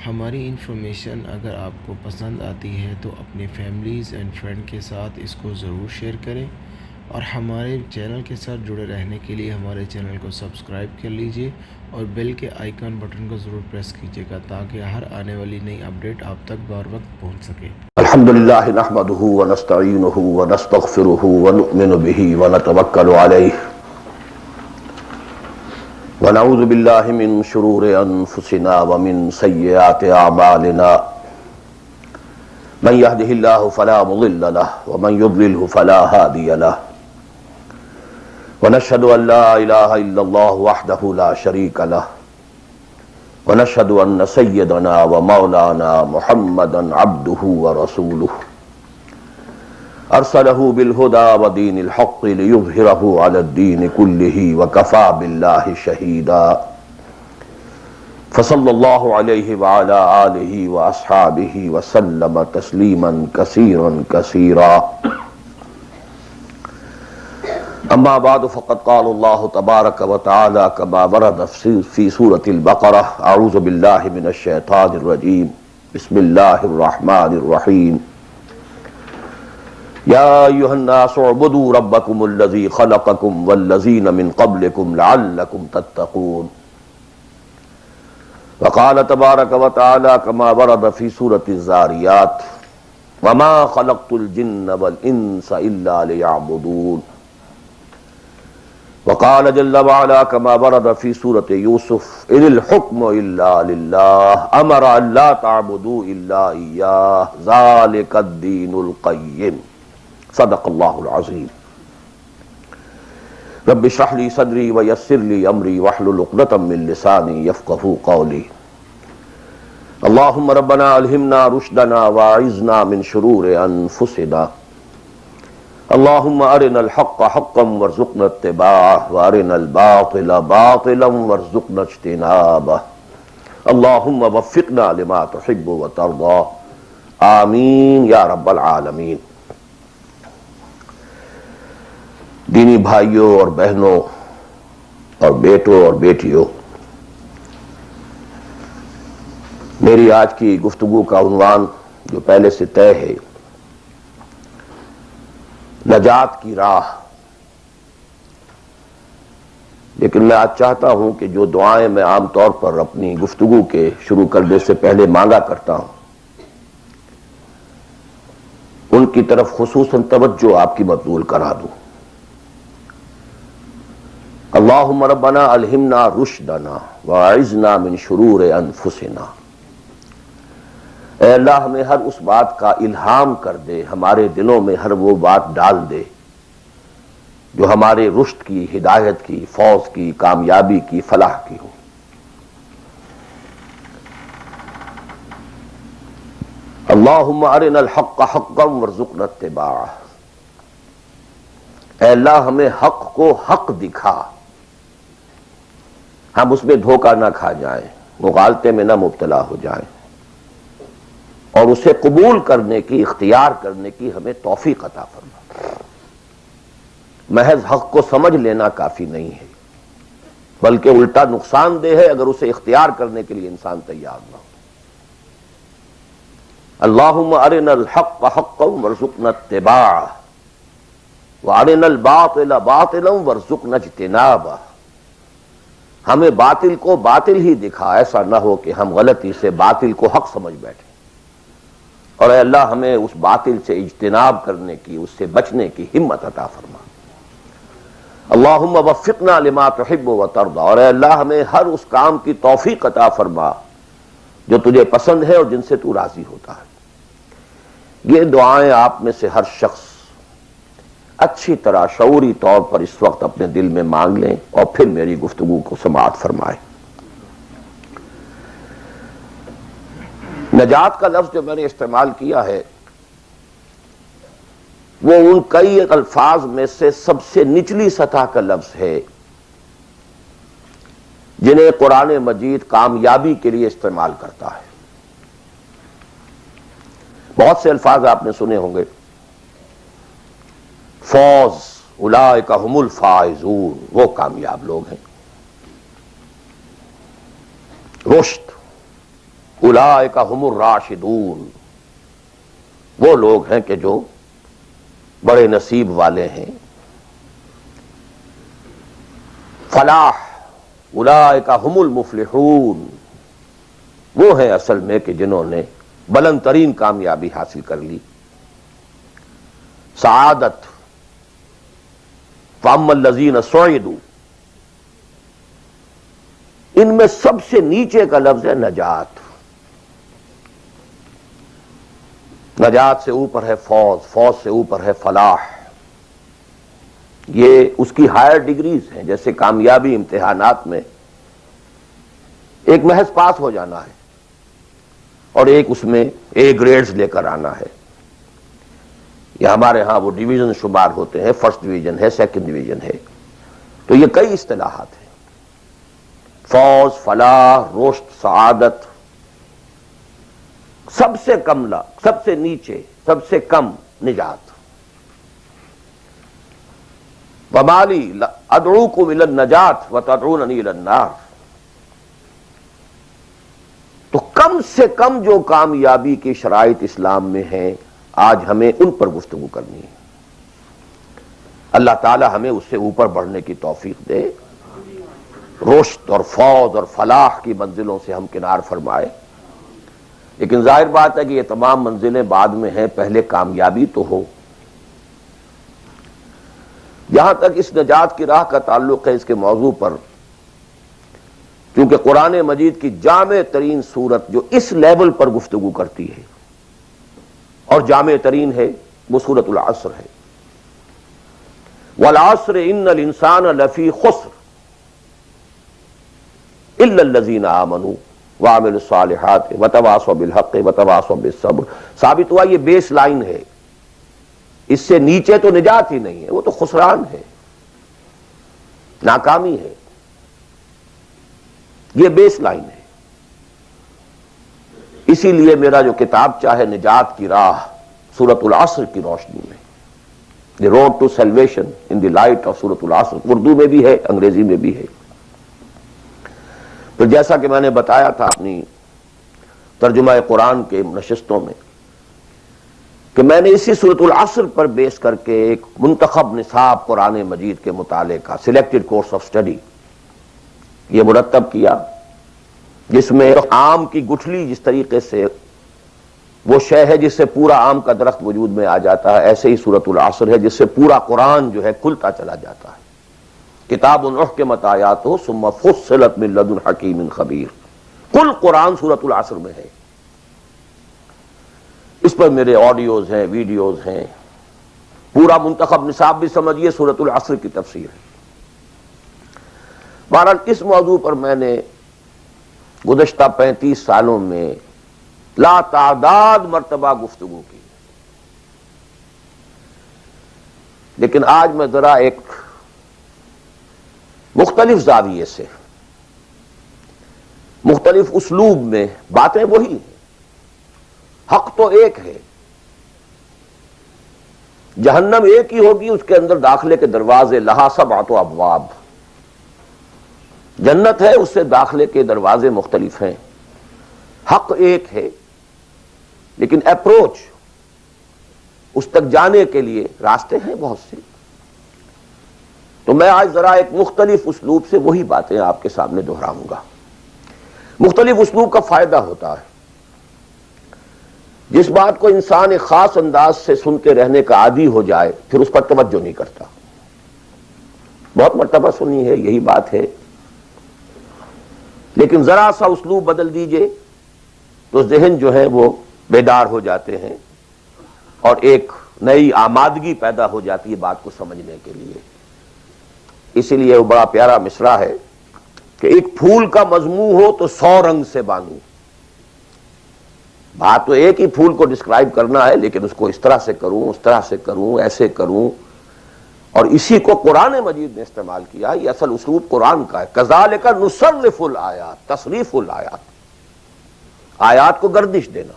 ہماری انفارمیشن اگر آپ کو پسند آتی ہے تو اپنے فیملیز اینڈ فرینڈ کے ساتھ اس کو ضرور شیئر کریں، اور ہمارے چینل کے ساتھ جڑے رہنے کے لیے ہمارے چینل کو سبسکرائب کر لیجئے اور بیل کے آئیکن بٹن کو ضرور پریس کیجیے گا تاکہ ہر آنے والی نئی اپڈیٹ آپ تک بر وقت پہنچ سکے۔ الحمدللہ نحمده ونستعینه ونستغفره ونؤمن به ونتوکل علیہ ونعوذ باللہ من شرور انفسنا ومن سیئات اعمالنا من يهده اللہ فلا مضل له ومن يضلله فلا هادی له ونشهد ان لا الہ الا اللہ وحدہ لا شریک له ونشهد ان سیدنا ومولانا محمدا عبده ورسوله ارسلہ بالہدى ودین الحق لیظہرہ علی الدین کلہ وکفى باللہ شہیدا فصلی اللہ علیہ وعلی آلہ واصحابہ وسلم تسلیما کثیرا کثیرا اما بعد فقد قال اللہ تبارک وتعالی كما ورد فی سورة البقرہ اعوذ باللہ من الشیطان الرجیم بسم اللہ الرحمن الرحیم یا ایھا الناس اعبدوا ربکم الذی خلقکم والذین من قبلکم لعلکم تتقون وقال تبارک وتعالی كما ورد فی سورة الذاریات وما خلقت الجن والانس الا لیعبدون وقال جل وعلا كما ورد في سورة يوسف إن الحكم إلا لله أمر أن لا تعبدوا إلا إياه ذلك الدين القيم صدق الله العظيم رب اشرح لي صدري ويسر لي أمري واحلل عقدة من لساني يفقهوا قولي اللهم ربنا ألهمنا رشدنا واعذنا من شرور أنفسنا اللهم ارنا الحق حقا وارزقنا اتباعه وارنا الباطل باطلا وارزقنا اجتنابه اللهم وفقنا لما تحب وترضى آمین یا رب العالمین۔ دینی بھائیوں اور بہنوں اور بیٹوں اور بیٹیوں، میری آج کی گفتگو کا عنوان جو پہلے سے طے ہے، نجات کی راہ، لیکن میں آج چاہتا ہوں کہ جو دعائیں میں عام طور پر اپنی گفتگو کے شروع کرنے سے پہلے مانگا کرتا ہوں ان کی طرف خصوصاً توجہ آپ کی مبذول کرا دوں۔ اللہم ربنا الہمنا رشدنا واعذنا من شرور انفسنا، اے اللہ ہمیں ہر اس بات کا الہام کر دے، ہمارے دلوں میں ہر وہ بات ڈال دے جو ہمارے رشد کی، ہدایت کی، فوز کی، کامیابی کی، فلاح کی ہو۔ اللہم ارنا الحق حقا وارزقنا اتباعہ، اے اللہ ہمیں حق کو حق دکھا، ہم اس میں دھوکہ نہ کھا جائیں، مغالطے میں نہ مبتلا ہو جائیں، اور اسے قبول کرنے کی، اختیار کرنے کی ہمیں توفیق عطا فرما۔ محض حق کو سمجھ لینا کافی نہیں ہے، بلکہ الٹا نقصان دہ ہے اگر اسے اختیار کرنے کے لیے انسان تیار نہ ہو۔ اللہم ارنا الحق حقا وارزقنا اتباعہ وارنا الباطل باطلا وارزقنا اجتنابہ، ہمیں باطل کو باطل ہی دکھا، ایسا نہ ہو کہ ہم غلطی سے باطل کو حق سمجھ بیٹھیں، اور اے اللہ ہمیں اس باطل سے اجتناب کرنے کی، اس سے بچنے کی ہمت عطا فرما۔ اللہم وفقنا لما تحب وترضى، اور اے اللہ ہمیں ہر اس کام کی توفیق عطا فرما جو تجھے پسند ہے اور جن سے تو راضی ہوتا ہے۔ یہ دعائیں آپ میں سے ہر شخص اچھی طرح شعوری طور پر اس وقت اپنے دل میں مانگ لیں اور پھر میری گفتگو کو سماعت فرمائیں۔ نجات کا لفظ جو میں نے استعمال کیا ہے وہ ان کئی الفاظ میں سے سب سے نچلی سطح کا لفظ ہے جنہیں قرآن مجید کامیابی کے لیے استعمال کرتا ہے۔ بہت سے الفاظ آپ نے سنے ہوں گے، فوز، اولئک هم الفائزون، وہ کامیاب لوگ ہیں۔ رشد، اولئک ھم الراشدون، وہ لوگ ہیں کہ جو بڑے نصیب والے ہیں۔ فلاح، اولئک ھم المفلحون، وہ ہیں اصل میں کہ جنہوں نے بلند ترین کامیابی حاصل کر لی۔ سعادت، فاما الذین سعدوا، ان میں سب سے نیچے کا لفظ ہے نجات۔ نجات سے اوپر ہے فوز، فوز سے اوپر ہے فلاح۔ یہ اس کی ہائر ڈگریز ہیں، جیسے کامیابی امتحانات میں ایک محض پاس ہو جانا ہے اور ایک اس میں اے گریڈز لے کر آنا ہے۔ یہ ہمارے ہاں وہ ڈویژن شمار ہوتے ہیں، فرسٹ ڈویژن ہے، سیکنڈ ڈویژن ہے، تو یہ کئی اصطلاحات ہیں۔ فوز، فلاح، رشد، سعادت، سب سے کم سب سے نیچے، سب سے کم نجات۔ وَمَا لِي أَدْعُوكُمْ إِلَى النَّجَاةِ وَتَدْعُونَنِي إِلَى النَّارِ، تو کم سے کم جو کامیابی کی شرائط اسلام میں ہیں، آج ہمیں ان پر گفتگو کرنی ہے۔ اللہ تعالی ہمیں اس سے اوپر بڑھنے کی توفیق دے، رشد اور فوز اور فلاح کی منزلوں سے ہم کنار فرمائے۔ لیکن ظاہر بات ہے کہ یہ تمام منزلیں بعد میں ہیں، پہلے کامیابی تو ہو۔ جہاں تک اس نجات کی راہ کا تعلق ہے، اس کے موضوع پر کیونکہ قرآن مجید کی جامع ترین صورت جو اس لیول پر گفتگو کرتی ہے اور جامع ترین ہے، وہ سورۃ العصر ہے۔ والعصر ان الانسان لفی خسر الا الذین آمنوا وعملوا الصالحات وتواصوا بالحق وتواصوا بالصبر۔ ثابت ہوا یہ بیس لائن ہے، اس سے نیچے تو نجات ہی نہیں ہے، وہ تو خسران ہے، ناکامی ہے، یہ بیس لائن ہے۔ اسی لیے میرا جو کتاب چاہے نجات کی راہ سورۃ العصر کی روشنی میں، the road to salvation in the light of سورۃ العصر، اردو میں بھی ہے، انگریزی میں بھی ہے۔ تو جیسا کہ میں نے بتایا تھا اپنی ترجمہ قرآن کے نشستوں میں کہ میں نے اسی سورۃ العصر پر بیس کر کے ایک منتخب نصاب قرآن مجید کے مطالعے کا سلیکٹڈ کورس آف اسٹڈی یہ مرتب کیا، جس میں آم کی گٹھلی جس طریقے سے وہ شے ہے جس سے پورا آم کا درخت وجود میں آ جاتا ہے، ایسے ہی سورۃ العصر ہے جس سے پورا قرآن جو ہے کھلتا چلا جاتا ہے۔ کتاب احکمت آیاتہ ثم فصلت من لدن حکیم خبیر، کل قرآن سورۃ العصر میں ہے۔ اس پر میرے آڈیوز ہیں، ویڈیوز ہیں، پورا منتخب نصاب بھی سمجھیے سورۃ العصر کی تفسیر ہے۔ بہرحال اس موضوع پر میں نے گزشتہ 35 سالوں میں لا تعداد مرتبہ گفتگو کی، لیکن آج میں ذرا ایک مختلف زاویے سے، مختلف اسلوب میں، باتیں وہی ہیں، حق تو ایک ہے، جہنم ایک ہی ہوگی، اس کے اندر داخلے کے دروازے لہا سبعۃ ابواب، جنت ہے، اس سے داخلے کے دروازے مختلف ہیں، حق ایک ہے، لیکن اپروچ اس تک جانے کے لیے راستے ہیں بہت سے۔ تو میں آج ذرا ایک مختلف اسلوب سے وہی باتیں آپ کے سامنے دہراؤں گا۔ مختلف اسلوب کا فائدہ ہوتا ہے، جس بات کو انسان ایک خاص انداز سے سنتے رہنے کا عادی ہو جائے پھر اس پر توجہ نہیں کرتا۔ بہت مرتبہ سنی ہے، یہی بات ہے، لیکن ذرا سا اسلوب بدل دیجئے تو ذہن جو ہے وہ بیدار ہو جاتے ہیں اور ایک نئی آمادگی پیدا ہو جاتی ہے بات کو سمجھنے کے لیے۔ اسی لیے وہ بڑا پیارا مصرع ہے کہ ایک پھول کا مضمون ہو تو 100 رنگ سے بانو۔ بات تو ایک ہی پھول کو ڈسکرائب کرنا ہے، لیکن اس کو اس طرح سے کروں، اس طرح سے کروں، ایسے کروں، اور اسی کو قرآن مجید نے استعمال کیا۔ یہ اصل اسلوب قرآن کا ہے، کذالک نصرف الآیات، تصریف الآیات، آیات کو گردش دینا۔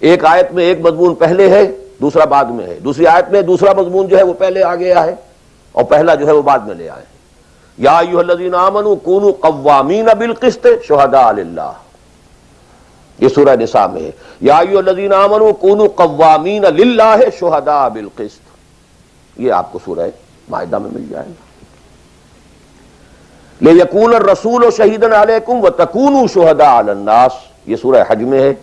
ایک آیت میں ایک مضمون پہلے ہے، دوسرا بعد میں ہے، دوسری آیت میں دوسرا مضمون جو ہے وہ پہلے آ گیا ہے اور پہلا جو ہے وہ بعد میں لے آئے ہیں۔ یا ایھا الذین آمنوا کونوا قوامین بالقسط شہداء للہ، یہ سورہ نساء میں ہے، یا ایھا الذین آمنوا کونوا قوامین للہ شہداء بالقسط، یہ آپ کو سورہ مائدہ میں مل جائے گا۔ لیکون الرسول شہیدا علیکم وتکونوا شہداء علی الناس، یہ سورہ حج میں ہے،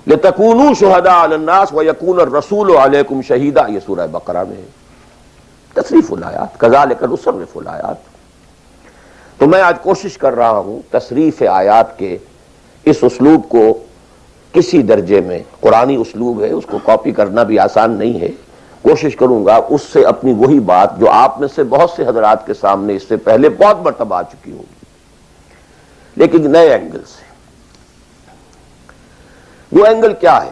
لتکونوا شہداء علی الناس ویکون الرسول علیکم شہیدا، یہ سورہ بقرہ میں ہے۔ تصریف الآیات، کذالک نصرف الآیات۔ تو میں آج کوشش کر رہا ہوں تصریف آیات کے اس اسلوب کو کسی درجے میں، قرآنی اسلوب ہے، اس کو کاپی کرنا بھی آسان نہیں ہے، کوشش کروں گا اس سے اپنی وہی بات جو آپ میں سے بہت سے حضرات کے سامنے اس سے پہلے بہت مرتبہ آ چکی ہوگی، لیکن نئے اینگل سے۔ وہ اینگل کیا ہے؟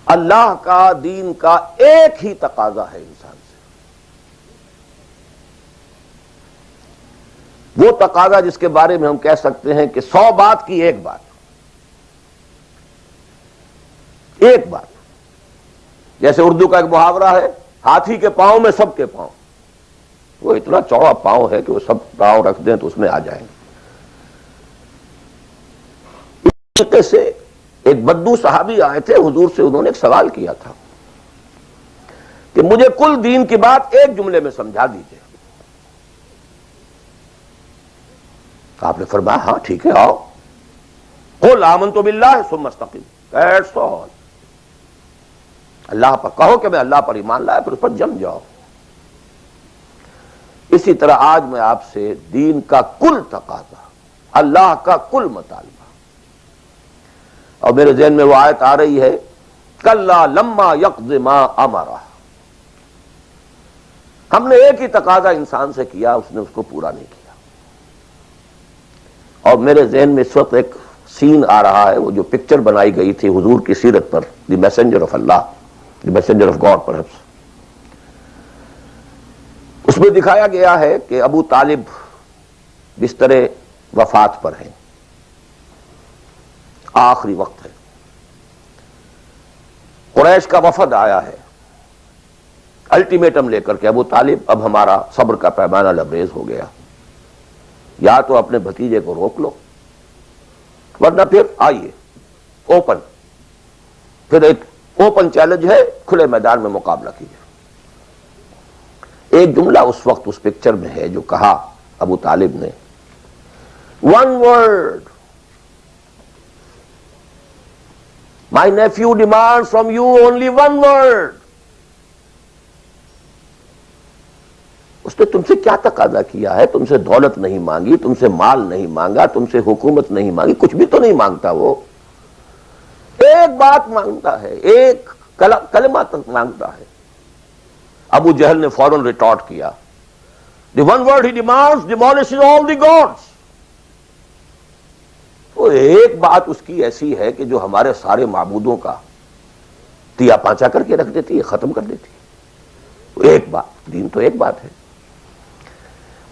اللہ کا، دین کا ایک ہی تقاضا ہے انسان سے، وہ تقاضا جس کے بارے میں ہم کہہ سکتے ہیں کہ 100 بات کی ایک بات، ایک بات۔ جیسے اردو کا ایک محاورہ ہے، ہاتھی کے پاؤں میں سب کے پاؤں، وہ اتنا چوڑا پاؤں ہے کہ وہ سب پاؤں رکھ دیں تو اس میں آ جائیں گے۔ اس طریقے سے ایک بدو صحابی آئے تھے حضور سے، انہوں نے ایک سوال کیا تھا کہ مجھے کل دین کی بات ایک جملے میں سمجھا دیجئے۔ آپ نے فرمایا ہاں ٹھیک ہے، آؤ، قل آمنت باللہ ثم استقم، دیٹس آل، اللہ پر کہو کہ میں اللہ پر ایمان لایا، پھر اس پر جم جاؤ۔ اسی طرح آج میں آپ سے دین کا کل تقاضا، اللہ کا کل مطالبہ، اور میرے ذہن میں وہ آیت آ رہی ہے، کلا لما یقض ما امرہ، ہم نے ایک ہی تقاضا انسان سے کیا، اس نے اس کو پورا نہیں کیا۔ اور میرے ذہن میں اس وقت ایک سین آ رہا ہے، وہ جو پکچر بنائی گئی تھی حضور کی سیرت پر، the messenger of Allah, the messenger of God perhaps, اس میں دکھایا گیا ہے کہ ابو طالب بستر وفات پر ہیں، آخری وقت ہے، قریش کا وفد آیا ہے الٹیمیٹم لے کر کے، ابو طالب اب ہمارا صبر کا پیمانہ لبریز ہو گیا، یا تو اپنے بھتیجے کو روک لو ورنہ پھر آئیے اوپن، پھر ایک اوپن چیلنج ہے، کھلے میدان میں مقابلہ کیجیے۔ ایک جملہ اس وقت اس پکچر میں ہے جو کہا ابو طالب نے، one word, my nephew demands from you only one word۔ اس نے تم سے کیا تقاضا کیا ہے؟ تم سے دولت نہیں مانگی، تم سے مال نہیں مانگا، تم سے حکومت نہیں مانگی، کچھ بھی تو نہیں مانگتا، وہ ایک بات مانگتا ہے، ایک کلمہ تک مانگتا ہے۔ ابو جہل نے فوراً ریٹارٹ کیا، the one word he demands demolishes all the gods۔ وہ ایک بات اس کی ایسی ہے کہ جو ہمارے سارے معبودوں کا تیا پانچا کر کے رکھ دیتی ہے، ختم کر دیتی ہے۔ ایک بات، دین تو ایک بات ہے۔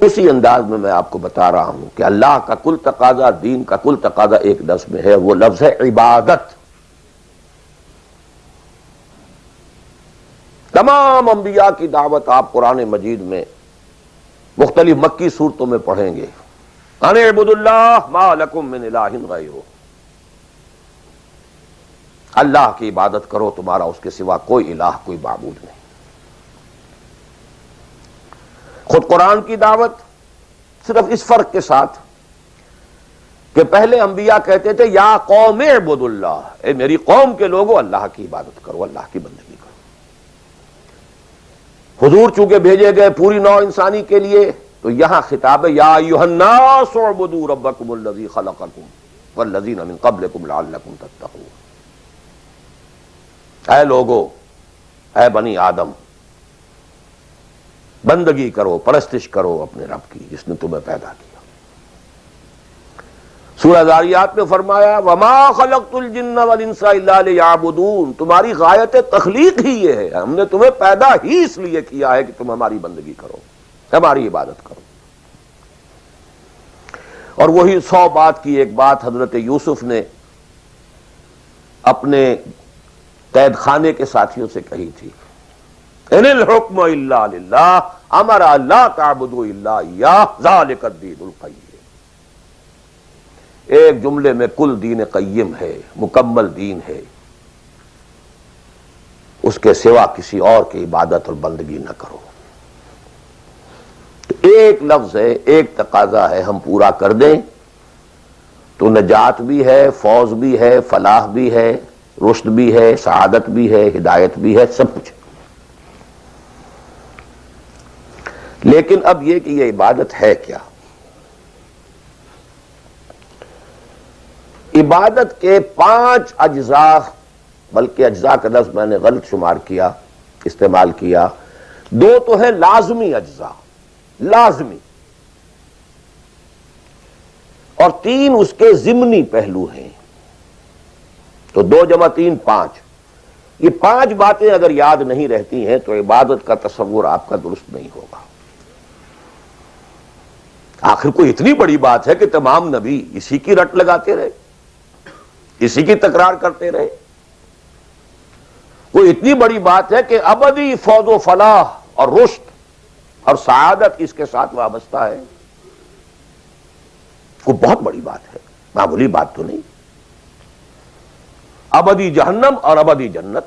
اسی انداز میں آپ کو بتا رہا ہوں کہ اللہ کا کل تقاضا، دین کا کل تقاضا ایک لفظ میں ہے، وہ لفظ ہے عبادت۔ تمام انبیاء کی دعوت آپ قرآن مجید میں مختلف مکی صورتوں میں پڑھیں گے، ان اعبدوا اللہ ما لکم من الہ غیرہ، اللہ کی عبادت کرو، تمہارا اس کے سوا کوئی الہ، کوئی معبود نہیں۔ خود قرآن کی دعوت صرف اس فرق کے ساتھ کہ پہلے انبیاء کہتے تھے یا قوم اعبدوا اللہ، اے میری قوم کے لوگوں اللہ کی عبادت کرو، اللہ کی بندگی کرو۔ حضور چونکہ بھیجے گئے پوری نوع انسانی کے لیے، تو یہاں خطاب ہے یا ایھا الناس اعبدوا ربکم الذی خلقکم والذین من قبلکم لعلکم تتقون، اے لوگو، اے بنی آدم، بندگی کرو، پرستش کرو اپنے رب کی جس نے تمہیں پیدا کیا۔ سورہ ذاریات میں فرمایا وما خلقت الجن والانس الا لیعبدون، تمہاری غایت تخلیق ہی یہ ہے، ہم نے تمہیں پیدا ہی اس لیے کیا ہے کہ تم ہماری بندگی کرو، ہماری عبادت کرو۔ اور وہی 100 بات کی ایک بات حضرت یوسف نے اپنے قید خانے کے ساتھیوں سے کہی تھی، ان الحکم الا للہ امر لا تعبدوا الا اياه ذلك الدين القیم۔ ایک جملے میں کل دین قیم ہے، مکمل دین ہے، اس کے سوا کسی اور کی عبادت اور بندگی نہ کرو. تو ایک لفظ ہے، ایک تقاضا ہے، ہم پورا کر دیں تو نجات بھی ہے، فوز بھی ہے، فلاح بھی ہے، رشد بھی ہے، سعادت بھی ہے، ہدایت بھی ہے، سب کچھ. لیکن اب یہ کہ یہ عبادت ہے کیا؟ عبادت کے 5 اجزاء، بلکہ اجزاء کا لفظ میں نے غلط شمار کیا، استعمال کیا. 2 تو ہے لازمی اجزاء، لازمی، اور 3 اس کے ضمنی پہلو ہیں. تو 2 جمع 3 5. یہ 5 باتیں اگر یاد نہیں رہتی ہیں تو عبادت کا تصور آپ کا درست نہیں ہوگا. آخر کوئی اتنی بڑی بات ہے کہ تمام نبی اسی کی رٹ لگاتے رہے، اسی کی تکرار کرتے رہے. کوئی اتنی بڑی بات ہے کہ ابدی فوز و فلاح اور رشد اور سعادت اس کے ساتھ وابستہ ہے. وہ بہت بڑی بات ہے، معمولی بات تو نہیں. ابدی جہنم اور ابدی جنت،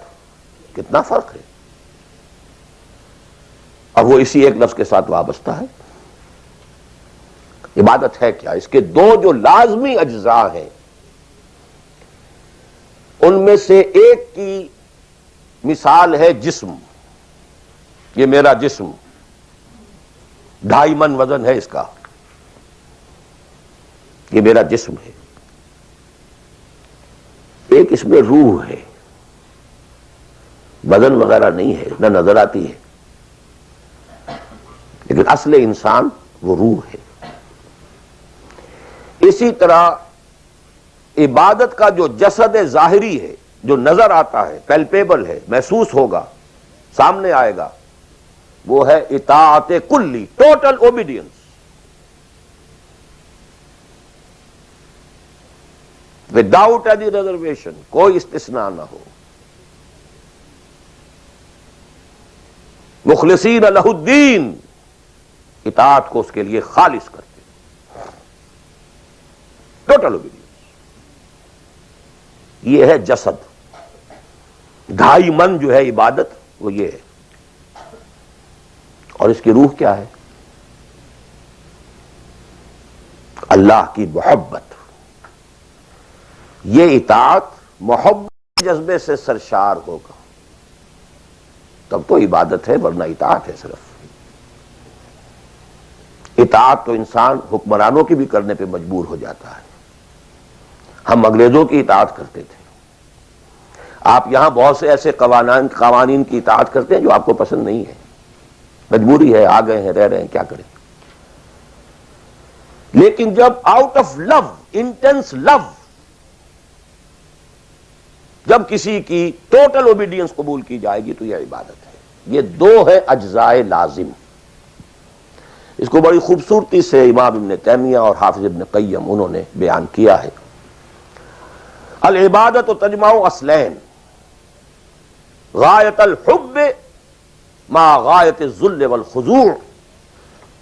کتنا فرق ہے، اور وہ اسی ایک لفظ کے ساتھ وابستہ ہے. عبادت ہے کیا؟ اس کے 2 جو لازمی اجزاء ہیں، ان میں سے ایک کی مثال ہے جسم. یہ میرا جسم 2.5 من وزن ہے اس کا، یہ میرا جسم ہے. ایک اس میں روح ہے، بدن وغیرہ نہیں ہے، نہ نظر آتی ہے، لیکن اصل انسان وہ روح ہے. اسی طرح عبادت کا جو جسد ظاہری ہے، جو نظر آتا ہے، پیلپیبل ہے، محسوس ہوگا، سامنے آئے گا، وہ ہے اطاعت کلی، total obedience. Without any reservation, کوئی استثناء نہ ہو. مخلصین لہ الدین، اطاعت کو اس کے لیے خالص کرتے، ٹوٹل اوبیڈینس. یہ ہے جسد. 2.5 من جو ہے عبادت، وہ یہ ہے. اور اس کی روح کیا ہے؟ اللہ کی محبت. یہ اطاعت محبت جذبے سے سرشار ہوگا تب تو عبادت ہے، ورنہ اطاعت ہے صرف. اطاعت تو انسان حکمرانوں کی بھی کرنے پہ مجبور ہو جاتا ہے. ہم انگریزوں کی اطاعت کرتے تھے، آپ یہاں بہت سے ایسے قوانین کی اطاعت کرتے ہیں جو آپ کو پسند نہیں ہے، مجبوری ہے، آ گئے ہیں، رہ رہے ہیں، کیا کریں. لیکن جب آؤٹ آف لو، انٹینس لو، جب کسی کی ٹوٹل اوبیڈینس قبول کی جائے گی تو یہ عبادت ہے. یہ 2 ہے اجزاء لازم. اس کو بڑی خوبصورتی سے امام ابن تیمیہ اور حافظ ابن قیم انہوں نے بیان کیا ہے. العبادت تجمع اصلین، غایت الحب مع غایت الذل والخضوع.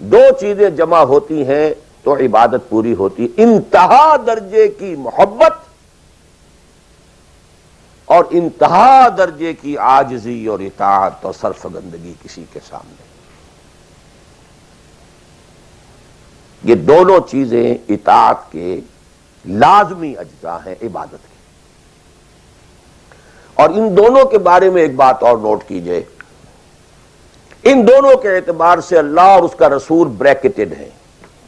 2 چیزیں جمع ہوتی ہیں تو عبادت پوری ہوتی. انتہا درجے کی محبت اور انتہا درجے کی عاجزی اور اطاعت اور سرفگندگی کسی کے سامنے. یہ دونوں چیزیں اطاعت کے لازمی اجزاء ہیں عبادت کے. اور ان دونوں کے بارے میں ایک بات اور نوٹ کیجئے، ان دونوں کے اعتبار سے اللہ اور اس کا رسول بریکٹڈ ہیں،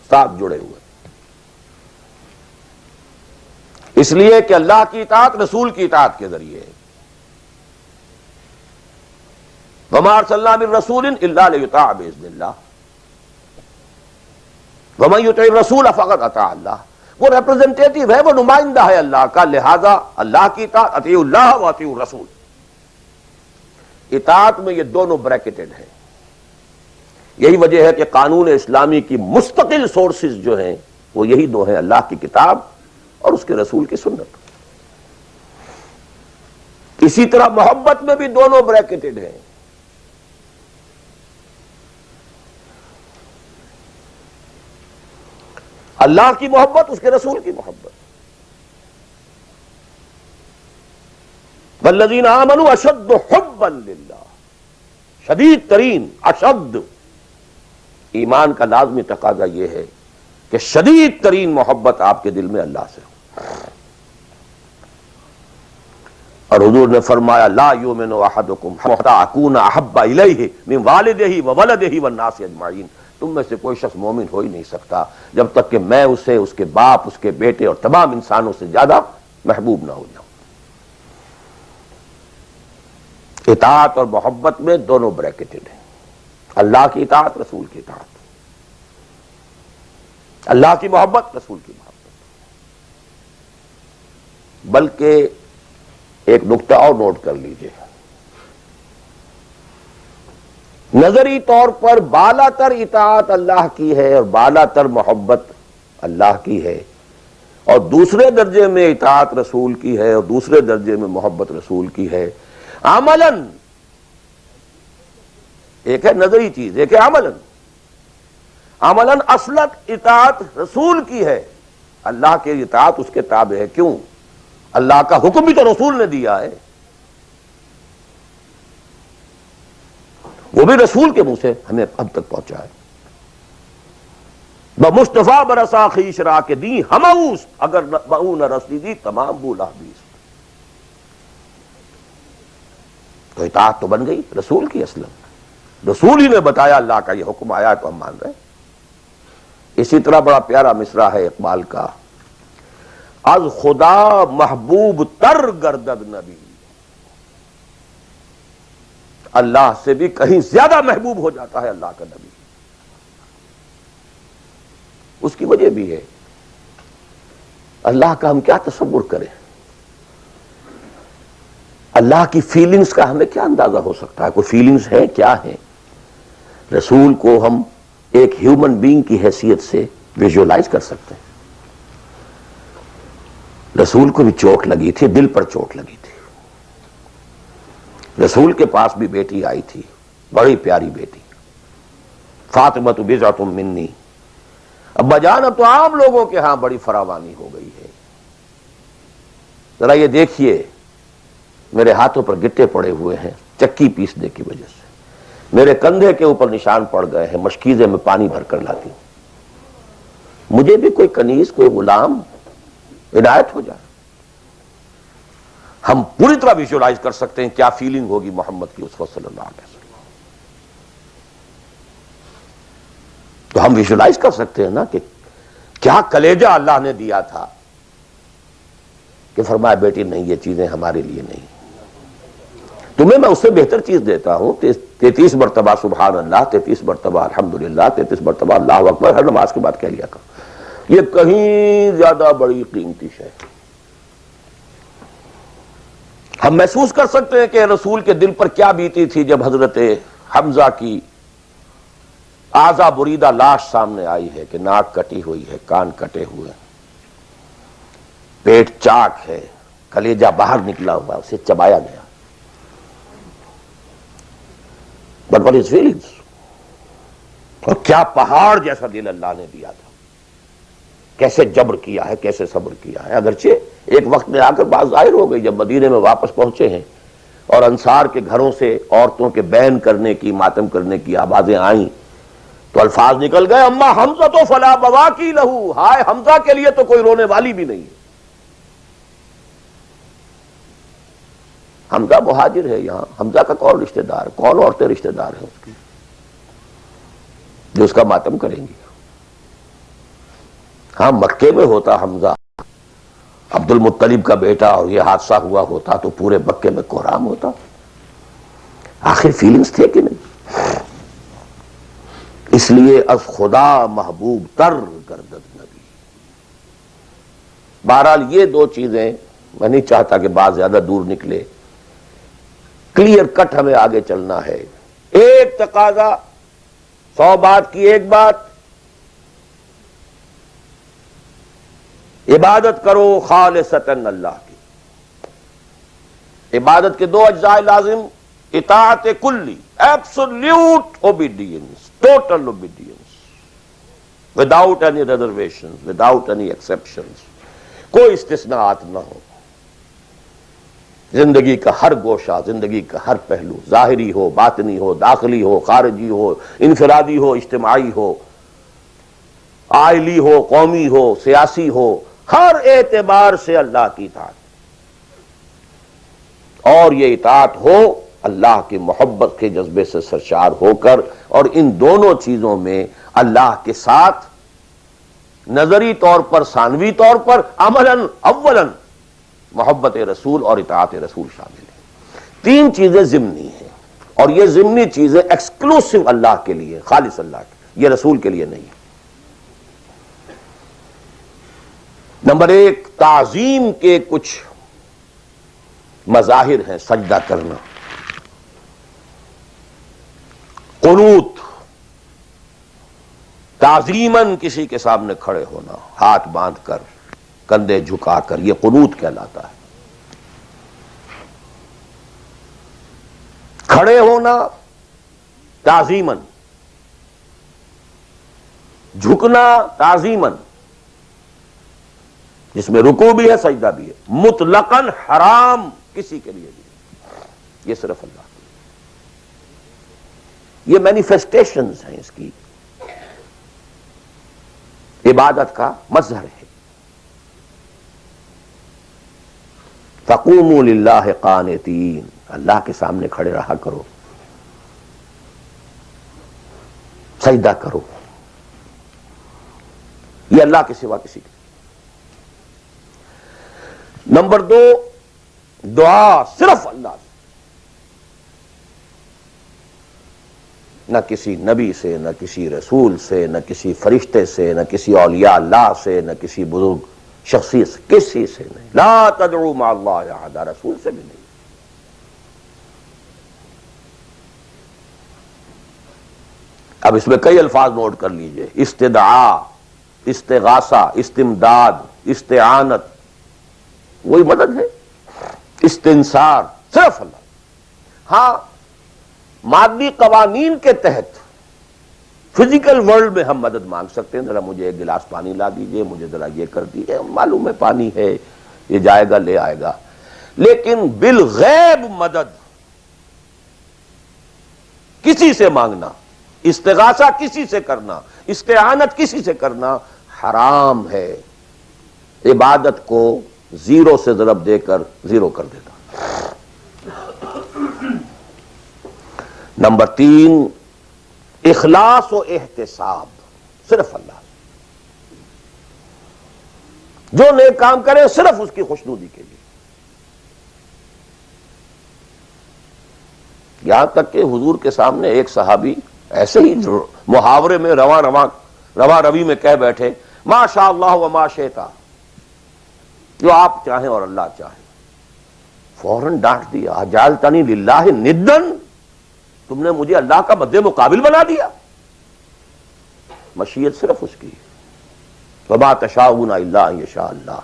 ساتھ جڑے ہوئے. اس لیے کہ اللہ کی اطاعت رسول کی اطاعت کے ذریعے ہے. وَمَا أَرْسَلْنَا مِن رَّسُولٍ إِلَّا لِيُطَاعَ بِإِذْنِ اللَّهِ وَمَن يُطِعِ الرَّسُولَ فَقَدْ أَطَاعَ اللَّهَ. وہ ریپرزنٹیٹو ہے، وہ نمائندہ ہے اللہ کا، لہذا اللہ کی اطاعت، اطیعوا اللہ واطیعوا الرسول. اطاعت میں یہ دونوں بریکٹڈ ہیں. یہی وجہ ہے کہ قانون اسلامی کی مستقل سورسز جو ہیں وہ یہی 2 ہیں، اللہ کی کتاب اور اس کے رسول کی سنت. اسی طرح محبت میں بھی دونوں بریکٹڈ ہیں. اللہ کی محبت، اس کے رسول کی محبت. والذین آمنوا اشد حبا للہ، شدید ترین، اشد، ایمان کا لازمی تقاضا یہ ہے کہ شدید ترین محبت آپ کے دل میں اللہ سے ہو۔ اور حضور نے فرمایا لا یؤمن احدکم حتی اکون احب الیہ من والدہ وولدہ والناس اجمعین، تم میں سے کوئی شخص مومن ہو ہی نہیں سکتا جب تک کہ میں اسے، اس کے باپ، اس کے بیٹے اور تمام انسانوں سے زیادہ محبوب نہ ہو جاؤں۔ اطاعت اور محبت میں دونوں بریکٹڈ ہیں، اللہ کی اطاعت، رسول کی اطاعت، اللہ کی محبت، رسول کی محبت۔ بلکہ ایک نقطہ اور نوٹ کر لیجئے، نظری طور پر بالا تر اطاعت اللہ کی ہے اور بالا تر محبت اللہ کی ہے، اور دوسرے درجے میں اطاعت رسول کی ہے اور دوسرے درجے میں محبت رسول کی ہے۔ عملاً ایک ہے نظری چیز، ایک ہے عملاً۔ عملاً اصلت اطاعت رسول کی ہے، اللہ کے اطاعت اس کے تابع ہے۔ کیوں؟ اللہ کا حکم بھی تو رسول نے دیا ہے، وہ بھی رسول کے منہ سے ہمیں اب تک پہنچا ہے۔ بمصطفیٰ برسا خیش را کے دی ہماؤس، اگر بہو نہ رسی دی تمام بولا بیس۔ تو اطاعت تو بن گئی رسول کی، اصلا رسول ہی نے بتایا، اللہ کا یہ حکم آیا تو ہم مان رہے ہیں۔ اسی طرح بڑا پیارا مصرع ہے اقبال کا، از خدا محبوب تر گردد نبی، اللہ سے بھی کہیں زیادہ محبوب ہو جاتا ہے اللہ کا نبی۔ اس کی وجہ بھی ہے، اللہ کا ہم کیا تصور کریں، اللہ کی فیلنگز کا ہمیں کیا اندازہ ہو سکتا ہے؟ کوئی فیلنگز ہے کیا ہے؟ رسول کو ہم ایک ہیومن بینگ کی حیثیت سے ویژولائز کر سکتے ہیں۔ رسول کو بھی چوٹ لگی تھی، دل پر چوٹ لگی تھی۔ رسول کے پاس بھی بیٹی آئی تھی، بڑی پیاری بیٹی، فاطمۃ بضعۃ منی۔ ابا جان اب تو عام لوگوں کے ہاں بڑی فراوانی ہو گئی ہے، ذرا یہ دیکھیے میرے ہاتھوں پر گٹے پڑے ہوئے ہیں چکی پیسنے کی وجہ سے، میرے کندھے کے اوپر نشان پڑ گئے ہیں، مشکیزے میں پانی بھر کر لاتی ہوں، مجھے بھی کوئی کنیز، کوئی غلام عنایت ہو جائے۔ ہم پوری طرح ویژولائز کر سکتے ہیں کیا فیلنگ ہوگی محمد کی، اس وقت صلی اللہ علیہ وسلم۔ تو ہم ویژولائز کر سکتے ہیں نا کہ کیا کلیجہ اللہ نے دیا تھا کہ فرمایا بیٹی نہیں، یہ چیزیں ہمارے لیے نہیں، تمہیں میں اس سے بہتر چیز دیتا ہوں۔ 33 مرتبہ سبحان اللہ، 33 مرتبہ الحمدللہ، 33 مرتبہ اللہ اکبر ہر نماز کے بعد کہہ لیا کرو، یہ کہیں زیادہ بڑی قیمتی ہے۔ ہم محسوس کر سکتے ہیں کہ رسول کے دل پر کیا بیتی تھی جب حضرت حمزہ کی اعضا بریدہ لاش سامنے آئی ہے کہ ناک کٹی ہوئی ہے، کان کٹے ہوئے، پیٹ چاک ہے، کلیجہ باہر نکلا ہوا، اسے چبایا گیا۔ But what is feelings؟ اور کیا پہاڑ جیسا دل اللہ نے دیا تھا، کیسے جبر کیا ہے، کیسے صبر کیا ہے۔ اگرچہ ایک وقت میں آ کر بات ظاہر ہو گئی، جب مدینے میں واپس پہنچے ہیں اور انصار کے گھروں سے عورتوں کے بین کرنے کی، ماتم کرنے کی آوازیں آئیں تو الفاظ نکل گئے، اما حمزہ تو فلا بواکی لہو، ہائے حمزہ کے لیے تو کوئی رونے والی بھی نہیں ہے۔ حمزہ مہاجر ہے، یہاں حمزہ کا کون رشتہ دار، کون عورتیں رشتہ دار ہیں اس کی جو اس کا ماتم کریں گی؟ ہاں مکے میں ہوتا حمزہ، عبد المطلب کا بیٹا، اور یہ حادثہ ہوا ہوتا تو پورے مکے میں کوہرام ہوتا۔ آخر فیلنگز تھے کہ نہیں؟ اس لیے از خدا محبوب تر گردد نبی۔ بہرحال یہ دو چیزیں، میں نہیں چاہتا کہ بات زیادہ دور نکلے، کلیئر کٹ ہمیں آگے چلنا ہے۔ ایک تقاضا، 100 بات کی ایک بات، عبادت کرو خالصتاً اللہ کی۔ عبادت کے 2 اجزاء لازم، اطاعت کلی، absolute obedience, total obedience, without any reservation, without any exceptions, کوئی استثناءات نہ ہو۔ زندگی کا ہر گوشہ، زندگی کا ہر پہلو، ظاہری ہو، باطنی ہو، داخلی ہو، خارجی ہو، انفرادی ہو، اجتماعی ہو، عائلی ہو، قومی ہو، سیاسی ہو، ہر اعتبار سے اللہ کی اطاعت، اور یہ اطاعت ہو اللہ کی محبت کے جذبے سے سرشار ہو کر، اور ان دونوں چیزوں میں اللہ کے ساتھ نظری طور پر، ثانوی طور پر، عملاً اولاً محبت رسول اور اطاعت رسول شامل ہے۔ تین چیزیں ضمنی ہیں، اور یہ ضمنی چیزیں ایکسکلوسیو اللہ کے لیے، خالص اللہ کے، یہ رسول کے لیے نہیں ہے۔ نمبر ایک، تعظیم کے کچھ مظاہر ہیں، سجدہ کرنا، قنوت، تعظیماً کسی کے سامنے کھڑے ہونا، ہاتھ باندھ کر، کندھے جھکا کر، یہ قنوت کہلاتا ہے۔ کھڑے ہونا تعظیماً، جھکنا تعظیماً، جس میں رکوع بھی ہے سجدہ بھی ہے، مطلقاً حرام کسی کے لیے بھی، یہ صرف اللہ کے لیے۔ یہ مینیفیسٹیشنز ہیں اس کی، عبادت کا مظہر ہے۔ فَقُومُوا لِلَّهِ قَانِتِينَ، اللہ کے سامنے کھڑے رہا کرو، سجدہ کرو، یہ اللہ کے سوا کسی کے۔ نمبر دو، دعا صرف اللہ سے، نہ کسی نبی سے، نہ کسی رسول سے، نہ کسی فرشتے سے، نہ کسی اولیاء اللہ سے، نہ کسی بزرگ شخصیت سے، کسی سے نہیں۔ لا تدعو مع اللہ احدا، رسول سے بھی نہیں۔ اب اس میں کئی الفاظ نوٹ کر لیجئے، استدعاء، استغاثہ، استمداد، استعانت، وہی مدد ہے، استنصار، صرف اللہ۔ ہاں مادی قوانین کے تحت فزیکل ورلڈ میں ہم مدد مانگ سکتے ہیں، ذرا مجھے ایک گلاس پانی لا دیجئے، مجھے ذرا یہ کر دیجئے، معلوم ہے پانی ہے، یہ جائے گا لے آئے گا، لیکن بالغیب مدد کسی سے مانگنا، استغاثہ کسی سے کرنا، استعانت کسی سے کرنا حرام ہے، عبادت کو زیرو سے ضرب دے کر زیرو کر دیتا۔ نمبر تین، اخلاص و احتساب، صرف اللہ، جو نیک کام کرے صرف اس کی خوشنودی کے لیے۔ یہاں تک کہ حضور کے سامنے ایک صحابی ایسے ہی محاورے میں رواں روی میں کہہ بیٹھے، ما شاء اللہ و ما شئت، جو آپ چاہیں اور اللہ چاہے۔ فوراً ڈانٹ دیا، اجعلتنی للہ ندن، تم نے مجھے اللہ کا مد مقابل بنا دیا۔ مشیت صرف اس کی، وما تشاءون الا ان یشاء اللہ۔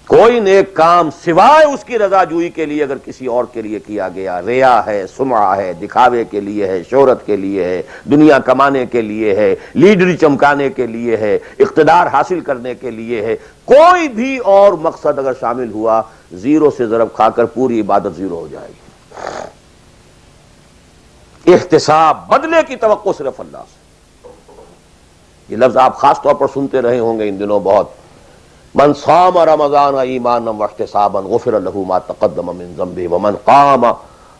کوئی نیک کام سوائے اس کی رضا جوئی کے لیے اگر کسی اور کے لیے کیا گیا، ریا ہے، سمعہ ہے، دکھاوے کے لیے ہے، شہرت کے لیے ہے، دنیا کمانے کے لیے ہے، لیڈری چمکانے کے لیے ہے، اقتدار حاصل کرنے کے لیے ہے، کوئی بھی اور مقصد اگر شامل ہوا، زیرو سے ضرب کھا کر پوری عبادت زیرو ہو جائے گی۔ احتساب، بدلے کی توقع صرف اللہ سے۔ یہ لفظ آپ خاص طور پر سنتے رہے ہوں گے ان دنوں بہت، من صام رمضان ایمانا واحتسابا غفر له ما تقدم من ذنبه ومن قام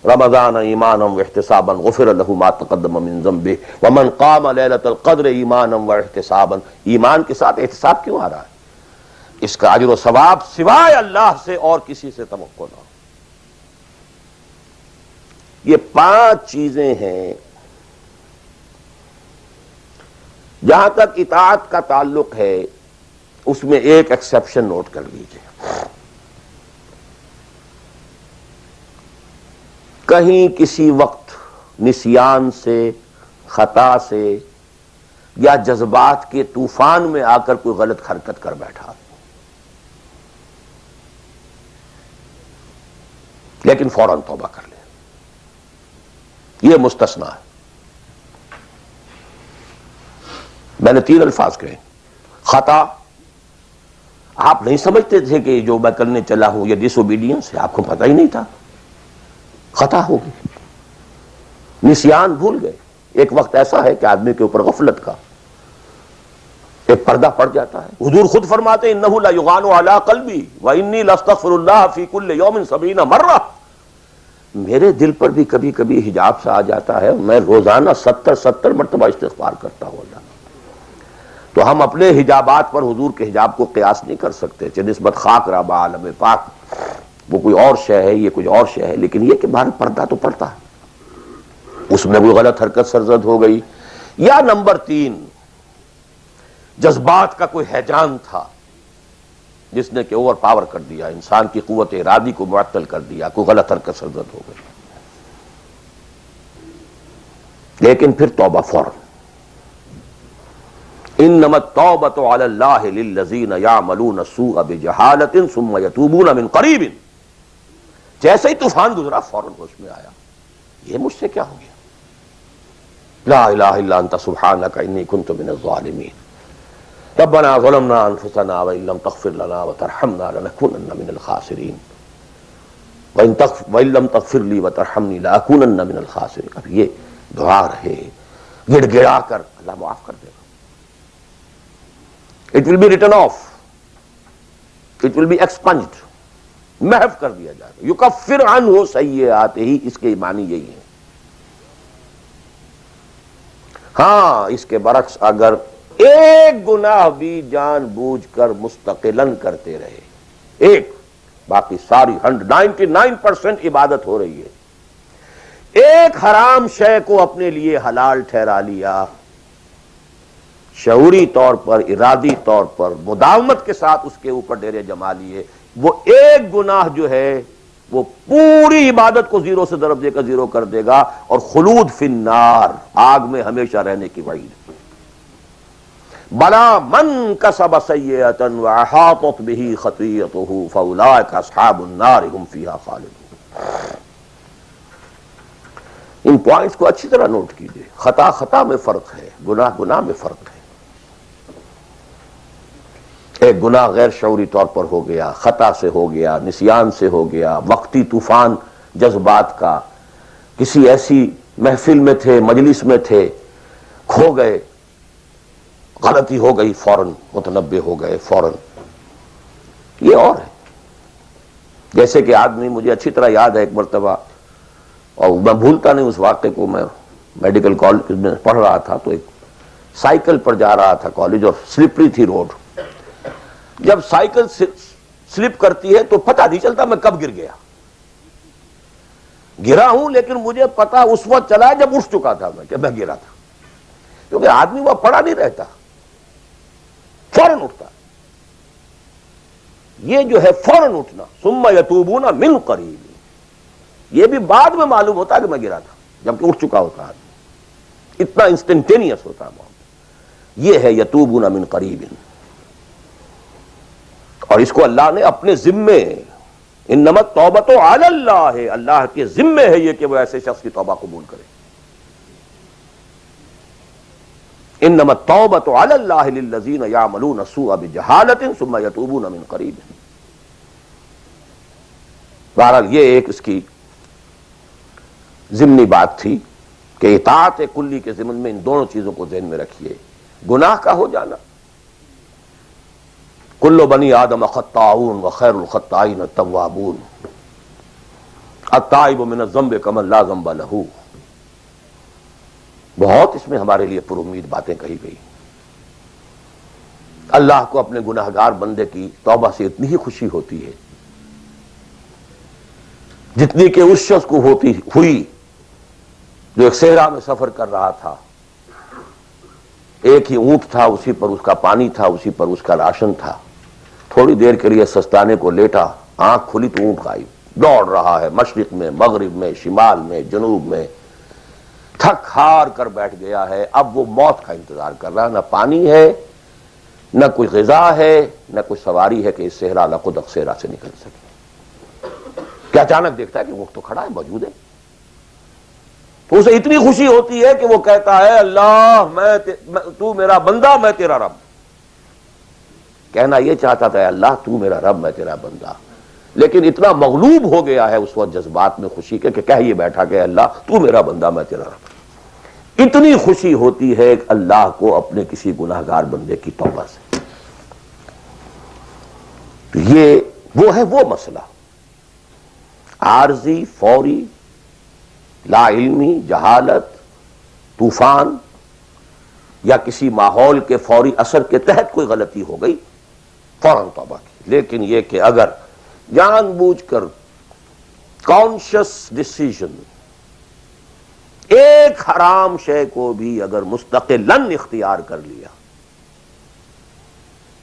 رمضان ایمانا واحتسابا غفر له ما تقدم من ذنبه ومن قام لیلۃ القدر ایمانا واحتسابا۔ ایمان کے ساتھ احتساب کیوں آ رہا ہے؟ اس کا اجر و ثواب سوائے اللہ سے اور کسی سے توقع نہ ہو۔ یہ 5 چیزیں ہیں۔ جہاں تک اطاعت کا تعلق ہے اس میں ایک ایکسیپشن نوٹ کر لیجئے، کہیں کسی وقت نسیان سے، خطا سے یا جذبات کے طوفان میں آ کر کوئی غلط حرکت کر بیٹھا، لیکن فوراً توبہ کر لے، یہ مستثنیٰ ہے۔ میں نے 3 الفاظ کہے، خطا، آپ نہیں سمجھتے تھے کہ جو میں کرنے چلا ہوں یہ ڈس اوبیڈینس ہے؟ آپ کو پتہ ہی نہیں تھا، خطا ہوگی، نسیان، بھول گئے۔ ایک وقت ایسا ہے کہ آدمی کے اوپر غفلت کا ایک پردہ پڑ جاتا ہے۔ حضور خود فرماتے ہیں انہ لیغان علی قلبی وانی لاستغفر اللہ فی کل یوم 70 مرہ، میرے دل پر بھی کبھی کبھی حجاب سا آ جاتا ہے، میں روزانہ 70 مرتبہ استغفار کرتا ہوں اللہ۔ تو ہم اپنے حجابات پر حضور کے حجاب کو قیاس نہیں کر سکتے، چاہے نسبت خاک را با عالم پاک، وہ کوئی اور شے ہے، یہ کوئی اور شے ہے، لیکن یہ کہ باہر پردہ تو پڑتا ہے، اس میں کوئی غلط حرکت سرزد ہو گئی، یا نمبر 3 جذبات کا کوئی ہیجان تھا جس نے کہ اوور پاور کر دیا، انسان کی قوت ارادی کو معطل کر دیا، کوئی غلط حرکت سرزد ہو گئی، لیکن پھر توبہ فوراً۔ انما التوبۃ علی اللہ للذین یعملون السوء بجہالۃ ثم یتوبون من قریب، جیسے ہی طوفان گزرا فوراً ہوش میں آیا، یہ مجھ سے کیا ہو گیا، لا الہ الا انت سبحانک انی کنت من الظالمین، ربنا ظلمنا انفسنا وان لم تغفر لنا وترحمنا لنکونن من الخاسرین وان لم تغفر لی وترحمنی لاکونن من الخاسرین۔ اب یہ دعا رہے، گڑ گڑا کر اللہ معاف کر دے گا۔ It will be written off, it will be expunged، محو کر دیا جائے گا۔ یکفر عنہ سیئات ہی، اس کے معنی یہی ہے۔ ہاں اس کے برعکس اگر ایک گناہ بھی جان بوجھ کر مستقلاً کرتے رہے، ایک، باقی ساری 99% عبادت ہو رہی ہے، ایک حرام شے کو اپنے لیے حلال ٹھہرا لیا، شعوری طور پر، ارادی طور پر، مداومت کے ساتھ اس کے اوپر ڈیرے جما لیے، وہ ایک گناہ جو ہے وہ پوری عبادت کو زیرو سے ضرب دے کر زیرو کر دے گا، اور خلود فی النار، آگ میں ہمیشہ رہنے کی وعید۔ بلا من کسب سیئۃ واحاطت بہ خطیئتہ فاولئک اصحاب النار هم فیہا خالدون۔ ان پوائنٹس کو اچھی طرح نوٹ کیجئے، خطا خطا میں فرق ہے، گناہ گناہ میں فرق ہے۔ ایک گناہ غیر شعوری طور پر ہو گیا، خطا سے ہو گیا، نسیان سے ہو گیا، وقتی طوفان جذبات کا، کسی ایسی محفل میں تھے، مجلس میں تھے، کھو گئے، غلطی ہو گئی، فوراً متنبہ ہو گئے، فوراً۔ یہ اور ہے، جیسے کہ آدمی، مجھے اچھی طرح یاد ہے ایک مرتبہ، اور میں بھولتا نہیں اس واقعے کو، میں میڈیکل کالج میں پڑھ رہا تھا، تو ایک سائیکل پر جا رہا تھا کالج، اور سلپری تھی روڈ، جب سائیکل سلپ کرتی ہے تو پتہ نہیں چلتا میں کب گر گیا، گرا ہوں لیکن مجھے پتا اس وقت چلا جب اٹھ چکا تھا میں کہ میں گرا تھا، کیونکہ آدمی وہ پڑا نہیں رہتا، فوراً اٹھتا۔ یہ جو ہے فوراً اٹھنا، ثم یتوبون من قریب، یہ بھی بعد میں معلوم ہوتا کہ میں گرا تھا جبکہ اٹھ چکا ہوتا آدمی، اتنا انسٹنٹینیس ہوتا ہے۔ یہ ہے یتوبون من قریب، اور اس کو اللہ نے اپنے ذمے، انما التوبۃ علی اللہ، اللہ کے ذمے ہے یہ کہ وہ ایسے شخص کی توبہ قبول کرے۔ انما التوبۃ علی اللہ للذین یعملون السوء بجہالۃ ثم یتوبون من قریب۔ بہرحال یہ ایک اس کی ضمنی بات تھی کہ اطاعت کلی کے ضمن میں ان دونوں چیزوں کو ذہن میں رکھیے، گناہ کا ہو جانا، کل بنی آدم خطاؤون وخیر الخطائین التوابون، التائب من الذنب کمن لا ذنب لہ، بہت اس میں ہمارے لیے پر امید باتیں کہی گئی۔ اللہ کو اپنے گناہگار بندے کی توبہ سے اتنی ہی خوشی ہوتی ہے جتنی کہ اس شخص کو ہوئی جو ایک صحرا میں سفر کر رہا تھا، ایک ہی اونٹ تھا، اسی پر اس کا پانی تھا، اسی پر اس کا راشن تھا، تھوڑی دیر کے لیے سستانے کو لیٹا، آنکھ کھلی تو اونٹ غائب، دوڑ رہا ہے مشرق میں، مغرب میں، شمال میں، جنوب میں، تھک ہار کر بیٹھ گیا ہے، اب وہ موت کا انتظار کر رہا ہے، نہ پانی ہے، نہ کوئی غذا ہے، نہ کوئی سواری ہے کہ اس صحرا لقدق صحرا سے نکل سکے۔ کہ اچانک دیکھتا ہے کہ اونٹ تو کھڑا ہے، موجود ہے، تو اسے اتنی خوشی ہوتی ہے کہ وہ کہتا ہے اللہ تو میرا بندہ، میں تیرا رب، کہنا یہ چاہتا تھا، اے اللہ تو میرا رب، میں تیرا بندہ، لیکن اتنا مغلوب ہو گیا ہے اس وقت جذبات میں خوشی کے کہ کہہ یہ بیٹھا کہ اللہ تو میرا بندہ، میں تیرا رب۔ اتنی خوشی ہوتی ہے اللہ کو اپنے کسی گناہگار بندے کی توبہ سے۔ تو یہ وہ ہے وہ مسئلہ عارضی، فوری، لا علمی، جہالت، طوفان، یا کسی ماحول کے فوری اثر کے تحت کوئی غلطی ہو گئی فوراً توبہ کی۔ لیکن یہ کہ اگر جان بوجھ کر کانشس ڈیسیژن ایک حرام شے کو بھی اگر مستقلاً اختیار کر لیا،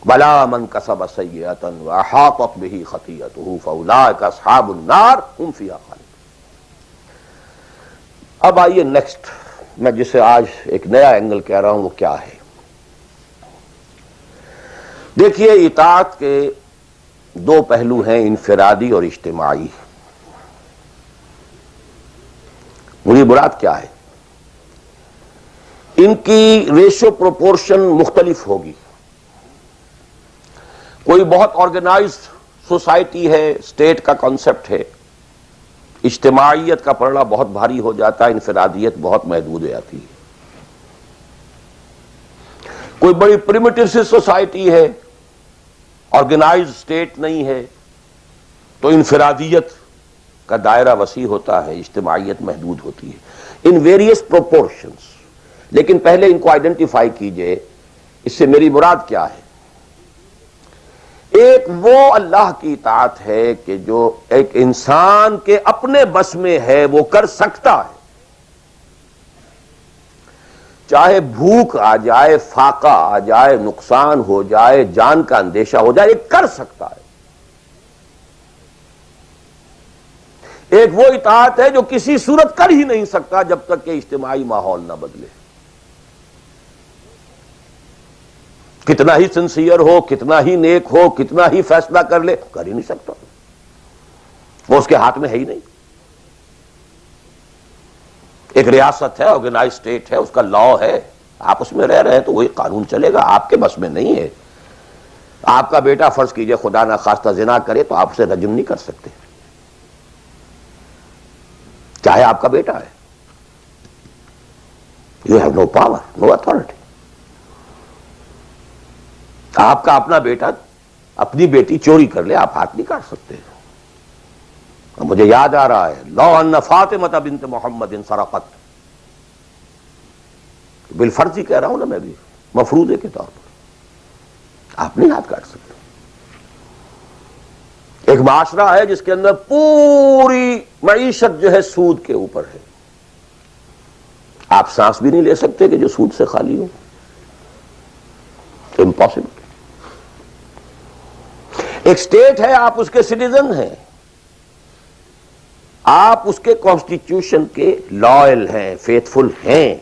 بلا من کسب سیئۃ واحاطت بہ خطیئتہ فاولئک اصحاب النار هم فیہا خالدون۔ اب آئیے نیکسٹ، میں جسے آج ایک نیا اینگل کہہ رہا ہوں وہ کیا ہے؟ دیکھیے اطاعت کے دو پہلو ہیں، انفرادی اور اجتماعی۔ میری مراد کیا ہے؟ ان کی ریشو پروپورشن مختلف ہوگی۔ کوئی بہت آرگنائزڈ سوسائٹی ہے، اسٹیٹ کا کانسیپٹ ہے، اجتماعیت کا پڑھنا بہت بھاری ہو جاتا ہے، انفرادیت بہت محدود ہو جاتی ہے۔ کوئی بڑی پریمیٹیو سی سوسائٹی ہے، آرگنائزڈ اسٹیٹ نہیں ہے، تو انفرادیت کا دائرہ وسیع ہوتا ہے، اجتماعیت محدود ہوتی ہے، ان ویریس پروپورشنز۔ لیکن پہلے ان کو آئیڈینٹیفائی کیجئے، اس سے میری مراد کیا ہے؟ ایک وہ اللہ کی اطاعت ہے کہ جو ایک انسان کے اپنے بس میں ہے، وہ کر سکتا ہے، چاہے بھوک آ جائے، فاقہ آ جائے، نقصان ہو جائے، جان کا اندیشہ ہو جائے، یہ کر سکتا ہے۔ ایک وہ اطاعت ہے جو کسی صورت کر ہی نہیں سکتا جب تک کہ اجتماعی ماحول نہ بدلے، کتنا ہی سنسیئر ہو، کتنا ہی نیک ہو، کتنا ہی فیصلہ کر لے، کر ہی نہیں سکتا، وہ اس کے ہاتھ میں ہے ہی نہیں۔ ایک ریاست ہے، آرگنائز اسٹیٹ ہے، اس کا لا ہے، آپ اس میں رہ رہے ہیں تو وہی قانون چلے گا، آپ کے بس میں نہیں ہے۔ آپ کا بیٹا فرض کیجئے خدا نہ خواستہ زنا کرے تو آپ اسے رجم نہیں کر سکتے، چاہے آپ کا بیٹا ہے۔ You have no power, no authority. آپ کا اپنا بیٹا اپنی بیٹی چوری کر لے، آپ ہاتھ نہیں کاٹ سکتے۔ مجھے یاد آ رہا ہے، لو ان فاطمہ بنت محمد سرقت، بالفرض ہی کہہ رہا ہوں نا میں بھی، مفروضے کے طور پر آپ نہیں ہاتھ کاٹ سکتے۔ ایک معاشرہ ہے جس کے اندر پوری معیشت جو ہے سود کے اوپر ہے، آپ سانس بھی نہیں لے سکتے کہ جو سود سے خالی ہو، امپاسبل۔ ایک اسٹیٹ ہے، آپ اس کے سٹیزن ہیں، آپ اس کے کانسٹیٹیوشن کے لائل ہیں، فیتھفل ہیں۔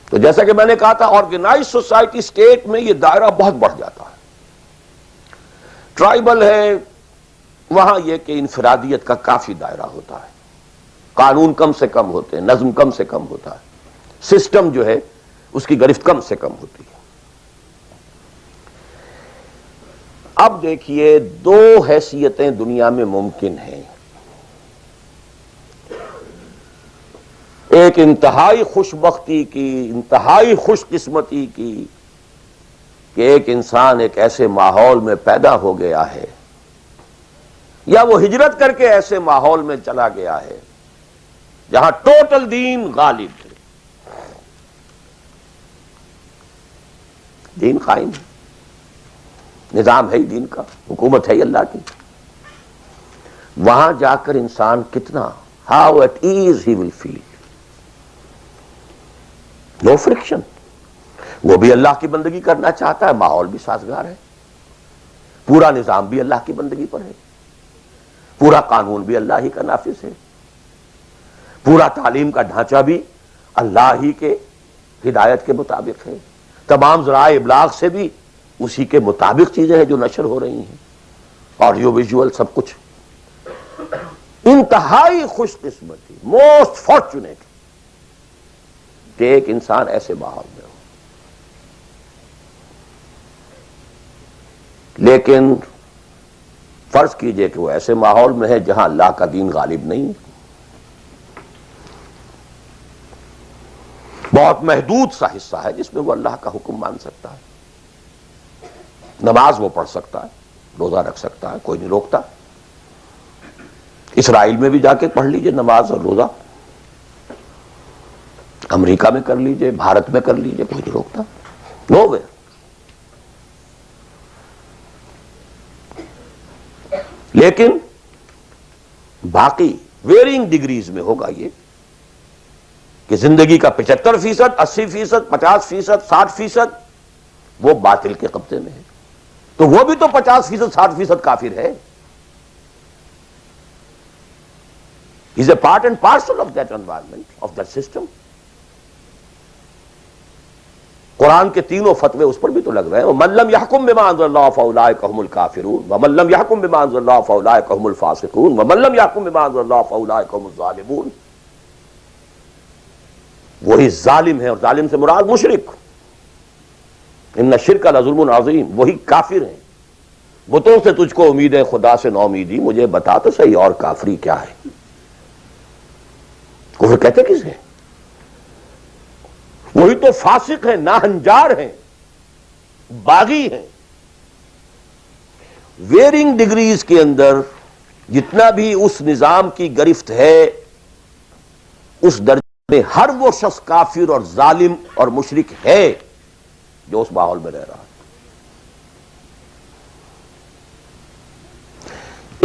تو جیسا کہ میں نے کہا تھا، آرگنائز سوسائٹی اسٹیٹ میں یہ دائرہ بہت بڑھ جاتا ہے۔ ٹرائبل ہے، وہاں یہ کہ انفرادیت کا کافی دائرہ ہوتا ہے، قانون کم سے کم ہوتے ہیں، نظم کم سے کم ہوتا ہے، سسٹم جو ہے اس کی گرفت کم سے کم ہوتی ہے۔ اب دیکھیے، دو حیثیتیں دنیا میں ممکن ہیں، ایک انتہائی خوش بختی کی، انتہائی خوش قسمتی کی کہ ایک انسان ایک ایسے ماحول میں پیدا ہو گیا ہے، یا وہ ہجرت کر کے ایسے ماحول میں چلا گیا ہے جہاں ٹوٹل دین غالب ہے، دین قائم ہے، نظام ہے ہی دین کا، حکومت ہے ہی اللہ کی۔ وہاں جا کر انسان کتنا how at ease he will feel, no friction. وہ بھی اللہ کی بندگی کرنا چاہتا ہے، ماحول بھی سازگار ہے، پورا نظام بھی اللہ کی بندگی پر ہے، پورا قانون بھی اللہ ہی کا نافذ ہے، پورا تعلیم کا ڈھانچہ بھی اللہ ہی کے ہدایت کے مطابق ہے، تمام ذرائع ابلاغ سے بھی اسی کے مطابق چیزیں ہیں جو نشر ہو رہی ہیں، آڈیو ویژول سب کچھ۔ انتہائی خوش قسمتی، موسٹ فارچونیٹ کہ ایک انسان ایسے ماحول میں ہو۔ لیکن فرض کیجئے کہ وہ ایسے ماحول میں ہے جہاں اللہ کا دین غالب نہیں ہے، بہت محدود سا حصہ ہے جس میں وہ اللہ کا حکم مان سکتا ہے، نماز وہ پڑھ سکتا ہے، روزہ رکھ سکتا ہے، کوئی نہیں روکتا۔ اسرائیل میں بھی جا کے پڑھ لیجئے نماز اور روزہ، امریکہ میں کر لیجئے، بھارت میں کر لیجئے، کوئی نہیں روکتا، نو وے۔ لیکن باقی ویرینگ ڈگریز میں ہوگا یہ کہ زندگی کا 75%، 80%، 50%، 60% وہ باطل کے قبضے میں ہے، تو وہ بھی تو 50%، 60% کافر ہے۔ He's a part and parcel of that environment, of that system۔ قرآن کے تینوں فتوے اس پر بھی تو لگ رہے ہیں، وَمَن لَّمْ يَحْكُم بِمَا أَنزَلَ اللَّهُ فَأُولَٰئِكَ هُمُ الْكَافِرُونَ وَمَن لَّمْ يَحْكُم بِمَا أَنزَلَ اللَّهُ فَأُولَٰئِكَ هُمُ الْفَاسِقُونَ وَمَن لَّمْ يَحْكُم بِمَا أَنزَلَ اللَّهُ فَأُولَٰئِكَ هُمُ الظَّالِمُونَ۔ وہی ظالم ہے، اور ظالم سے مراد مشرک، ان الشرک لظلم عظیم، وہی کافر ہیں۔ بتوں سے تجھ کو امید ہے، خدا سے نو امیدی، مجھے بتا تو صحیح اور کافری کیا ہے؟ کفر کہتے کسے؟ وہی تو فاسق ہیں، ناہنجار ہیں، باغی ہیں۔ ویرنگ ڈگریز کے اندر جتنا بھی اس نظام کی گرفت ہے، اس درجے میں ہر وہ شخص کافر اور ظالم اور مشرک ہے جو اس ماحول میں رہ رہا ہے۔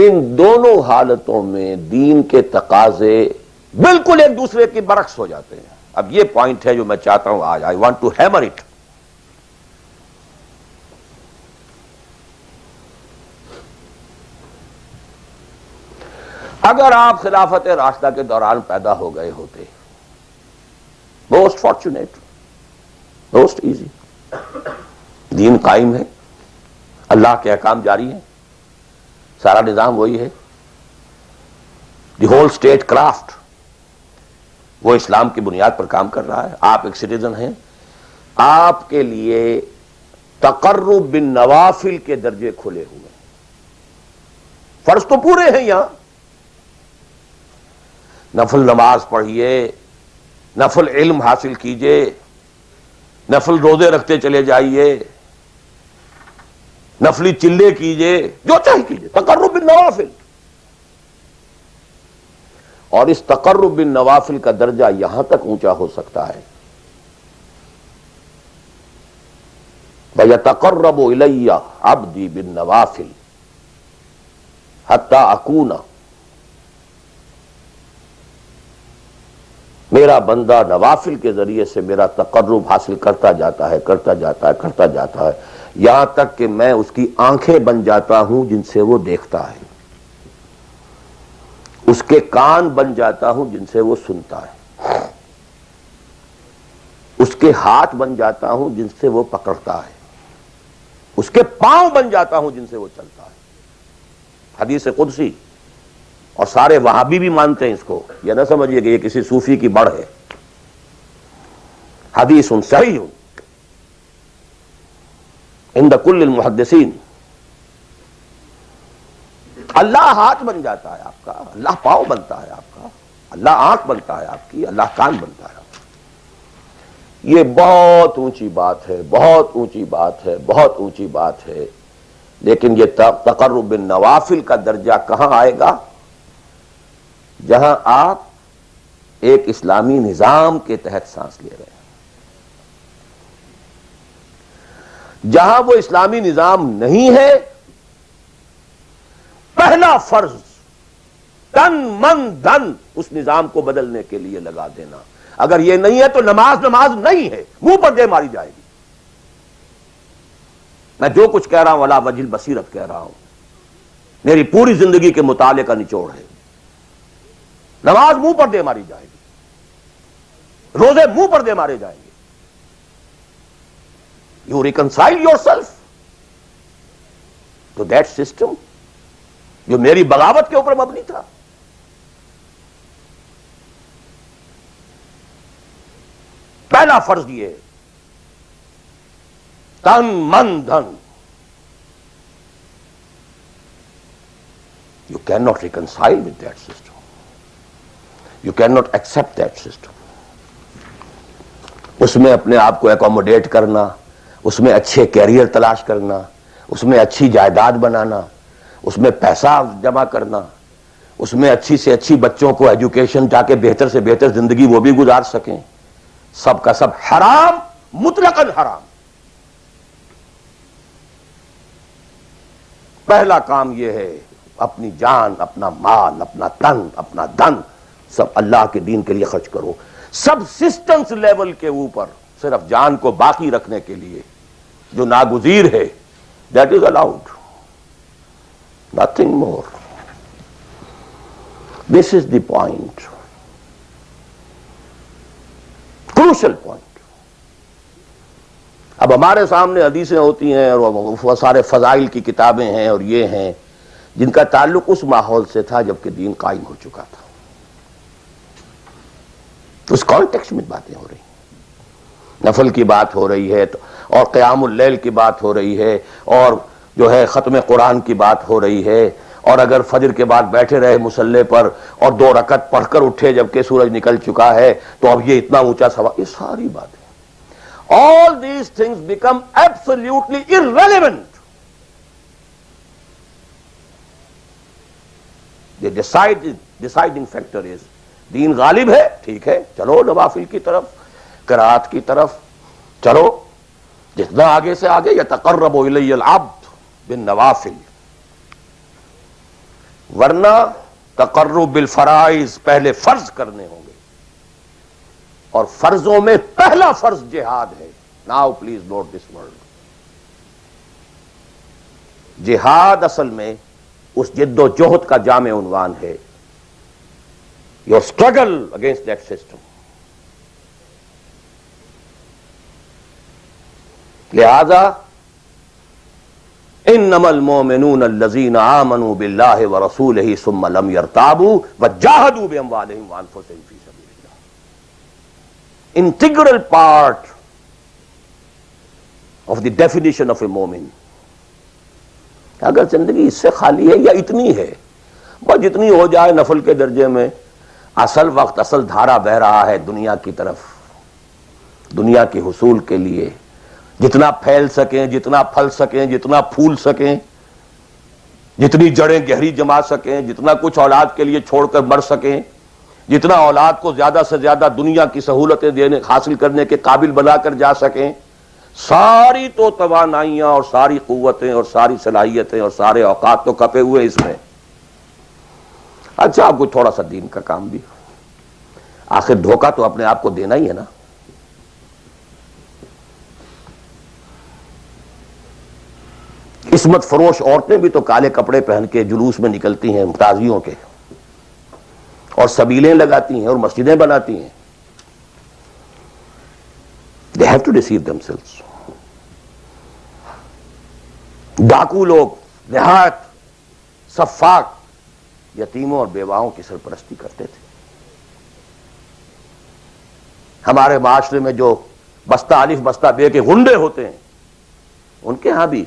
ان دونوں حالتوں میں دین کے تقاضے بالکل ایک دوسرے کے برعکس ہو جاتے ہیں۔ اب یہ پوائنٹ ہے جو میں چاہتا ہوں آج، I want to hammer it. اگر آپ خلافت راشدہ کے دوران پیدا ہو گئے ہوتے، موسٹ فارچونیٹ، موسٹ ایزی، دین قائم ہے، اللہ کے احکام جاری ہیں، سارا نظام وہی ہے، دی ہول اسٹیٹ کرافٹ وہ اسلام کی بنیاد پر کام کر رہا ہے، آپ ایک سٹیزن ہیں، آپ کے لیے تقرب بالنوافل کے درجے کھلے ہوئے ہیں۔ فرض تو پورے ہیں یہاں، نفل نماز پڑھیے، نفل علم حاصل کیجئے، نفل روزے رکھتے چلے جائیے، نفلی چلے کیجئے، جو چاہیے کیجئے، تقرب بالنوافل۔ اور اس تقرب بالنوافل کا درجہ یہاں تک اونچا ہو سکتا ہے، وَيَتَقَرَّبُ إِلَيَّ عَبْدِي بِالنَّوَافِلِ حَتَّى أَكُونَ، میرا بندہ نوافل کے ذریعے سے میرا تقرب حاصل کرتا جاتا ہے، کرتا جاتا ہے، کرتا جاتا ہے، یہاں تک کہ میں اس کی آنکھیں بن جاتا ہوں جن سے وہ دیکھتا ہے، اس کے کان بن جاتا ہوں جن سے وہ سنتا ہے، اس کے ہاتھ بن جاتا ہوں جن سے وہ پکڑتا ہے، اس کے پاؤں بن جاتا ہوں جن سے وہ چلتا ہے۔ حدیث قدسی، اور سارے وہابی بھی مانتے ہیں اس کو، یہ نہ سمجھیے کہ یہ کسی صوفی کی بڑھ ہے، حدیث صحیح عند کل المحدثین۔ اللہ ہاتھ بن جاتا ہے آپ کا، اللہ پاؤں بنتا ہے آپ کا، اللہ آنکھ بنتا ہے آپ کی، اللہ کان بنتا ہے آپ کا۔ یہ بہت اونچی بات ہے، بہت اونچی بات ہے، بہت اونچی بات ہے، لیکن یہ تقرب بالنوافل کا درجہ کہاں آئے گا؟ جہاں آپ ایک اسلامی نظام کے تحت سانس لے رہے ہیں، جہاں وہ اسلامی نظام نہیں ہے، پہلا فرض تن من دھن اس نظام کو بدلنے کے لیے لگا دینا۔ اگر یہ نہیں ہے تو نماز نہیں ہے، منہ پر دے ماری جائے گی۔ میں جو کچھ کہہ رہا ہوں علی وجہ البصیرت کہہ رہا ہوں، میری پوری زندگی کے مطالعے کا نچوڑ ہے۔ نماز منہ پر دے ماری جائے گی، روزے منہ پر دے مارے جائیں گے۔ You reconcile yourself to that system جو میری بغاوت کے اوپر مبنی تھا۔ پہلا فرض یہ تن من دھن You cannot reconcile with that system. You cannot accept that system. اس میں اپنے آپ کو اکوموڈیٹ کرنا، اس میں اچھے کیریئر تلاش کرنا، اس میں اچھی جائیداد بنانا، اس میں پیسہ جمع کرنا، اس میں اچھی سے اچھی بچوں کو ایجوکیشن تاکہ بہتر سے بہتر زندگی وہ بھی گزار سکیں، سب کا سب حرام، مطلقاً حرام. پہلا کام یہ ہے اپنی جان، اپنا مال، اپنا تن، اپنا دھن سب اللہ کے دین کے لیے خرچ کرو. سب سسٹمز لیول کے اوپر صرف جان کو باقی رکھنے کے لیے جو ناگزیر ہے، that is allowed, nothing more. This is the point, crucial point. اب ہمارے سامنے حدیثیں ہوتی ہیں اور وہ سارے فضائل کی کتابیں ہیں اور یہ ہیں جن کا تعلق اس ماحول سے تھا جب کہ دین قائم ہو چکا تھا. اس کانٹیکسٹ میں باتیں ہو رہی ہیں، نفل کی بات ہو رہی ہے اور قیام اللیل کی بات ہو رہی ہے اور جو ہے ختم قرآن کی بات ہو رہی ہے، اور اگر فجر کے بعد بیٹھے رہے مصلے پر اور 2 رکعت پڑھ کر اٹھے جبکہ سورج نکل چکا ہے تو اب یہ اتنا اونچا سوال، یہ ساری باتیں. All these things become absolutely irrelevant. The deciding factor is دین غالب ہے، ٹھیک ہے، چلو نوافل کی طرف، قرات کی طرف چلو، جتنا آگے سے آگے. یتقرب الی العبد بالنوافل، ورنہ تقرب بالفرائض پہلے فرض کرنے ہوں گے، اور فرضوں میں پہلا فرض جہاد ہے. Now please note this word. جہاد اصل میں اس جد و جہد کا جامع عنوان ہے، your struggle against that system. لہذا انما المؤمنون الذين آمنوا بالله ورسوله ثم لم يرتابوا وجاهدوا باموالهم وانفسهم في سبيل الله. Integral part of the definition of a مومن. اگر زندگی اس سے خالی ہے یا اتنی ہے بس جتنی ہو جائے نفل کے درجے میں، اصل وقت اصل دھارا بہ رہا ہے دنیا کی طرف، دنیا کے حصول کے لیے، جتنا پھیل سکیں، جتنا پھل سکیں، جتنا پھول سکیں، جتنی جڑیں گہری جما سکیں، جتنا کچھ اولاد کے لیے چھوڑ کر مر سکیں، جتنا اولاد کو زیادہ سے زیادہ دنیا کی سہولتیں دینے حاصل کرنے کے قابل بنا کر جا سکیں، ساری تو توانائیاں اور ساری قوتیں اور ساری صلاحیتیں اور سارے اوقات تو کھپے ہوئے اس میں. اچھا آپ کو تھوڑا سا دین کا کام بھی، آخر دھوکہ تو اپنے آپ کو دینا ہی ہے نا. قسمت فروش عورتیں بھی تو کالے کپڑے پہن کے جلوس میں نکلتی ہیں تازیوں کے، اور سبیلیں لگاتی ہیں اور مسجدیں بناتی ہیں. They have to deceive themselves. ڈاکو لوگ نہایت سفاک یتیموں اور بیواؤں کی سرپرستی کرتے تھے. ہمارے معاشرے میں جو بستہ الف بستہ بے کے غنڈے ہوتے ہیں ان کے ہاں بھی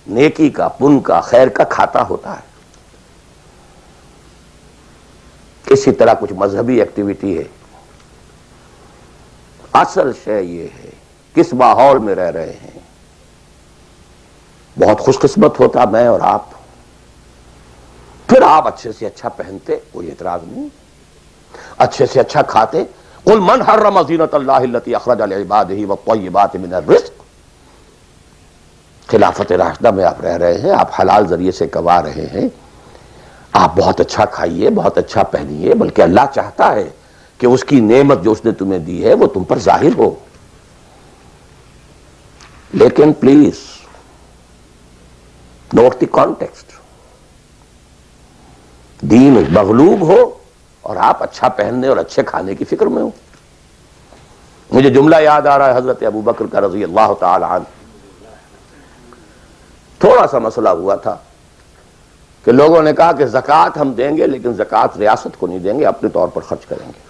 نیکی کا، پن کا، خیر کا کھاتا ہوتا ہے. اسی طرح کچھ مذہبی ایکٹیویٹی ہے. اصل شے یہ ہے کس ماحول میں رہ رہے ہیں. بہت خوش قسمت ہوتا میں اور آپ، پھر آپ اچھے سے اچھا پہنتے، کوئی اعتراض نہیں، اچھے سے اچھا کھاتے. قل من حرم زینۃ اللہ التی اخرج لعبادہ والطیبات من الرزق. خلافت راشدہ میں آپ رہ رہے ہیں، آپ حلال ذریعے سے کما رہے ہیں، آپ بہت اچھا کھائیے، بہت اچھا پہنیے، بلکہ اللہ چاہتا ہے کہ اس کی نعمت جو اس نے تمہیں دی ہے وہ تم پر ظاہر ہو. لیکن پلیز نوٹ دی کانٹیکسٹ. دین مغلوب ہو اور آپ اچھا پہننے اور اچھے کھانے کی فکر میں ہو. مجھے جملہ یاد آ رہا ہے حضرت ابو بکر کا رضی اللہ تعالی عنہ. تھوڑا سا مسئلہ ہوا تھا کہ لوگوں نے کہا کہ زکوٰۃ ہم دیں گے لیکن زکوٰۃ ریاست کو نہیں دیں گے، اپنے طور پر خرچ کریں گے.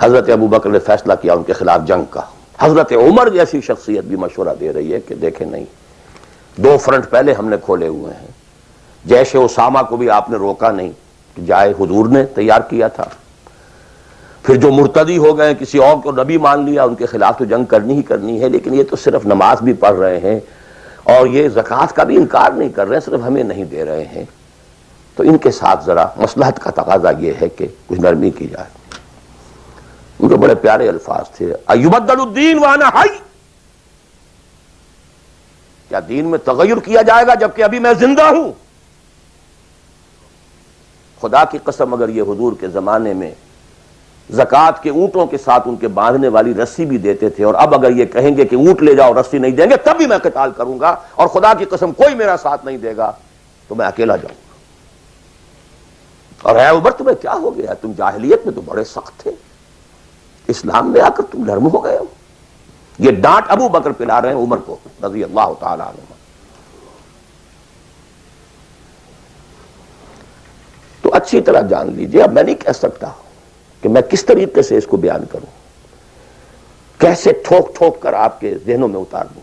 حضرت ابو بکر نے فیصلہ کیا ان کے خلاف جنگ کا. حضرت عمر جیسی شخصیت بھی مشورہ دے رہی ہے کہ دیکھیں نہیں، 2 فرنٹ پہلے ہم نے کھولے ہوئے ہیں. جیش اسامہ کو بھی آپ نے روکا نہیں کہ جائے، حضور نے تیار کیا تھا. پھر جو مرتدی ہو گئے، کسی اور کو نبی مان لیا، ان کے خلاف تو جنگ کرنی ہی کرنی ہے. لیکن یہ تو صرف نماز بھی پڑھ رہے ہیں اور یہ زکوٰۃ کا بھی انکار نہیں کر رہے ہیں، صرف ہمیں نہیں دے رہے ہیں. تو ان کے ساتھ ذرا مصلحت کا تقاضا یہ ہے کہ کچھ نرمی کی جائے. ان کے بڑے پیارے الفاظ تھے، ایبدل الدین وانا حی، کیا دین میں تغیر کیا جائے گا جبکہ ابھی میں زندہ ہوں؟ خدا کی قسم اگر یہ حضور کے زمانے میں زکوٰۃ کے اونٹوں کے ساتھ ان کے باندھنے والی رسی بھی دیتے تھے، اور اب اگر یہ کہیں گے کہ اونٹ لے جاؤ رسی نہیں دیں گے، تب بھی میں قتال کروں گا، اور خدا کی قسم کوئی میرا ساتھ نہیں دے گا تو میں اکیلا جاؤں گا. اور اے عمر تمہیں کیا ہو گیا؟ تم جاہلیت میں تو بڑے سخت تھے، اسلام میں آ کر تم نرم ہو گئے ہو. یہ ڈانٹ ابو بکر پلا رہے ہیں عمر کو رضی اللہ تعالی عنہ. تو اچھی طرح جان لیجئے، اب میں نہیں کہہ سکتا کہ میں کس طریقے سے اس کو بیان کروں، کیسے ٹھوک ٹھوک کر آپ کے ذہنوں میں اتار دوں.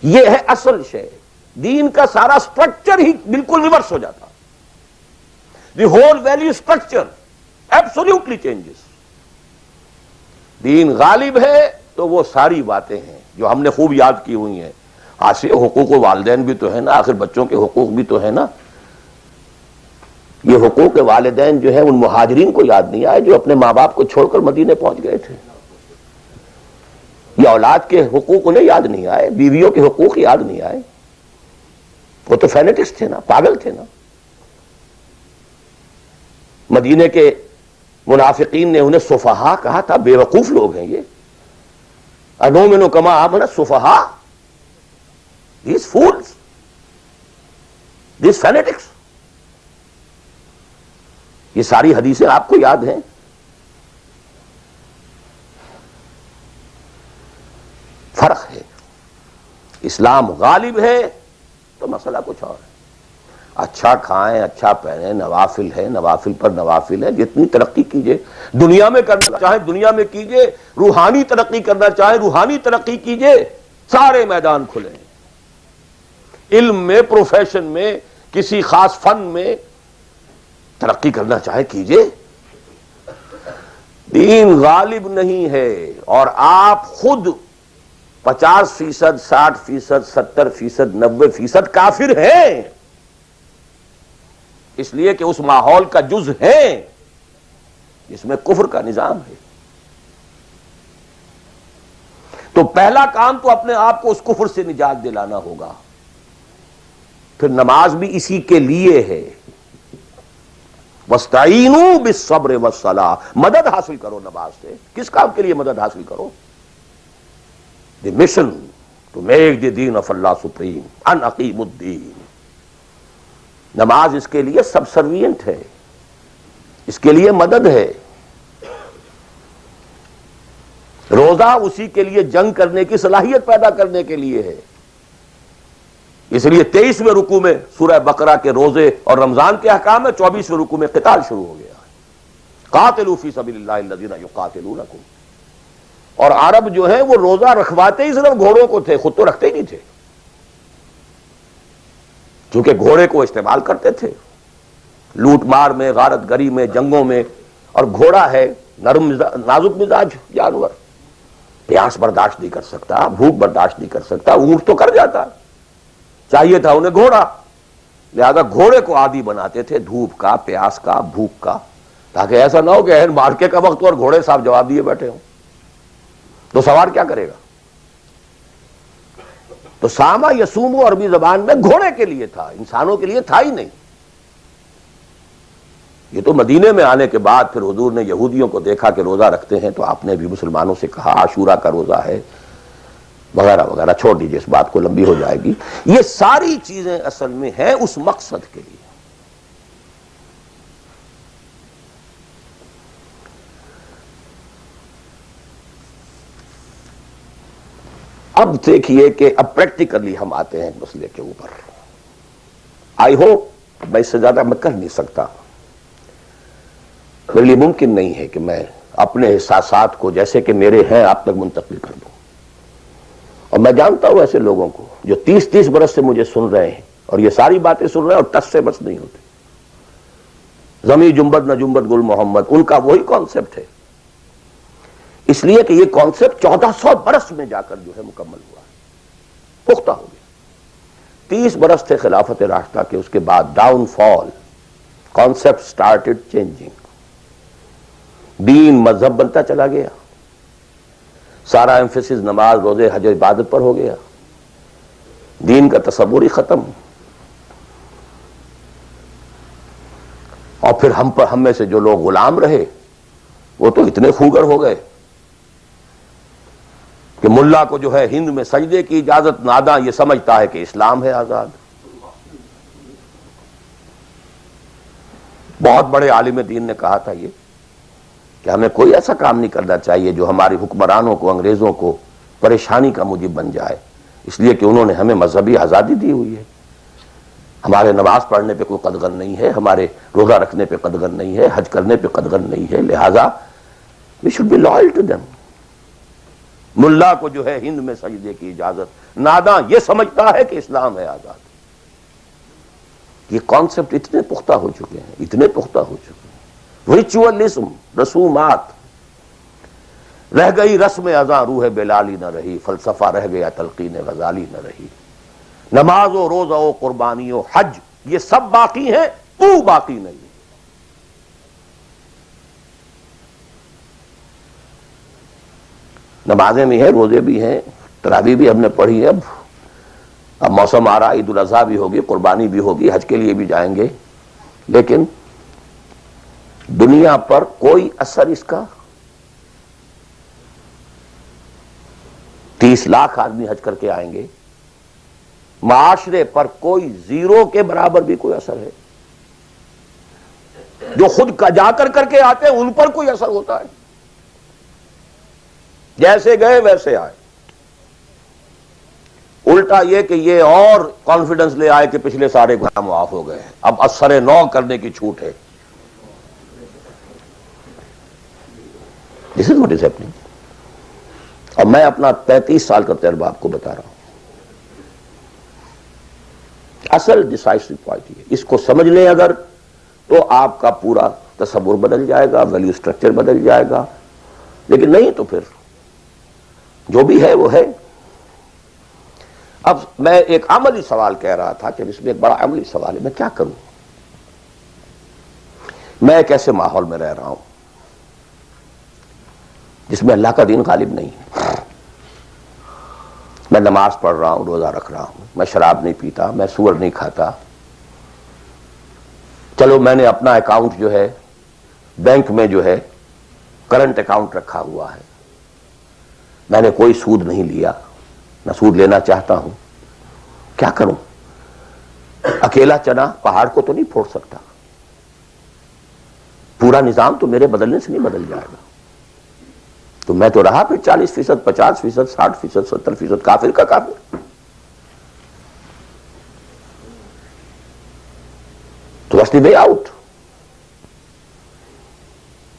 یہ ہے اصل شے. دین کا سارا سٹرکچر ہی بالکل ریورس ہو جاتا. The whole value structure absolutely changes. دین غالب ہے تو وہ ساری باتیں ہیں جو ہم نے خوب یاد کی ہوئی ہیں. حاصل حقوق والدین بھی تو ہے نا، آخر بچوں کے حقوق بھی تو ہے نا. یہ حقوق والدین جو ہے ان مہاجرین کو یاد نہیں آئے جو اپنے ماں باپ کو چھوڑ کر مدینے پہنچ گئے تھے. یہ اولاد کے حقوق انہیں یاد نہیں آئے، بیویوں کے حقوق یاد نہیں آئے. وہ تو فینیٹکس تھے نا، پاگل تھے نا. مدینے کے منافقین نے انہیں سفہا کہا تھا، بے وقوف لوگ ہیں یہ. انؤمن کما آمن السفہا، these fools, these fanatics. یہ ساری حدیثیں آپ کو یاد ہیں. فرق ہے. اسلام غالب ہے تو مسئلہ کچھ اور ہے. اچھا کھائیں، اچھا پہنیں، نوافل ہے، نوافل پر نوافل ہے. جتنی ترقی کیجئے، دنیا میں کرنا چاہے دنیا میں کیجئے، روحانی ترقی کرنا چاہے روحانی ترقی کیجئے. سارے میدان کھلے ہیں. علم میں، پروفیشن میں، کسی خاص فن میں ترقی کرنا چاہے کیجئے. دین غالب نہیں ہے اور آپ خود 50%، 60%، 70%، 90% کافر ہیں، اس لیے کہ اس ماحول کا جز ہیں جس میں کفر کا نظام ہے. تو پہلا کام تو اپنے آپ کو اس کفر سے نجات دلانا ہوگا. پھر نماز بھی اسی کے لیے ہے. وَاسْتَعِينُوا بِالصَّبْرِ وَالصَّلَاةِ، مدد حاصل کرو نماز سے. کس کام کے لیے مدد حاصل کرو؟ The mission to make the دین آف اللہ سپریم، ان اقیم الدین. نماز اس کے لیے سب سروینٹ ہے، اس کے لیے مدد ہے. روزہ اسی کے لیے جنگ کرنے کی صلاحیت پیدا کرنے کے لیے ہے. اس لیے 23ویں رکوع میں سورہ بقرہ کے روزے اور رمضان کے احکام ہے، 24ویں رکوع میں قتال شروع ہو گیا ہے. قاتلوا فی سبیل اللہ الذین یقاتلونکم. اور عرب جو ہیں وہ روزہ رکھواتے ہی صرف گھوڑوں کو تھے، خود تو رکھتے ہی نہیں تھے، چونکہ گھوڑے کو استعمال کرتے تھے لوٹ مار میں، غارت گری میں، جنگوں میں. اور گھوڑا ہے نرم نازک مزاج جانور، پیاس برداشت نہیں کر سکتا، بھوک برداشت نہیں کر سکتا. اونٹ تو کر جاتا، چاہیے تھا انہیں گھوڑا. لہذا گھوڑے کو عادی بناتے تھے دھوپ کا، پیاس کا، بھوک کا، تاکہ ایسا نہ ہو کہ اہن مارکے کا وقت اور گھوڑے صاحب جواب دیے بیٹھے ہوں تو سوار کیا کرے گا. تو ساما یسومو عربی زبان میں گھوڑے کے لیے تھا، انسانوں کے لیے تھا ہی نہیں. یہ تو مدینے میں آنے کے بعد پھر حضور نے یہودیوں کو دیکھا کہ روزہ رکھتے ہیں تو آپ نے بھی مسلمانوں سے کہا عاشورہ کا روزہ ہے وغیرہ وغیرہ. چھوڑ دیجئے، اس بات کو لمبی ہو جائے گی. یہ ساری چیزیں اصل میں ہیں اس مقصد کے لیے. اب دیکھیے کہ اب پریکٹیکلی ہم آتے ہیں مسئلے کے اوپر. آئی ہوپ میں اس سے زیادہ میں کر نہیں سکتا. میرے لیے ممکن نہیں ہے کہ میں اپنے احساسات کو جیسے کہ میرے ہیں آپ تک منتقل کر دوں. اور میں جانتا ہوں ایسے لوگوں کو جو 30 برس سے مجھے سن رہے ہیں اور یہ ساری باتیں سن رہے ہیں اور ٹس سے بس نہیں ہوتے. زمیں جنبد نہ جنبد گل محمد، ان کا وہی کانسیپٹ ہے. اس لیے کہ یہ کانسیپٹ 1400 برس میں جا کر جو ہے مکمل ہوا ہے، پختہ ہو گیا. 30 برس تھے خلافت راشدہ کے، اس کے بعد ڈاؤن فال، کانسیپٹ سٹارٹڈ چینجنگ. دین مذہب بنتا چلا گیا، سارا ایمفیسس نماز روزے حج و عبادت پر ہو گیا، دین کا تصور ہی ختم. اور پھر ہم میں سے جو لوگ غلام رہے وہ تو اتنے خوگر ہو گئے کہ ملا کو جو ہے ہند میں سجدے کی اجازت، ناداں یہ سمجھتا ہے کہ اسلام ہے آزاد. بہت بڑے عالم دین نے کہا تھا یہ کہ ہمیں کوئی ایسا کام نہیں کرنا چاہیے جو ہماری حکمرانوں کو، انگریزوں کو پریشانی کا موجب بن جائے، اس لیے کہ انہوں نے ہمیں مذہبی آزادی دی ہوئی ہے. ہمارے نماز پڑھنے پہ کوئی قدغن نہیں ہے، ہمارے روزہ رکھنے پہ قدغن نہیں ہے، حج کرنے پہ قدغن نہیں ہے، لہذا we should be loyal to them. ملا کو جو ہے ہند میں سجدے کی اجازت، ناداں یہ سمجھتا ہے کہ اسلام ہے آزاد. یہ کانسیپٹ اتنے پختہ ہو چکے ہیں، اتنے پختہ ہو چکے ہیں. ریچولزم، رسومات، رہ گئی رسم ازاں روح بلالی نہ رہی، فلسفہ رہ گیا تلقین غزالی نہ رہی. نماز و روزہ و قربانی و حج یہ سب باقی ہیں، تو باقی نہیں. نمازیں بھی ہیں، روزے بھی ہیں، تراویح بھی ہم نے پڑھی ہے. اب موسم آ رہا، عید الاضحیٰ بھی ہوگی، قربانی بھی ہوگی، حج کے لیے بھی جائیں گے، لیکن دنیا پر کوئی اثر اس کا. 30 لاکھ آدمی حج کر کے آئیں گے، معاشرے پر کوئی زیرو کے برابر بھی کوئی اثر ہے. جو خود کا جا کر کے آتے ہیں ان پر کوئی اثر ہوتا ہے؟ جیسے گئے ویسے آئے. الٹا یہ کہ یہ اور کانفیڈنس لے آئے کہ پچھلے سارے گناہ معاف ہو گئے، اب اثر نو کرنے کی چھوٹ ہے. دس از واٹ از ہیپننگ. اور میں اپنا 33 سال کا تجربہ آپ کو بتا رہا ہوں. اصل ڈیسائسو پوائنٹ یہ، اس کو سمجھ لیں اگر تو آپ کا پورا تصور بدل جائے گا، ویلیو اسٹرکچر بدل جائے گا. لیکن نہیں تو پھر جو بھی ہے وہ ہے. اب میں ایک عملی سوال کہہ رہا تھا کہ اس میں ایک بڑا عملی سوال ہے، میں کیا کروں؟ میں ایک ایسے ماحول میں رہ رہا ہوں جس میں اللہ کا دین غالب نہیں ہے. میں نماز پڑھ رہا ہوں، روزہ رکھ رہا ہوں، میں شراب نہیں پیتا، میں سور نہیں کھاتا. چلو میں نے اپنا اکاؤنٹ جو ہے بینک میں جو ہے کرنٹ اکاؤنٹ رکھا ہوا ہے، میں نے کوئی سود نہیں لیا، نہ سود لینا چاہتا ہوں. کیا کروں؟ اکیلا چنا پہاڑ کو تو نہیں پھوڑ سکتا، پورا نظام تو میرے بدلنے سے نہیں بدل جائے گا. تو میں تو رہا پھر 40%، 50%، 60%، 70% کافر کا کافر. تو what's the way out?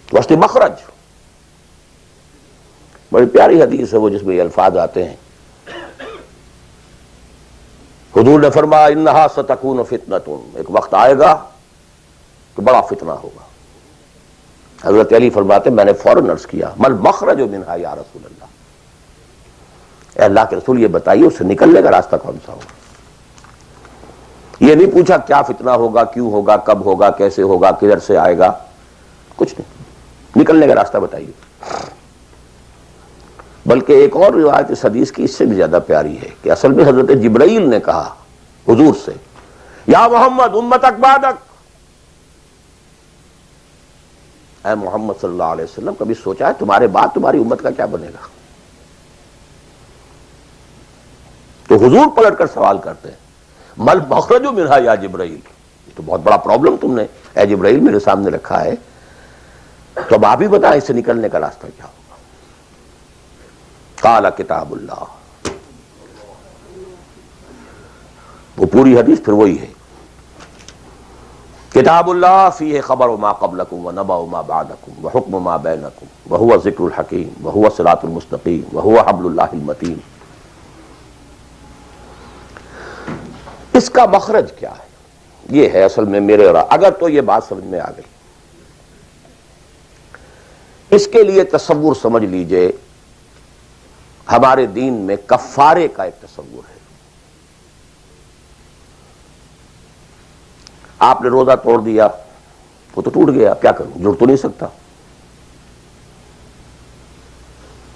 What's the مخرج؟ بڑی پیاری حدیث ہے وہ جس میں یہ الفاظ آتے ہیں. حضور نے فرمایا انہا ستکون فتنۃ، ایک وقت آئے گا کہ بڑا فتنہ ہوگا. حضرت علی فرماتے میں نے فوراً عرض کیا مل مخرج منہا یا رسول اللہ، اے اللہ کے رسول یہ بتائیے اس سے نکلنے کا راستہ کون سا ہوگا. یہ نہیں پوچھا کیا فتنہ ہوگا، کیوں ہوگا، کب ہوگا، کیسے ہوگا، کدھر سے آئے گا، کچھ نہیں، نکلنے کا راستہ بتائیے. بلکہ ایک اور روایت اس حدیث کی اس سے بھی زیادہ پیاری ہے کہ اصل میں حضرت جبرائیل نے کہا حضور سے یا محمد امتک بعدک، اے محمد صلی اللہ علیہ وسلم کبھی سوچا ہے تمہارے بعد تمہاری امت کا کیا بنے گا؟ تو حضور پلٹ کر سوال کرتے ہیں مل مخرج منہا یا جبرائیل، یہ تو بہت بڑا پرابلم تم نے اے جبرائیل میرے سامنے رکھا ہے، تو اب آپ ہی بتائیں اس سے نکلنے کا راستہ کیا ہوگا. قال کتاب اللہ، وہ پوری حدیث پھر وہی ہے. کتاب اللہ فیہ خبر ما قبلکم ونبأ ما بعدکم وحکم ما بینکم وہو ذکر الحکیم وہو صراط المستقیم وہو حبل اللہ المتین. اس کا مخرج کیا ہے؟ یہ ہے اصل میں میرے اور اگر تو یہ بات سمجھ میں آ گئی، اس کے لیے تصور سمجھ لیجئے، ہمارے دین میں کفارے کا ایک تصور ہے۔ آپ نے روزہ توڑ دیا، وہ تو ٹوٹ گیا، کیا کروں، جڑ تو نہیں سکتا۔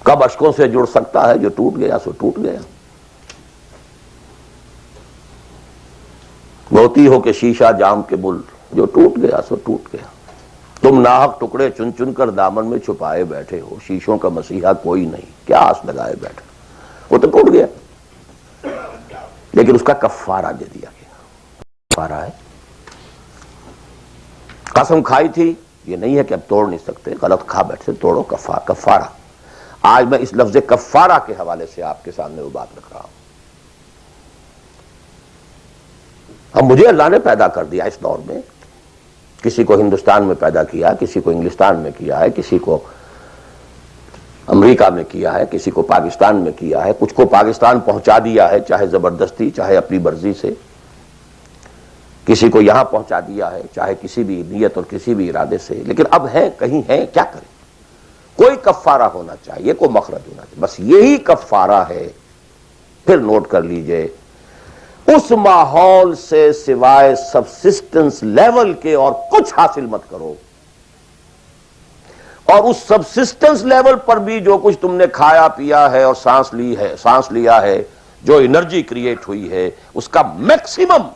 کب اشکوں سے جڑ سکتا ہے؟ جو ٹوٹ گیا سو ٹوٹ گیا۔ موتی ہو کہ شیشہ جام کے بل، جو ٹوٹ گیا سو ٹوٹ گیا۔ تم ناحق ٹکڑے چن چن کر دامن میں چھپائے بیٹھے ہو، شیشوں کا مسیحا کوئی نہیں، کیا آس لگائے بیٹھے، وہ تو ٹوٹ گیا، لیکن اس کا کفارہ دے دیا گیا۔ کفارہ ہے، قسم کھائی تھی، یہ نہیں ہے کہ اب توڑ نہیں سکتے، غلط کھا بیٹھے، توڑو، کفارہ۔ آج میں اس لفظ کفارہ کے حوالے سے آپ کے سامنے وہ بات رکھ رہا ہوں۔ اب مجھے اللہ نے پیدا کر دیا اس دور میں، کسی کو ہندوستان میں پیدا کیا، کسی کو انگلستان میں کیا ہے، کسی کو امریکہ میں کیا ہے، کسی کو پاکستان میں کیا ہے، کچھ کو پاکستان پہنچا دیا ہے، چاہے زبردستی چاہے اپنی مرضی سے، کسی کو یہاں پہنچا دیا ہے چاہے کسی بھی نیت اور کسی بھی ارادے سے، لیکن اب ہیں کہیں ہیں، کیا کریں؟ کوئی کفارہ ہونا چاہیے، کوئی مخرج ہونا چاہیے، بس یہی کفارہ ہے۔ پھر نوٹ کر لیجئے، اس ماحول سے سوائے سبسسٹنس لیول کے اور کچھ حاصل مت کرو، اور اس سبسسٹنس لیول پر بھی جو کچھ تم نے کھایا پیا ہے اور سانس لیا ہے، جو انرجی کریٹ ہوئی ہے، اس کا میکسیمم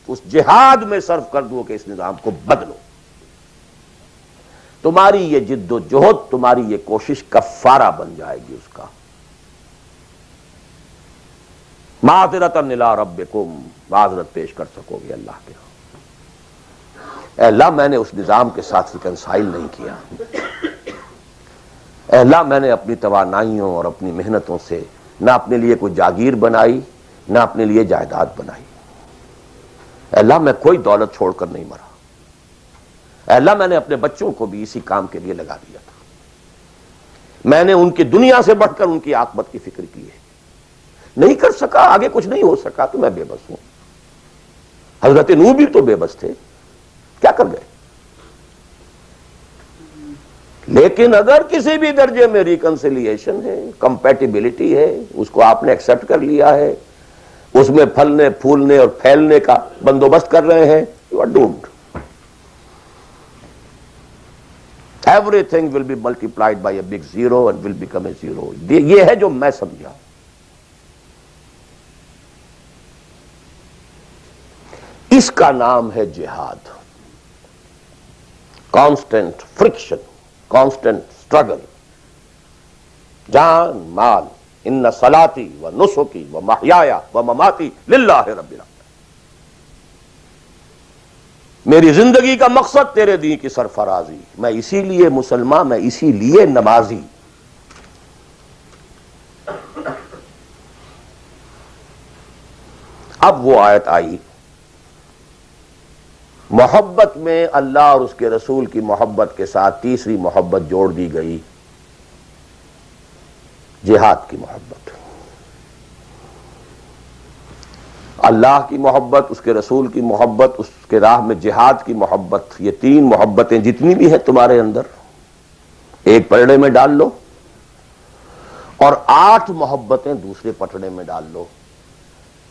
اس جہاد میں صرف کر دو کہ اس نظام کو بدلو۔ تمہاری یہ جد و جہد، تمہاری یہ کوشش کفارہ بن جائے گی اس کا۔ معذرۃ الی ربکم، معذرت پیش کر سکو گے اللہ کے۔ اے اللہ، میں نے اس نظام کے ساتھ ریکنسائل نہیں کیا۔ اے اللہ، میں نے اپنی توانائیوں اور اپنی محنتوں سے نہ اپنے لیے کوئی جاگیر بنائی، نہ اپنے لیے جائیداد بنائی۔ اے اللہ، میں کوئی دولت چھوڑ کر نہیں مرا۔ اے اللہ، میں نے اپنے بچوں کو بھی اسی کام کے لیے لگا دیا تھا۔ میں نے ان کی دنیا سے بڑھ کر ان کی عاقبت کی فکر کی ہے۔ نہیں کر سکا، آگے کچھ نہیں ہو سکا تو میں بے بس ہوں۔ حضرت نوح بھی تو بے بس تھے، کیا کر گئے؟ لیکن اگر کسی بھی درجے میں ریکنسیلیشن ہے، کمپیٹیبلٹی ہے، اس کو آپ نے ایکسپٹ کر لیا ہے، اس میں پھلنے پھولنے اور پھیلنے کا بندوبست کر رہے ہیں، you are doomed. Everything will be multiplied by a big zero and will become a zero۔ یہ ہے جو میں سمجھا۔ اس کا نام ہے جہاد۔ کانسٹنٹ فرکشن، کانسٹنٹ اسٹرگل، جان مال، ان صلاتی و نسکی و محیای و مماتی للہ رب العالمین۔ میری زندگی کا مقصد تیرے دین کی سرفرازی، میں اسی لیے مسلمان، میں اسی لیے نمازی۔ اب وہ آیت آئی، محبت میں اللہ اور اس کے رسول کی محبت کے ساتھ تیسری محبت جوڑ دی گئی، جہاد کی محبت۔ اللہ کی محبت، اس کے رسول کی محبت، اس کے راہ میں جہاد کی محبت، یہ تین محبتیں جتنی بھی ہیں تمہارے اندر، ایک پلڑے میں ڈال لو، اور 8 محبتیں دوسرے پٹڑے میں ڈال لو۔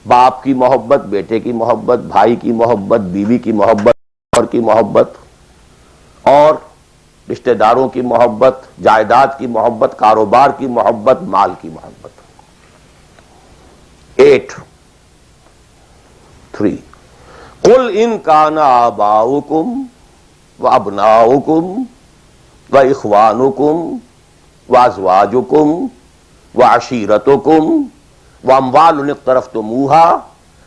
باپ کی محبت، بیٹے کی محبت، بھائی کی محبت، بیوی کی محبت، اور کی محبت، اور رشتہ داروں کی محبت، جائیداد کی محبت، کاروبار کی محبت، مال کی محبت۔ 8 3 قل ان کان آباؤکم وابناؤکم واخوانکم وازواجکم وعشیرتکم واموال اقترفتموها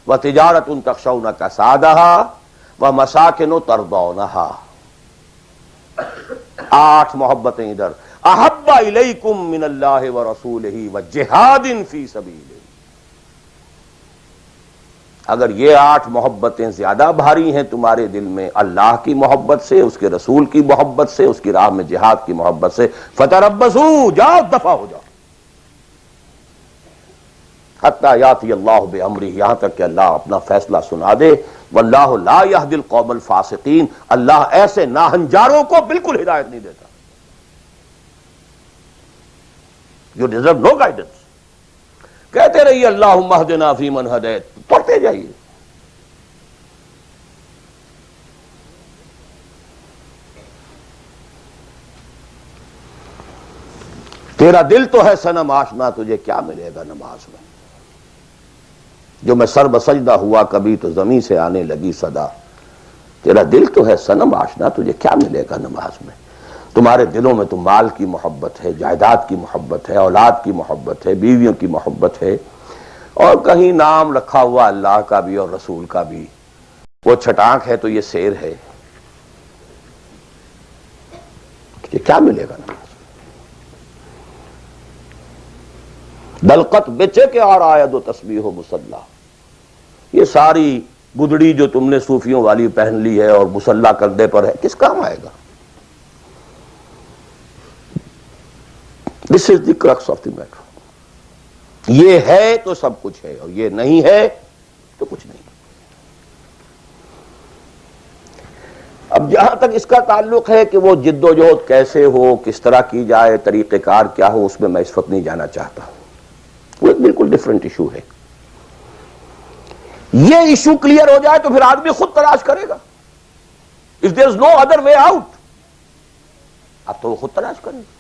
وتجارۃ تخشون کسادها ومساکن ترضونها۔ 8 محبتیں ادھر، احب الیکم من اللہ ورسولہ وجہاد فی سبیلہ۔ اگر یہ 8 محبتیں زیادہ بھاری ہیں تمہارے دل میں اللہ کی محبت سے، اس کے رسول کی محبت سے، اس کی راہ میں جہاد کی محبت سے، فتربصوا، جاؤ دفع ہو جاؤ۔ حتی یاتی اللہ بامرہ، یہاں تک کہ اللہ اپنا فیصلہ سنا دے. واللہ لا یہدی القوم الفاسقین، اللہ ایسے ناہنجاروں کو بالکل ہدایت نہیں دیتا. You deserve no guidance. کہتے رہیے اللہم اہدنا فیمن ہدیت، پڑھتے جائیے. تیرا دل تو ہے صنم آشنا، تجھے کیا ملے گا نماز میں. جو میں سر بسجدہ ہوا کبھی تو زمین سے آنے لگی صدا. تیرا دل تو ہے صنم آشنا، تجھے کیا ملے گا نماز میں. تمہارے دلوں میں تو مال کی محبت ہے، جائیداد کی محبت ہے، اولاد کی محبت ہے، بیویوں کی محبت ہے، اور کہیں نام رکھا ہوا اللہ کا بھی اور رسول کا بھی. وہ چھٹانک ہے تو یہ سیر ہے. یہ کیا ملے گا نماز. دلقت بیچے کے اور آید و تسبیح و مصلی، یہ ساری گدڑی جو تم نے صوفیوں والی پہن لی ہے اور مصلی کردے پر ہے، کس کام آئے گا. دس از دی کرکس آف دی میٹر. یہ ہے تو سب کچھ ہے، اور یہ نہیں ہے تو کچھ نہیں. اب جہاں تک اس کا تعلق ہے کہ وہ جد و جہد کیسے ہو، کس طرح کی جائے، طریقہ کار کیا ہو، اس میں میں اس وقت نہیں جانا چاہتا. وہ ایک بالکل ڈیفرنٹ ایشو ہے. یہ ایشو کلیئر ہو جائے تو پھر آدمی خود تلاش کرے گا. If there is no other way out, اب تو وہ خود تلاش کرے گا.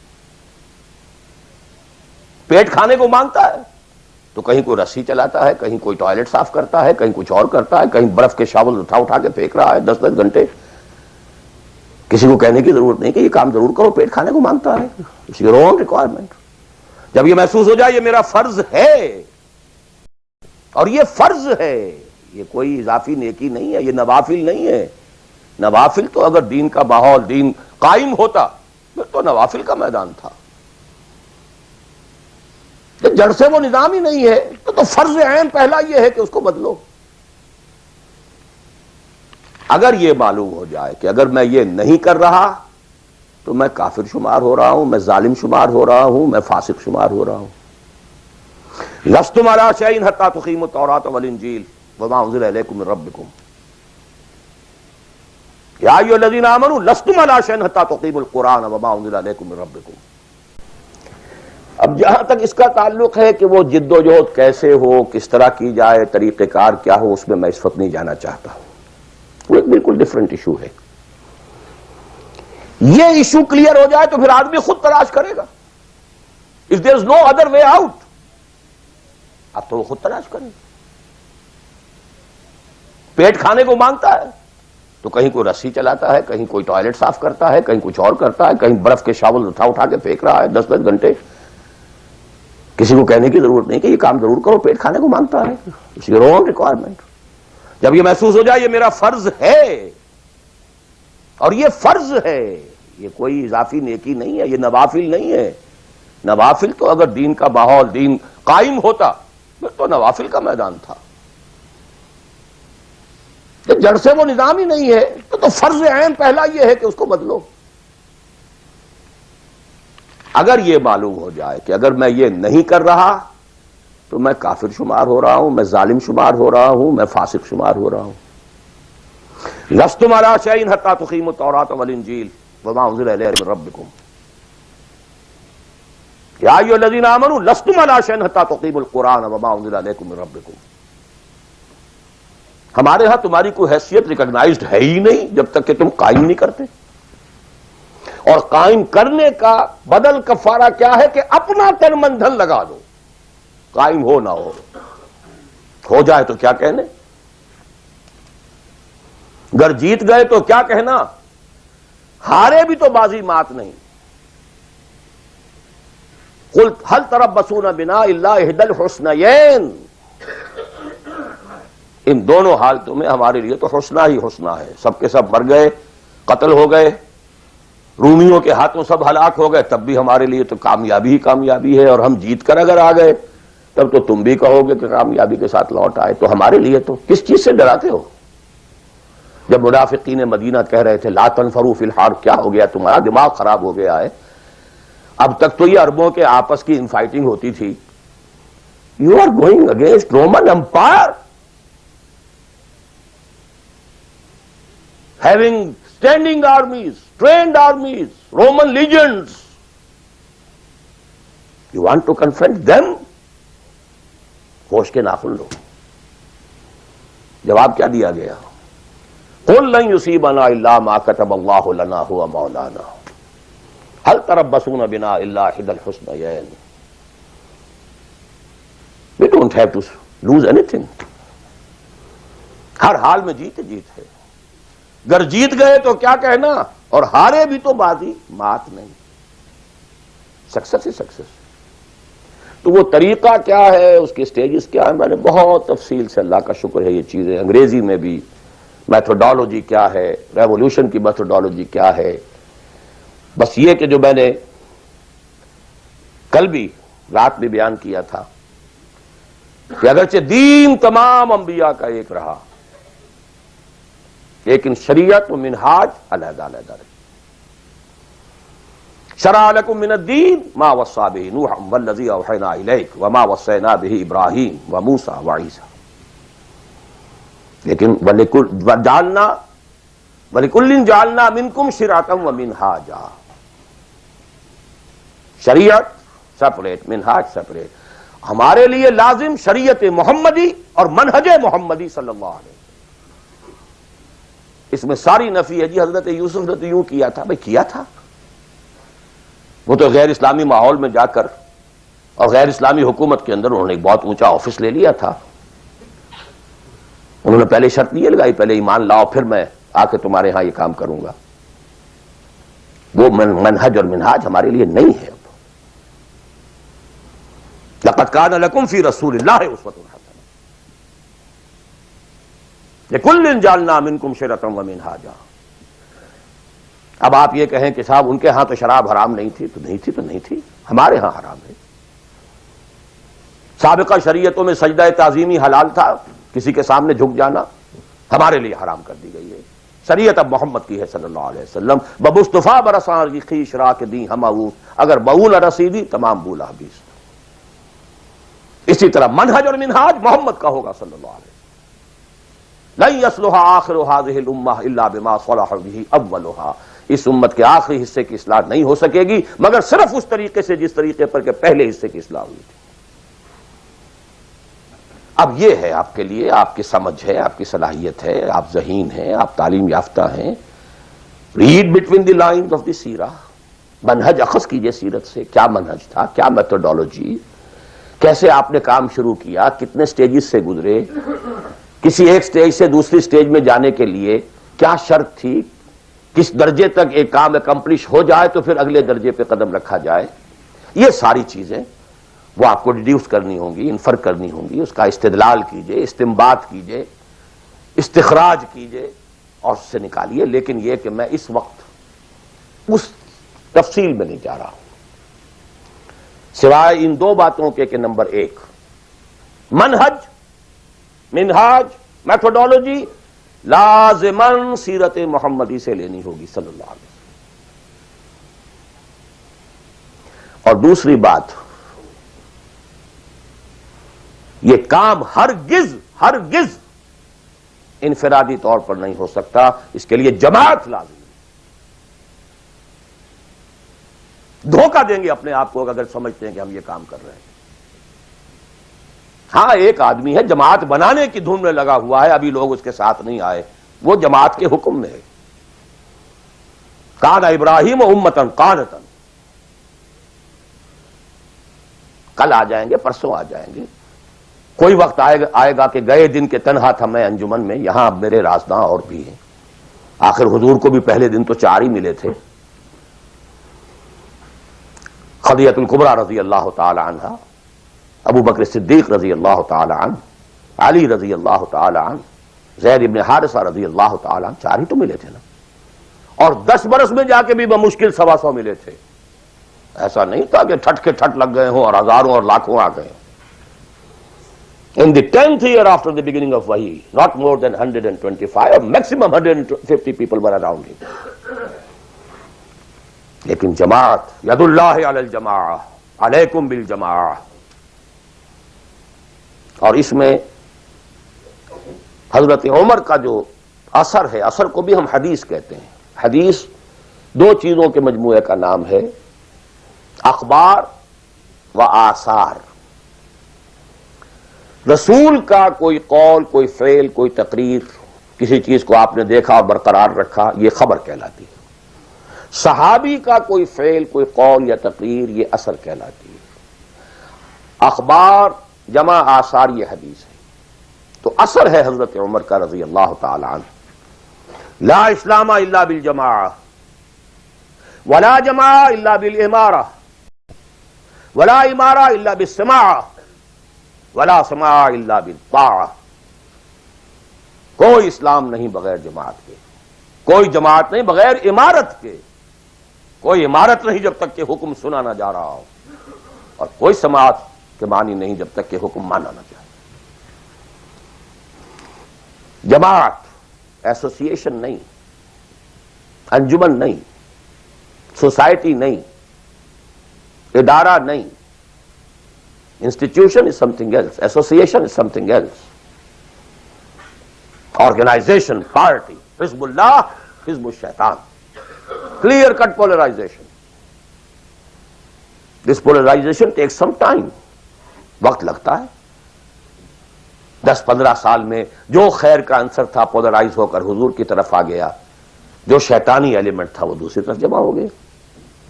پیٹ کھانے کو مانگتا ہے تو کہیں کوئی رسی چلاتا ہے، کہیں کوئی ٹوائلٹ صاف کرتا ہے، کہیں کچھ اور کرتا ہے، کہیں برف کے شاول اٹھا کے پھینک رہا ہے 10-10 گھنٹے. کسی کو کہنے کی ضرورت نہیں کہ یہ کام ضرور کرو، پیٹ کھانے کو مانگتا ہے. It's your own requirement. جب یہ محسوس ہو جائے یہ میرا فرض ہے، اور یہ فرض ہے، یہ کوئی اضافی نیکی نہیں ہے، یہ نوافل نہیں ہے. نوافل تو اگر دین کا ماحول، دین قائم ہوتا پھر تو نوافل کا میدان تھا. جڑ سے وہ نظام ہی نہیں ہے تو فرض عین پہلا یہ ہے کہ اس کو بدلو. اگر یہ معلوم ہو جائے کہ اگر میں یہ نہیں کر رہا تو میں کافر شمار ہو رہا ہوں، میں ظالم شمار ہو رہا ہوں، میں فاسق شمار ہو رہا ہوں. لستم علی شیء حتی تقیموا التوراۃ والانجیل وما انزل الیکم من ربکم یا ایھا الذین آمنوا لستم علی شیء حتی تقیموا القرآن وما انزل الیکم من ربکم. اب جہاں تک اس کا تعلق ہے کہ وہ جد و جہد کیسے ہو، کس طرح کی جائے، طریقہ کار کیا ہو، اس میں اس وقت نہیں جانا چاہتا. وہ ایک بالکل ڈیفرنٹ ایشو ہے. یہ ایشو کلیئر ہو جائے تو پھر آدمی خود تلاش کرے گا. If there is no other way out, اب تو وہ خود تلاش کرے گا. پیٹ کھانے کو مانگتا ہے تو کہیں کوئی رسی چلاتا ہے، کہیں کوئی ٹوائلٹ صاف کرتا ہے، کہیں کچھ اور کرتا ہے، کہیں برف کے شاول اٹھا کے پھینک رہا ہے 10-10 گھنٹے. کسی کو کہنے کی ضرورت نہیں کہ یہ کام ضرور کرو، پیٹ کھانے کو مانگتا ہے. It's your own requirement. جب یہ محسوس ہو جائے یہ میرا فرض ہے، اور یہ فرض ہے، یہ کوئی اضافی نیکی نہیں ہے، یہ نوافل نہیں ہے. نوافل تو اگر دین کا ماحول، دین قائم ہوتا پھر تو نوافل کا میدان تھا. جڑ سے وہ نظام ہی نہیں ہے تو فرض عین پہلا یہ ہے کہ اس کو بدلو. اگر یہ معلوم ہو جائے کہ اگر میں یہ نہیں کر رہا تو میں کافر شمار ہو رہا ہوں، میں ظالم شمار ہو رہا ہوں، میں فاسق شمار ہو رہا ہوں. لستم علی شیء حتی تقیموا التوراۃ والانجیل وما انزل الیکم من ربکم یا ایھا الذین آمنوا لستم علی شیء حتی تقیموا القرآن وما انزل الیکم من ربکم. ہمارے ہاں تمہاری کوئی حیثیت ریکگنائزڈ ہے ہی نہیں جب تک کہ تم قائم نہیں کرتے. اور قائم کرنے کا بدل کفارہ کیا ہے کہ اپنا تن من دھن لگا دو. قائم ہو نہ ہو جائے تو کیا کہنے، گر جیت گئے تو کیا کہنا، ہارے بھی تو بازی مات نہیں. قل هل تربصون بنا الا احدى الحسنيين. ان دونوں حالتوں میں ہمارے لیے تو حسنہ ہی حسنہ ہے. سب کے سب مر گئے، قتل ہو گئے، رومیوں کے ہاتھوں سب ہلاک ہو گئے، تب بھی ہمارے لیے تو کامیابی ہی کامیابی ہے. اور ہم جیت کر اگر آ گئے تب تو تم بھی کہو گے کہ کامیابی کے ساتھ لوٹ آئے. تو ہمارے لیے تو کس چیز سے ڈراتے ہو؟ جب منافقین مدینہ کہہ رہے تھے لا تنفروا فی الحار، کیا ہو گیا تمہارا دماغ خراب ہو گیا ہے؟ اب تک تو یہ عربوں کے آپس کی انفائٹنگ ہوتی تھی، You are going against Roman Empire, having standing armies, trained armies, Roman legions. You want to confront them? ہوش کے ناخن لو. جواب کیا دیا گیا؟ قل لن يصيبنا الا ما كتب الله لنا هو مولانا هل تربصون بنا الا احدى الحسنيين. We don't have to lose anything. ہر حال میں جیت جیت ہے. گر جیت گئے تو کیا کہنا، اور ہارے بھی تو بازی مات نہیں. سکسس ہی سکسس. تو وہ طریقہ کیا ہے، اس کے سٹیجز کیا ہے، میں نے بہت تفصیل سے، اللہ کا شکر ہے، یہ چیزیں انگریزی میں بھی، میتھوڈالوجی کیا ہے، ریولوشن کی میتھوڈالوجی کیا ہے. بس یہ کہ جو میں نے کل بھی رات میں بیان کیا تھا کہ اگرچہ دین تمام انبیاء کا ایک رہا، لیکن شریعت و منہاج علیحدہ علیحدہ رہی. شرع لکم من الدین ما وصی بہ نوحا والذی اوحینا الیک وما وصینا بہ ابراہیم وموسیٰ وعیسیٰ. لیکن وَلِكُلٍّ جَعَلْنَا مِنْكُمْ شِرْعَةً وَمِنْهَاجًا. شریعت سپریٹ، منہاج سپریٹ. ہمارے لیے لازم شریعت محمدی اور منہج محمدی صلی اللہ علیہ وسلم. اس میں ساری نفی ہے. جی حضرت یوسف نے تو یوں کیا تھا. بھئی کیا تھا، وہ تو غیر اسلامی ماحول میں جا کر اور غیر اسلامی حکومت کے اندر انہوں نے ایک بہت اونچا آفس لے لیا تھا. انہوں نے پہلے شرط یہ لگائی، پہلے ایمان لاؤ پھر میں آ کے تمہارے ہاں یہ کام کروں گا. وہ منہج اور منہاج ہمارے لیے نہیں ہے. لقد کان لکم فی رسول اللہ اسوۃ حسنہ لکل جعلنا منکم شرعۃ ومنہاجا. اب آپ یہ کہیں کہ صاحب ان کے ہاں تو شراب حرام نہیں تھی، تو نہیں تھی، تو نہیں تھی. ہمارے ہاں حرام ہے. سابقہ شریعتوں میں سجدہ تعظیمی حلال تھا، کسی کے سامنے جھک جانا، ہمارے لیے حرام کر دی گئی ہے. شریعت اب محمد کی ہے صلی اللہ علیہ وسلم. بمصطفیٰ برساں کی خیش را کے دی ہم اگر بول رسیدی تمام بولا حبیث. اسی طرح منہج اور منہاج محمد کا ہوگا صلی اللہ علیہ وسلم. لن یصلح آخر هذه الامہ الا بما صلح به اولها. اس امت کے آخری حصے کی اصلاح نہیں ہو سکے گی مگر صرف اس طریقے سے جس طریقے پر کہ پہلے حصے کی اصلاح ہوئی تھی. اب یہ ہے آپ کے لیے، آپ کی سمجھ ہے، آپ کی صلاحیت ہے، آپ ذہین ہیں، آپ تعلیم یافتہ ہیں. Read between the lines of the سیرہ. منہج اخذ کیجئے سیرت سے. کیا منہج تھا، کیا میتھوڈالوجی، کیسے آپ نے کام شروع کیا، کتنے سٹیجز سے گزرے، کسی ایک سٹیج سے دوسری سٹیج میں جانے کے لیے کیا شرط تھی، کس درجے تک ایک کام اکمپلش ہو جائے تو پھر اگلے درجے پہ قدم رکھا جائے. یہ ساری چیزیں وہ آپ کو ڈیڈیوس کرنی ہوں گی، انفر کرنی ہوں گی. اس کا استدلال کیجئے، استنباط کیجئے، استخراج کیجئے اور اس سے نکالیے. لیکن یہ کہ میں اس وقت اس تفصیل میں نہیں جا رہا ہوں، سوائے ان دو باتوں کے کہ نمبر ایک، منہج، منہاج، میتھوڈالوجی لازماً سیرت محمدی سے لینی ہوگی صلی اللہ علیہ وسلم. اور دوسری بات، یہ کام ہرگز انفرادی طور پر نہیں ہو سکتا. اس کے لیے جماعت لازم ہے. دھوکہ دیں گے اپنے آپ کو اگر سمجھتے ہیں کہ ہم یہ کام کر رہے ہیں. ہاں ایک آدمی ہے جماعت بنانے کی دھن میں لگا ہوا ہے، ابھی لوگ اس کے ساتھ نہیں آئے، وہ جماعت کے حکم میں ہے. کان ابراہیم امتن قانتن. کل آ جائیں گے، پرسوں آ جائیں گے. کوئی وقت آئے گا کہ گئے دن کے تنہا تھا میں انجمن میں، یہاں اب میرے رازداں اور بھی ہیں. آخر حضور کو بھی پہلے دن تو 4 ہی ملے تھے. خدیجہ الکبریٰ رضی اللہ تعالی عنہ، ابو بکر صدیق رضی اللہ تعالی عنہ، علی رضی اللہ تعالی عنہ، زید ابن حارثہ رضی اللہ تعالی عنہ. 4 ہی تو ملے تھے نا. اور 10 برس میں جا کے بھی بمشکل 125 ملے تھے. ایسا نہیں تھا کہ ٹھٹ کے ٹھٹ لگ گئے ہوں اور ہزاروں اور لاکھوں آ گئے. In the 10th year after the beginning of Wahi, not more than 125 or maximum 150 people were around him. لیکن جماعت، ید اللہ علی الجماعہ، علیکم بالجماعہ. اور اس میں حضرت عمر کا جو اثر ہے، اثر کو بھی ہم حدیث کہتے ہیں. حدیث دو چیزوں کے مجموعے کا نام ہے، اخبار و آثار. رسول کا کوئی قول، کوئی فعل، کوئی تقریر، کسی چیز کو آپ نے دیکھا اور برقرار رکھا، یہ خبر کہلاتی ہے. صحابی کا کوئی فعل، کوئی قول یا تقریر، یہ اثر کہلاتی ہے. اخبار جمع آثار یہ حدیث ہے. تو اثر ہے حضرت عمر کا رضی اللہ تعالی عنہ. لا اسلام الا بالجماعہ ولا جماعہ الا بالامارہ ولا امارہ الا بالسماع ولا سماع الا بالطاعہ. کوئی اسلام نہیں بغیر جماعت کے، کوئی جماعت نہیں بغیر امارت کے، کوئی امارت نہیں جب تک کہ حکم سنا نہ جا رہا ہو، اور کوئی سماعت کے معنی نہیں جب تک کہ حکم مانا نہ جائے. جماعت ایسوسیشن نہیں، انجمن نہیں، سوسائٹی نہیں، ادارہ نہیں. Institution is something else, association is something else. Organization, party, حزب اللہ، حزب الشیطان. Clear cut polarization. This polarization take some time. وقت لگتا ہے. 10-15 سال میں جو خیر کا عنصر تھا پولرائز ہو کر حضور کی طرف آ گیا، جو شیطانی ایلیمنٹ تھا وہ دوسری طرف جمع ہو گیا.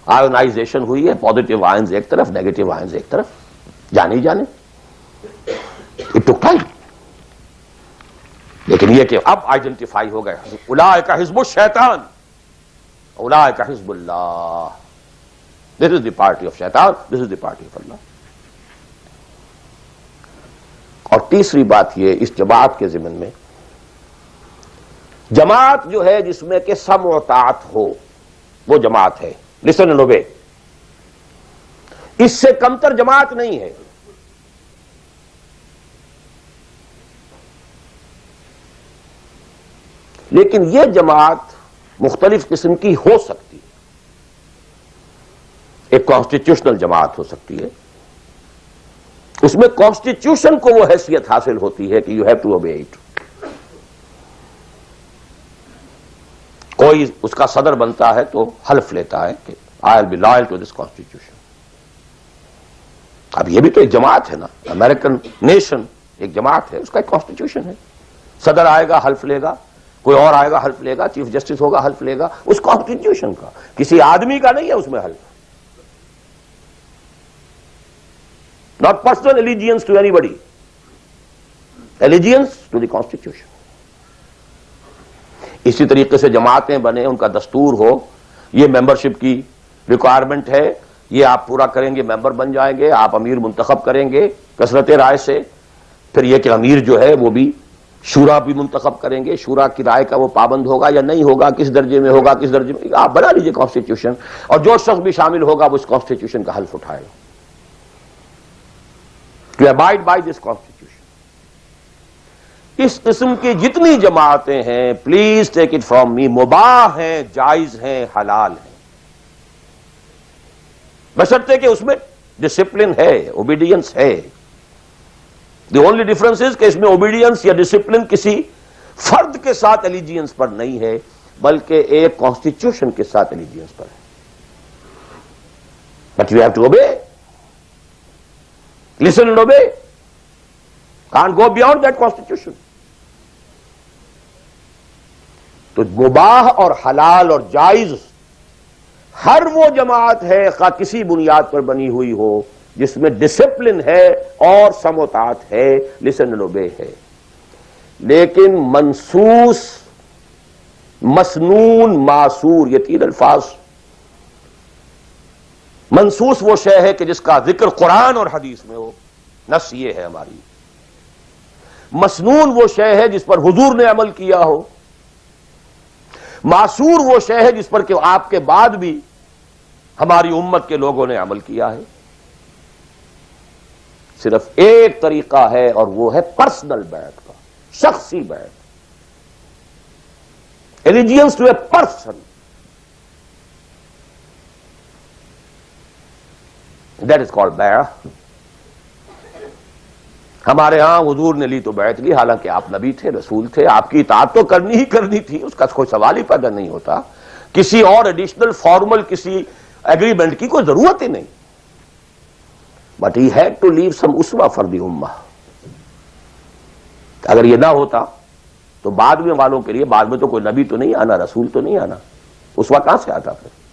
آئونائزیشن ہوئی ہے، پازیٹیو آئنز ایک طرف، نیگیٹو آئنز ایک طرف. جانے ہی جانے. It took time. لیکن یہ کہ اب آئیڈینٹیفائی ہو گئے، اولئک حزب الشیطان اولئک حزب اللہ. دس از دی پارٹی آف شیطان، دس از دی پارٹی آف اللہ. اور تیسری بات یہ اس جماعت کے ضمن میں، جماعت جو ہے جس میں کہ سمع و طاعت ہو، وہ جماعت ہے. Listen and obey. اس سے کمتر جماعت نہیں ہے. لیکن یہ جماعت مختلف قسم کی ہو سکتی ہے. ایک کانسٹیٹیوشنل جماعت ہو سکتی ہے، اس میں کانسٹیٹیوشن کو وہ حیثیت حاصل ہوتی ہے کہ you have to obey it. کوئی اس کا صدر بنتا ہے تو حلف لیتا ہے کہ I will be loyal to this constitution. اب یہ بھی تو ایک جماعت ہے نا. امریکن نیشن ایک جماعت ہے، اس کا ایک کانسٹیٹیوشن ہے. صدر آئے گا حلف لے گا، کوئی اور آئے گا حلف لے گا، چیف جسٹس ہوگا حلف لے گا. اس کانسٹیٹیوشن کا، کسی آدمی کا نہیں ہے اس میں حلف. Not personal allegiance to anybody. Allegiance to the Constitution. اسی طریقے سے جماعتیں بنے، ان کا دستور ہو، یہ ممبرشپ کی ریکوائرمنٹ ہے، یہ آپ پورا کریں گے ممبر بن جائیں گے، آپ امیر منتخب کریں گے کثرت رائے سے. پھر یہ کہ امیر جو ہے وہ بھی شورا بھی منتخب کریں گے، شورا کی رائے کا وہ پابند ہوگا یا نہیں ہوگا، کس درجے میں ہوگا، کس درجے میں. آپ بنا لیجئے کانسٹیٹیوشن، اور جو شخص بھی شامل ہوگا وہ اس کانسٹیٹیوشن کا حلف اٹھائے گا. To abide by this constitution. اس قسم کی جتنی جماعتیں ہیں، please take it from me, مباح ہیں، جائز ہیں، حلال ہیں، بشرطے کہ اس میں ڈسپلن ہے، اوبیڈینس ہے. دی اونلی ڈفرنس از کہ اس میں اوبیڈینس یا ڈسپلن کسی فرد کے ساتھ الیجینس پر نہیں ہے، بلکہ ایک کانسٹیٹیوشن کے ساتھ الیجینس پر ہے. But you have to obey. Listen and obey. Can't go beyond that constitution. تو مباح اور حلال اور جائز ہر وہ جماعت ہے، خواہ کسی بنیاد پر بنی ہوئی ہو، جس میں ڈسپلن ہے اور سمع و طاعت ہے، listen and obey ہے. لیکن منصوص، مسنون، معصور، یہ تین الفاظ. منصوص وہ شے ہے کہ جس کا ذکر قرآن اور حدیث میں ہو، نص یہ ہے ہماری. مسنون وہ شے ہے جس پر حضور نے عمل کیا ہو. معصور وہ شے ہے جس پر کہ آپ کے بعد بھی ہماری امت کے لوگوں نے عمل کیا ہے. صرف ایک طریقہ ہے اور وہ ہے پرسنل بیعت کا، شخصی بیعت. allegiance to a person. That is called bay'ah. ہمارے ہاں حضور نے لی تو بیعت لی، حالانکہ آپ نبی تھے، رسول تھے، آپ کی اطاعت تو کرنی ہی کرنی تھی، اس کا کوئی سوال ہی پیدا نہیں ہوتا، کسی اور ایڈیشنل فارمل کسی ایگریمنٹ کی کوئی ضرورت ہی نہیں. But he had to leave some اسوہ فار دی امہ. اگر یہ نہ ہوتا تو بعد میں والوں کے لیے، بعد میں تو کوئی نبی تو نہیں آنا، رسول تو نہیں آنا، اسوہ کہاں سے آتا پھر؟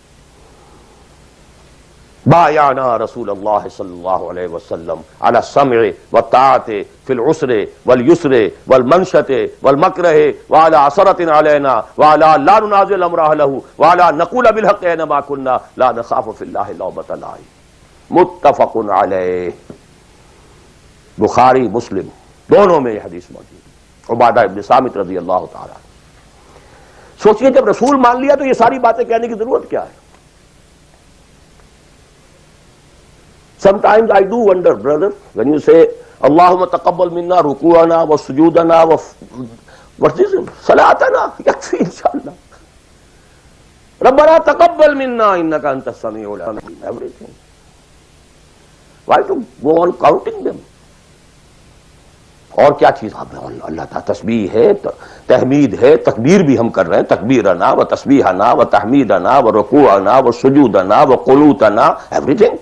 بایعنا رسول اللہ صلی اللہ علیہ وسلم علی السمع والطاعۃ فی العسر والیسر والمنشۃ والمکرہ وعلی عثرۃ علینا وعلی لا ننازع امر اہلہ وعلی نقول بالحق اینما کنا لا نخاف فی اللہ لومۃ لائم. متفق علیہ، بخاری مسلم دونوں میں یہ حدیث موجود ہے. عبادہ ابن صامت رضی اللہ تعالی. سوچئے جب رسول مان لیا تو یہ ساری باتیں کہنے کی ضرورت کیا ہے؟ Sometimes I do wonder, brother, when you say, Allahumma taqabbal minna ruku'ana wa sujudana wa what's this? Salatana, yakfi inshallah. Rabbana taqabbal minna innaka antas sami'ul alim. Everything. Why to go on counting them? اور کیا چیز اللہ تعالیٰ تسبیح ہے، تحمید ہے، تکبیر بھی ہم کر رہے ہیں، تکبیرنا و تسبیحنا و تحمیدنا و رکوعنا و سجودنا و قنوتنا، everything.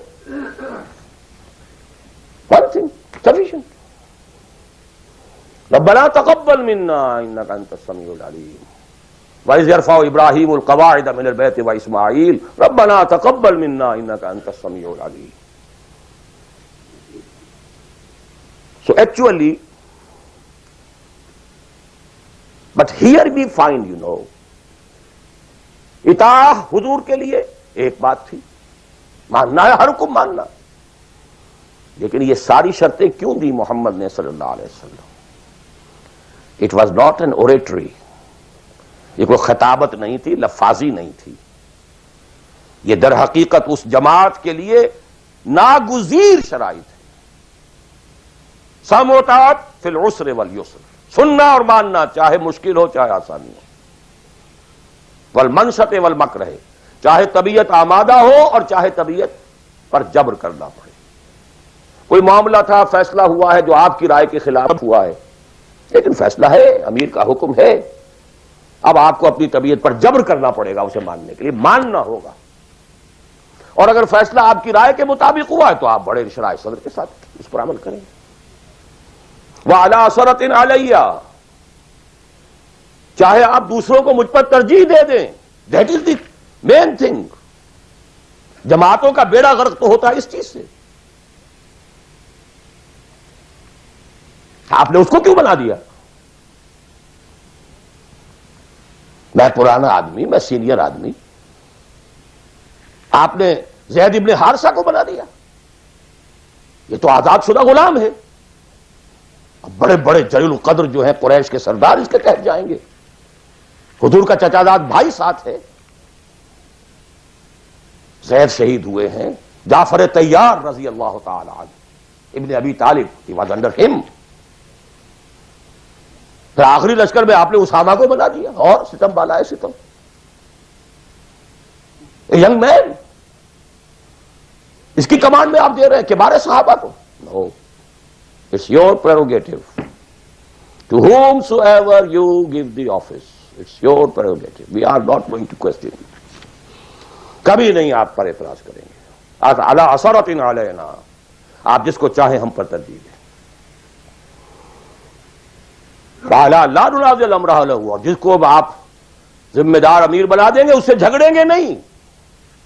One thing, sufficient. ربنا تقبل منا انك انت السميع العليم. وإذ يرفع ابراهيم القواعد من البيت واسماعيل ربنا تقبل منا انك انت السميع العليم. So actually, but here we find, اطاعہ حضور کے لیے ایک بات تھی، ماننا ہے، ہر حکم ماننا. لیکن یہ ساری شرطیں کیوں دی محمد نے صلی اللہ علیہ وسلم؟ It was not an oratory. یہ کوئی خطابت نہیں تھی، لفاظی نہیں تھی. یہ در حقیقت اس جماعت کے لیے ناگزیر شرائط ہے. سمع و طاعت فی العسر والیسر، سننا اور ماننا، چاہے مشکل ہو چاہے آسانی ہو. والمنشط والمکرہ، چاہے طبیعت آمادہ ہو اور چاہے طبیعت پر جبر کرنا پڑے. کوئی معاملہ تھا، فیصلہ ہوا ہے جو آپ کی رائے کے خلاف ہوا ہے، لیکن فیصلہ ہے، امیر کا حکم ہے. اب آپ کو اپنی طبیعت پر جبر کرنا پڑے گا اسے ماننے کے لیے، ماننا ہوگا. اور اگر فیصلہ آپ کی رائے کے مطابق ہوا ہے تو آپ بڑے شرح صدر کے ساتھ اس پر عمل کریں. وَعَلَىٰ عَثَرَةٍ عَلَيَّ، چاہے آپ دوسروں کو مجھ پر ترجیح دے دیں، that is the main thing. جماعتوں کا بیڑا غرق تو ہوتا ہے اس چیز سے. آپ نے اس کو کیوں بنا دیا؟ میں پرانا آدمی، میں سینئر آدمی، آپ نے زید ابن حارثہ کو بنا دیا. یہ تو آزاد شدہ غلام ہے. اب بڑے بڑے جلیل القدر جو ہیں قریش کے سردار اس کے تحت جائیں گے. حضور کا چچا زاد بھائی ساتھ ہے. زید شہید ہوئے ہیں، جعفر طیار رضی اللہ تعالی عنہ، ابن ابی طالب، he was under him. پھر آخری لشکر میں آپ نے اسامہ کو بنا دیا، اور ستم بالا ہے ستم. ینگ مین، اس کی کمانڈ میں آپ دے رہے ہیں کبار صحابہ کو. نو، it's your prerogative. To whomsoever you give the office, it's your prerogative. We are not going to question it. کبھی نہیں آپ پر اعتراض کریں گے. علی عثرۃ علینا، آپ جس کو چاہیں ہم پر ترجیح دیں. لا ننازع الامر اہلہ، اور جس کو آپ ذمہ دار امیر بنا دیں گے اس سے جھگڑیں گے نہیں،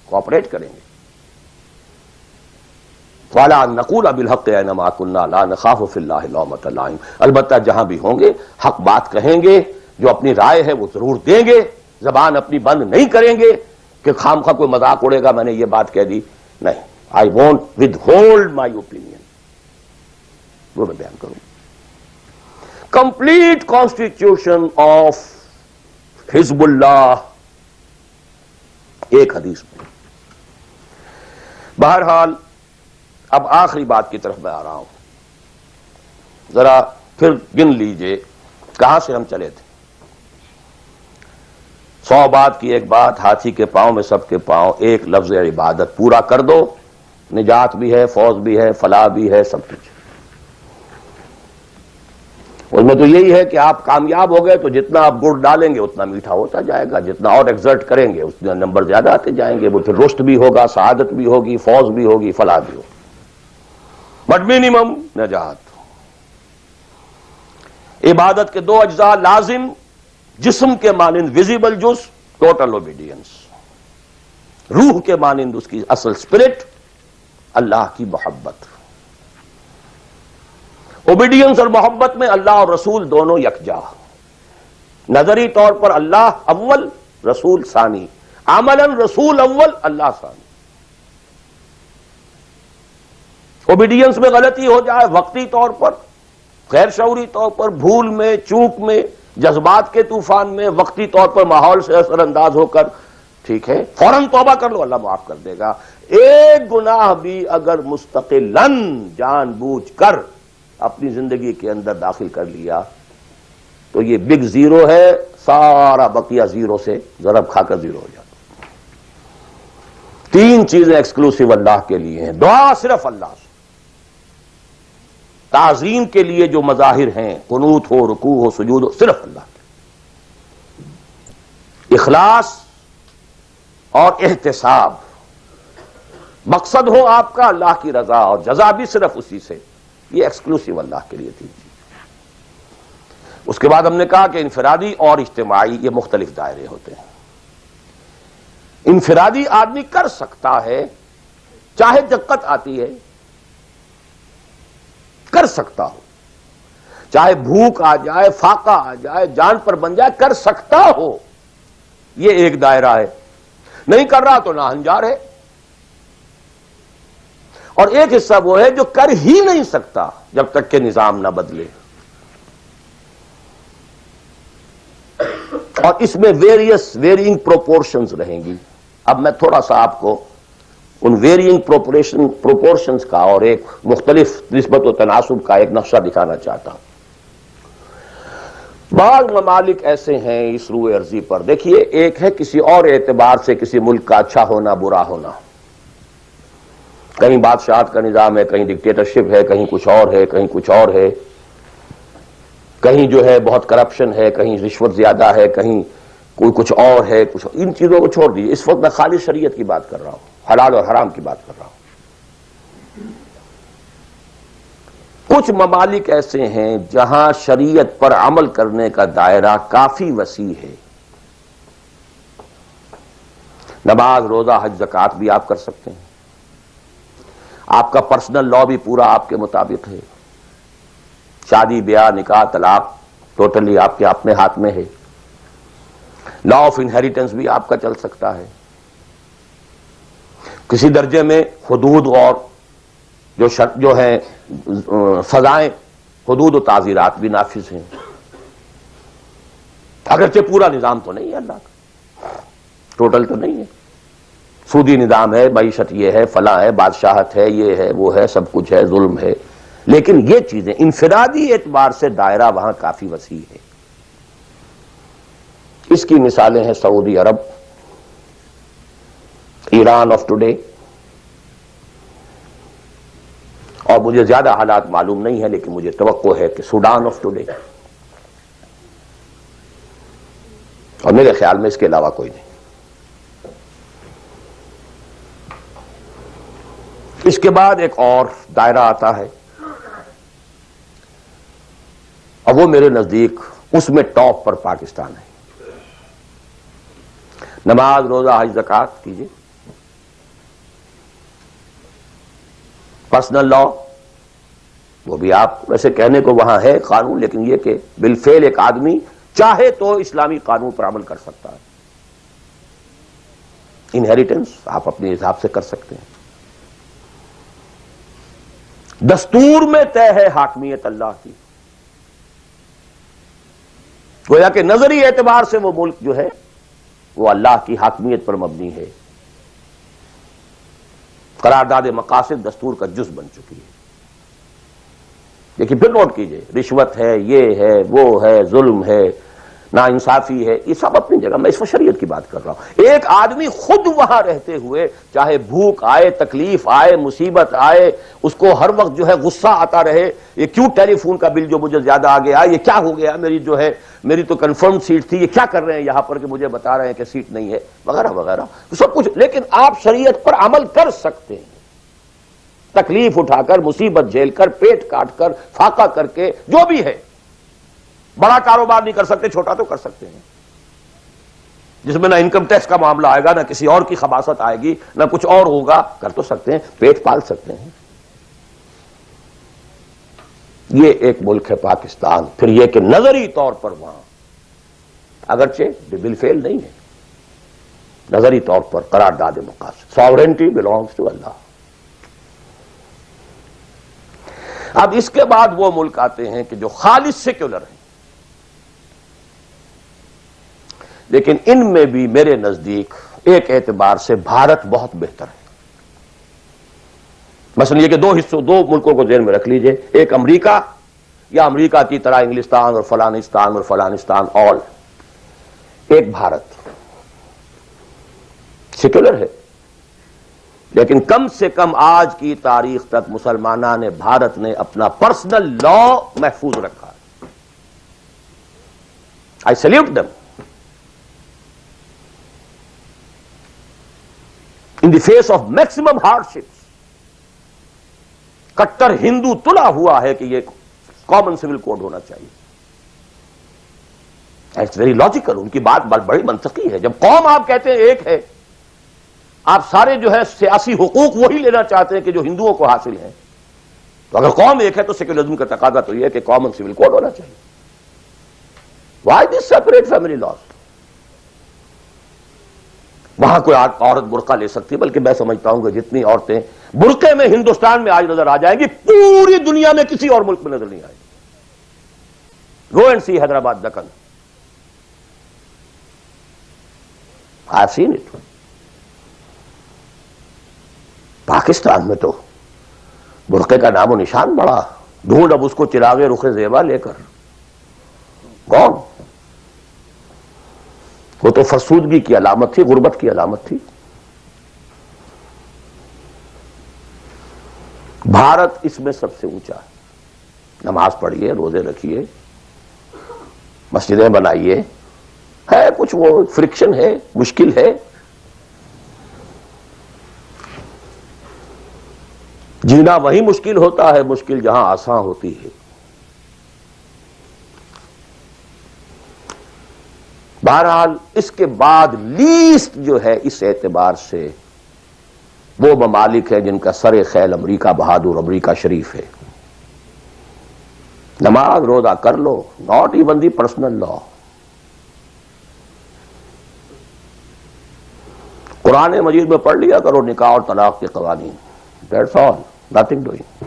کوآپریٹ کریں گے. وَلَا نَقُولَ بِالْحَقِّ أَيْنَمَا كُنَّا لَا نَخَافُ فِي اللَّهِ لَوْمَةَ لَائِمٍ. البتہ جہاں بھی ہوں گے حق بات کہیں گے، جو اپنی رائے ہے وہ ضرور دیں گے، زبان اپنی بند نہیں کریں گے کہ خام خواہ کوئی مذاق اڑے گا میں نے یہ بات کہہ دی. نہیں، I won't withhold my opinion. وہ میں بیان کروں. Complete constitution of حزب اللہ ایک حدیث میں. بہرحال اب آخری بات کی طرف میں آ رہا ہوں. ذرا پھر گن لیجئے کہاں سے ہم چلے تھے. 100 بات کی ایک بات، ہاتھی کے پاؤں میں سب کے پاؤں، ایک لفظ عبادت پورا کر دو، نجات بھی ہے، فوز بھی ہے، فلاح بھی ہے، سب کچھ. اس میں تو یہی ہے کہ آپ کامیاب ہو گئے تو جتنا آپ گڑ ڈالیں گے اتنا میٹھا ہوتا جائے گا، جتنا اور ایگزرٹ کریں گے اتنا نمبر زیادہ آتے جائیں گے، وہ پھر رشد بھی ہوگا، سعادت بھی ہوگی، فوز بھی ہوگی، فلاح بھی ہوگی، بٹ منیمم نجات۔ عبادت کے دو اجزاء لازم، جسم کے مانند ویزیبل جز ٹوٹل اوبیڈینس، روح کے مانند اس کی اصل اسپرٹ اللہ کی محبت۔ اوبیڈینس اور محبت میں اللہ اور رسول دونوں یکجا، نظری طور پر اللہ اول رسول ثانی، عملاً رسول اول اللہ ثانی۔ اوبیڈینس میں غلطی ہو جائے وقتی طور پر، غیر شعوری طور پر، بھول میں، چوک میں، جذبات کے طوفان میں، وقتی طور پر ماحول سے اثر انداز ہو کر، ٹھیک ہے، فوراً توبہ کر لو، اللہ معاف کر دے گا۔ ایک گناہ بھی اگر مستقلاً جان بوجھ کر اپنی زندگی کے اندر داخل کر لیا تو یہ بگ زیرو ہے، سارا بقیہ زیرو سے ضرب کھا کر زیرو ہو جاتا۔ تین چیزیں ایکسکلوسیو اللہ کے لیے ہیں، دعا صرف اللہ سے، تعظیم کے لیے جو مظاہر ہیں، قنوت ہو، رکوع ہو، سجود ہو، صرف اللہ کے، اخلاص اور احتساب، مقصد ہو آپ کا اللہ کی رضا اور جزا بھی صرف اسی سے، یہ ایکسکلوسیو اللہ کے لیے تھی۔ اس کے بعد ہم نے کہا کہ انفرادی اور اجتماعی یہ مختلف دائرے ہوتے ہیں۔ انفرادی آدمی کر سکتا ہے، چاہے دقت آتی ہے کر سکتا ہو، چاہے بھوک آ جائے، فاقہ آ جائے، جان پر بن جائے، کر سکتا ہو، یہ ایک دائرہ ہے۔ نہیں کر رہا تو ناہنجار ہے۔ اور ایک حصہ وہ ہے جو کر ہی نہیں سکتا جب تک کہ نظام نہ بدلے، اور اس میں ویرینگ پروپورشنز رہیں گی۔ اب میں تھوڑا سا آپ کو ان ویرینگ پروپورشنز کا اور ایک مختلف نسبت و تناسب کا ایک نقشہ دکھانا چاہتا ہوں۔ بعض ممالک ایسے ہیں اس روئے ارضی پر، دیکھیے، ایک ہے کسی اور اعتبار سے کسی ملک کا اچھا ہونا، برا ہونا، کہیں بادشاہت کا نظام ہے، کہیں ڈکٹیٹرشپ ہے، کہیں کچھ اور ہے، کہیں کچھ اور ہے، کہیں جو ہے بہت کرپشن ہے، کہیں رشوت زیادہ ہے، کہیں کوئی کچھ اور ہے، کچھ ان چیزوں کو چھوڑ دیجیے، اس وقت میں خالی شریعت کی بات کر رہا ہوں، حلال اور حرام کی بات کر رہا ہوں۔ کچھ ممالک ایسے ہیں جہاں شریعت پر عمل کرنے کا دائرہ کافی وسیع ہے، نماز، روزہ، حج، زکوٰۃ بھی آپ کر سکتے ہیں، آپ کا پرسنل لا بھی پورا آپ کے مطابق ہے، شادی، بیاہ، نکاح، طلاق ٹوٹلی آپ کے اپنے ہاتھ میں ہے، لا آف انہیریٹنس بھی آپ کا چل سکتا ہے، کسی درجے میں حدود اور جو ہیں سزائیں، حدود و تعزیرات بھی نافذ ہیں، اگرچہ پورا نظام تو نہیں ہے اللہ کا، ٹوٹل تو نہیں ہے، سودی نظام ہے، معیشت یہ ہے، فلاں ہے، بادشاہت ہے، یہ ہے، وہ ہے، سب کچھ ہے، ظلم ہے، لیکن یہ چیزیں انفرادی اعتبار سے دائرہ وہاں کافی وسیع ہے۔ اس کی مثالیں ہیں سعودی عرب، ایران آف ٹوڈے، اور مجھے زیادہ حالات معلوم نہیں ہے لیکن مجھے توقع ہے کہ سوڈان آف ٹوڈے، اور میرے خیال میں اس کے علاوہ کوئی نہیں۔ اس کے بعد ایک اور دائرہ آتا ہے، اور وہ میرے نزدیک اس میں ٹاپ پر پاکستان ہے۔ نماز، روزہ، حج، زکوٰۃ کیجیے، پرسنل لا وہ بھی آپ ویسے کہنے کو وہاں ہے قانون، لیکن یہ کہ بالفعل ایک آدمی چاہے تو اسلامی قانون پر عمل کر سکتا ہے۔ انہیریٹنس آپ اپنے حساب سے کر سکتے ہیں، دستور میں طے ہے حاکمیت اللہ کی، گویا کہ نظری اعتبار سے وہ ملک جو ہے وہ اللہ کی حاکمیت پر مبنی ہے، قرارداد مقاصد دستور کا جز بن چکی ہے۔ لیکن پھر نوٹ کیجئے، رشوت ہے، یہ ہے، وہ ہے، ظلم ہے، نا انصافی ہے، یہ سب اپنی جگہ، میں اس میں شریعت کی بات کر رہا ہوں۔ ایک آدمی خود وہاں رہتے ہوئے چاہے بھوک آئے، تکلیف آئے، مصیبت آئے، اس کو ہر وقت جو ہے غصہ آتا رہے، یہ کیوں ٹیلی فون کا بل جو مجھے زیادہ آ گیا، یہ کیا ہو گیا، میری جو ہے میری تو کنفرم سیٹ تھی، یہ کیا کر رہے ہیں یہاں پر کہ مجھے بتا رہے ہیں کہ سیٹ نہیں ہے، وغیرہ وغیرہ سب کچھ، لیکن آپ شریعت پر عمل کر سکتے ہیں، تکلیف اٹھا کر، مصیبت جھیل کر، پیٹ کاٹ کر، فاقہ کر کے، جو بھی ہے۔ بڑا کاروبار نہیں کر سکتے، چھوٹا تو کر سکتے ہیں، جس میں نہ انکم ٹیکس کا معاملہ آئے گا، نہ کسی اور کی خباثت آئے گی، نہ کچھ اور ہوگا، کر تو سکتے ہیں، پیٹ پال سکتے ہیں۔ یہ ایک ملک ہے پاکستان۔ پھر یہ کہ نظری طور پر وہاں اگرچہ بل فیل نہیں ہے، نظری طور پر قرارداد مقاصد، ساورنٹی بلانگس ٹو اللہ۔ اب اس کے بعد وہ ملک آتے ہیں کہ جو خالص سیکولر ہیں، لیکن ان میں بھی میرے نزدیک ایک اعتبار سے بھارت بہت بہتر ہے۔ مثلا یہ کہ دو ملکوں کو ذہن میں رکھ لیجئے، ایک امریکہ یا امریکہ کی طرح انگلستان اور فلانستان آل، ایک بھارت سیکولر ہے، لیکن کم سے کم آج کی تاریخ تک مسلمانان نے بھارت نے اپنا پرسنل لا محفوظ رکھا۔ I salute them in the face of maximum hardships۔ کٹر ہندو تلا ہوا ہے کہ یہ کامن سول کوڈ ہونا چاہیے۔ اٹس ویری لاجیکل، ان کی بات بڑی منطقی ہے۔ جب قوم آپ کہتے ہیں ایک ہے، آپ سارے جو ہے سیاسی حقوق وہی لینا چاہتے ہیں کہ جو ہندوؤں کو حاصل ہیں، تو اگر قوم ایک ہے تو سیکولرزم کا تقاضا تو یہ ہے کہ کامن سول کوڈ ہونا چاہیے۔ Why this separate family laws? وہاں کوئی عورت برقع لے سکتی ہے، بلکہ میں سمجھتا ہوں کہ جتنی عورتیں برقعے میں ہندوستان میں آج نظر آ جائیں گی، پوری دنیا میں کسی اور ملک میں نظر نہیں آئے گی۔ Go and see Hyderabad Deccan, I have seen it. Pakistan میں تو برقعے کا نام و نشان بڑا، ڈھونڈ اب اس کو چراغ رخ زیبا لے کر، کون؟ وہ تو فرسودگی کی علامت تھی، غربت کی علامت تھی۔ بھارت اس میں سب سے اونچا ہے۔ نماز پڑھیے، روزے رکھیے، مسجدیں بنائیے، ہے کچھ وہ فرکشن ہے، مشکل ہے، جینا وہی مشکل ہوتا ہے، مشکل جہاں آسان ہوتی ہے۔ بہرحال اس کے بعد لیسٹ جو ہے اس اعتبار سے وہ ممالک ہیں جن کا سر خیل امریکہ بہادر، امریکہ شریف ہے۔ نماز روزہ کر لو، ناٹ ایون دی پرسنل لا۔ قرآن مجید میں پڑھ لیا کرو نکاح اور طلاق کے قوانین، دیٹس آل، نتھنگ ڈوئنگ،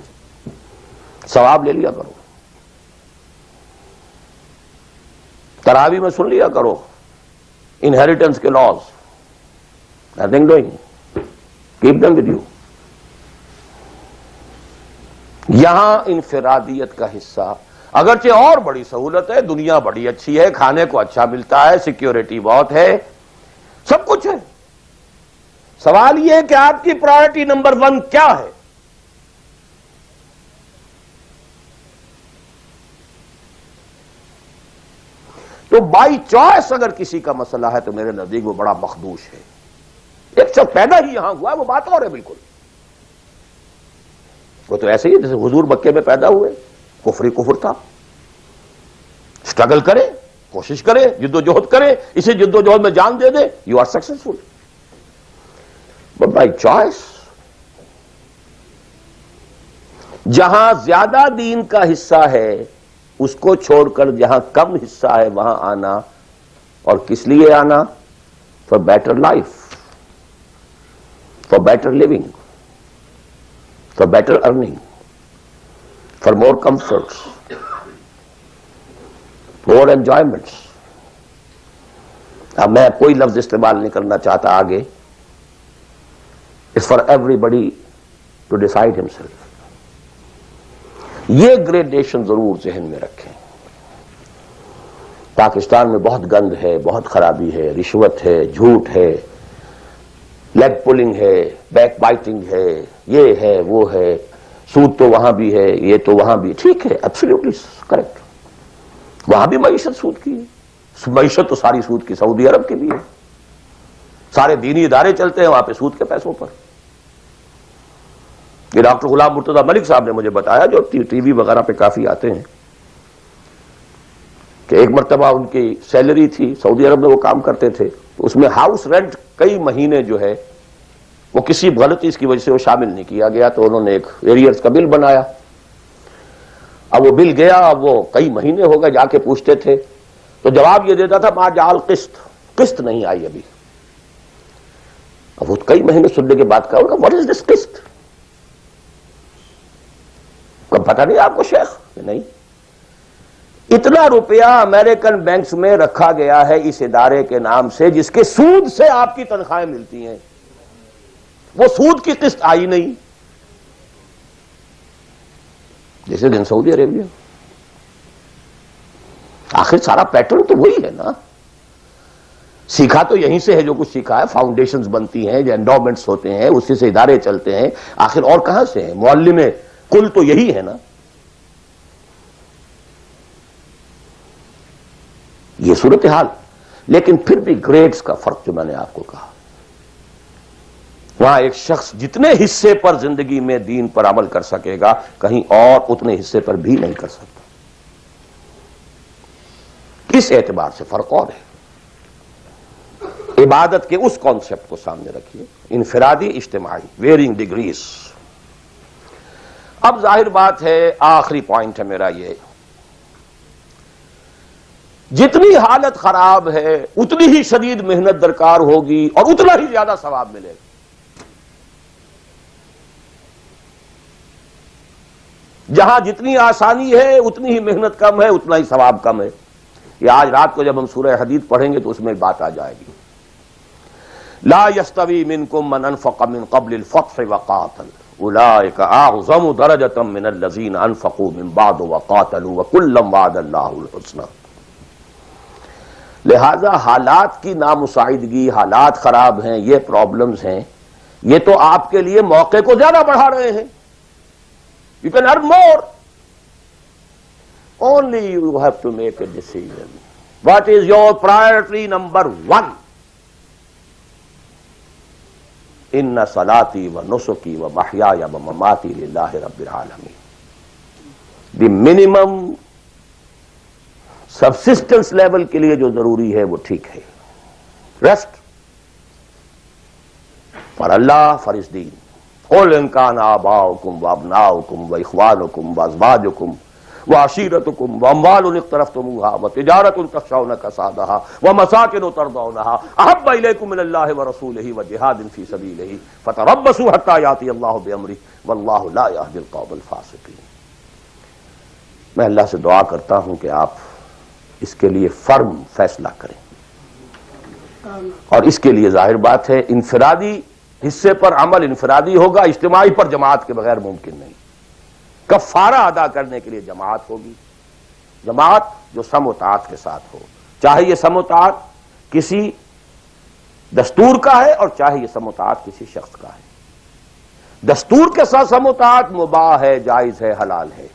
ثواب لے لیا کرو۔ تراویح میں سن لیا کرو انہیریٹنس کے laws, nothing doing, keep them with you. یہاں انفرادیت کا حصہ، اگرچہ اور بڑی سہولت ہے، دنیا بڑی اچھی ہے، کھانے کو اچھا ملتا ہے، سیکیورٹی بہت ہے، سب کچھ ہے۔ سوال یہ ہے کہ آپ کی پرائرٹی نمبر 1 کیا ہے؟ تو بائی چوائس اگر کسی کا مسئلہ ہے تو میرے نزدیک وہ بڑا مخدوش ہے۔ ایک شخص پیدا ہی یہاں ہوا ہے، وہ بات اور ہے بالکل، وہ تو ایسے ہی جیسے حضور مکے میں پیدا ہوئے، کفر تھا، اسٹرگل کرے، کوشش کرے، جد و جہد کرے، اسی جد و جہد میں جان دے دے، you are successful. But by choice جہاں زیادہ دین کا حصہ ہے اس کو چھوڑ کر جہاں کم حصہ ہے وہاں آنا، اور کس لیے آنا؟ For better life, for better living, for better earning, for more comforts, more enjoyments. اب میں کوئی لفظ استعمال نہیں کرنا چاہتا آگے، it's for everybody to decide himself. یہ گریڈیشن ضرور ذہن میں رکھیں۔ پاکستان میں بہت گند ہے، بہت خرابی ہے، رشوت ہے، جھوٹ ہے، لیگ پولنگ ہے، بیک بائٹنگ ہے، یہ ہے وہ ہے، سود تو وہاں بھی ہے، یہ تو وہاں بھی، ٹھیک ہے، ایبسلیوٹلی کریکٹ، وہاں بھی معیشت سود کی ہے، معیشت تو ساری سود کی سعودی عرب کے بھی ہے، سارے دینی ادارے چلتے ہیں وہاں پہ سود کے پیسوں پر. یہ ڈاکٹر غلام مرتضی ملک صاحب نے مجھے بتایا، جو ٹی وی وغیرہ پہ کافی آتے ہیں، کہ ایک مرتبہ ان کی سیلری تھی، سعودی عرب میں وہ کام کرتے تھے، اس میں ہاؤس رینٹ کئی مہینے جو ہے وہ کسی غلطی اس کی وجہ سے وہ شامل نہیں کیا گیا، تو انہوں نے ایک ایریئرز کا بل بنایا. اب وہ بل گیا، اب وہ کئی مہینے ہو گئے، جا کے پوچھتے تھے تو جواب یہ دیتا تھا ما جعل قسط نہیں آئی ابھی. اب وہ کئی مہینے سننے کے بعد کہا واٹ از دس قسط؟ پتہ نہیں آپ کو شیخ؟ نہیں، اتنا روپیہ امریکن بینکس میں رکھا گیا ہے اس ادارے کے نام سے جس کے سود سے آپ کی تنخواہیں ملتی ہیں، وہ سود کی قسط آئی نہیں. جیسے دن سعودی عربیہ، آخر سارا پیٹرن تو وہی ہے نا، سیکھا تو یہیں سے ہے جو کچھ سیکھا ہے، فاؤنڈیشنز بنتی ہیں، جو انڈومنٹس ہوتے ہیں، اسی سے ادارے چلتے ہیں، آخر اور کہاں سے ہیں؟ معلم کل تو یہی ہے نا. یہ صورتحال. لیکن پھر بھی گریڈز کا فرق جو میں نے آپ کو کہا، وہاں ایک شخص جتنے حصے پر زندگی میں دین پر عمل کر سکے گا، کہیں اور اتنے حصے پر بھی نہیں کر سکتا. اس اعتبار سے فرق اور ہے. عبادت کے اس کانسیپٹ کو سامنے رکھیے، انفرادی، اجتماعی، ویئرنگ ڈگریز. اب ظاہر بات ہے، آخری پوائنٹ ہے میرا یہ، جتنی حالت خراب ہے اتنی ہی شدید محنت درکار ہوگی اور اتنا ہی زیادہ ثواب ملے گا. جہاں جتنی آسانی ہے اتنی ہی محنت کم ہے، اتنا ہی ثواب کم ہے. یہ آج رات کو جب ہم سورہ حدید پڑھیں گے تو اس میں بات آ جائے گی. لا يستوي منكم من انفق من قبل الفتح وقاتل اولئك اعظم درجة من الذين انفقوا من بعد وقاتلوا وكلا وعد الله الحسنى. لہذا حالات کی نامساعدگی، حالات خراب ہیں، یہ پرابلمز ہیں، یہ تو آپ کے لیے موقع کو زیادہ بڑھا رہے ہیں. You can earn more. Only you have to make a decision. What is your priority number one? Inna salati wa nusuki wa mahyaya wa mamati lillahi rabbil alamin. The minimum subsistence level کے لیے جو ضروری ہے وہ ٹھیک ہے. Rest for Allah, for His deen. قل ان كان آباؤكم وابناؤكم واخوانكم وازواجكم وعشيرتكم واموال اقترفتموها وتجارة تخشون كسادها ومساكن ترضونها احب اليكم من الله ورسوله وجهاد في سبيله فتربصوا حتى ياتي الله بامره والله لا يهدي القوم الفاسقين. میں اللہ سے دعا کرتا ہوں کہ آپ اس کے لیے فرم فیصلہ کریں، اور اس کے لیے ظاہر بات ہے انفرادی حصے پر عمل انفرادی ہوگا، اجتماعی پر جماعت کے بغیر ممکن نہیں. کفارہ ادا کرنے کے لیے جماعت ہوگی، جماعت جو سم و طاعت کے ساتھ ہو، چاہے یہ سم و طاعت کسی دستور کا ہے اور چاہے یہ سم و طاعت کسی شخص کا ہے. دستور کے ساتھ سم و طاعت مباح ہے، جائز ہے، حلال ہے،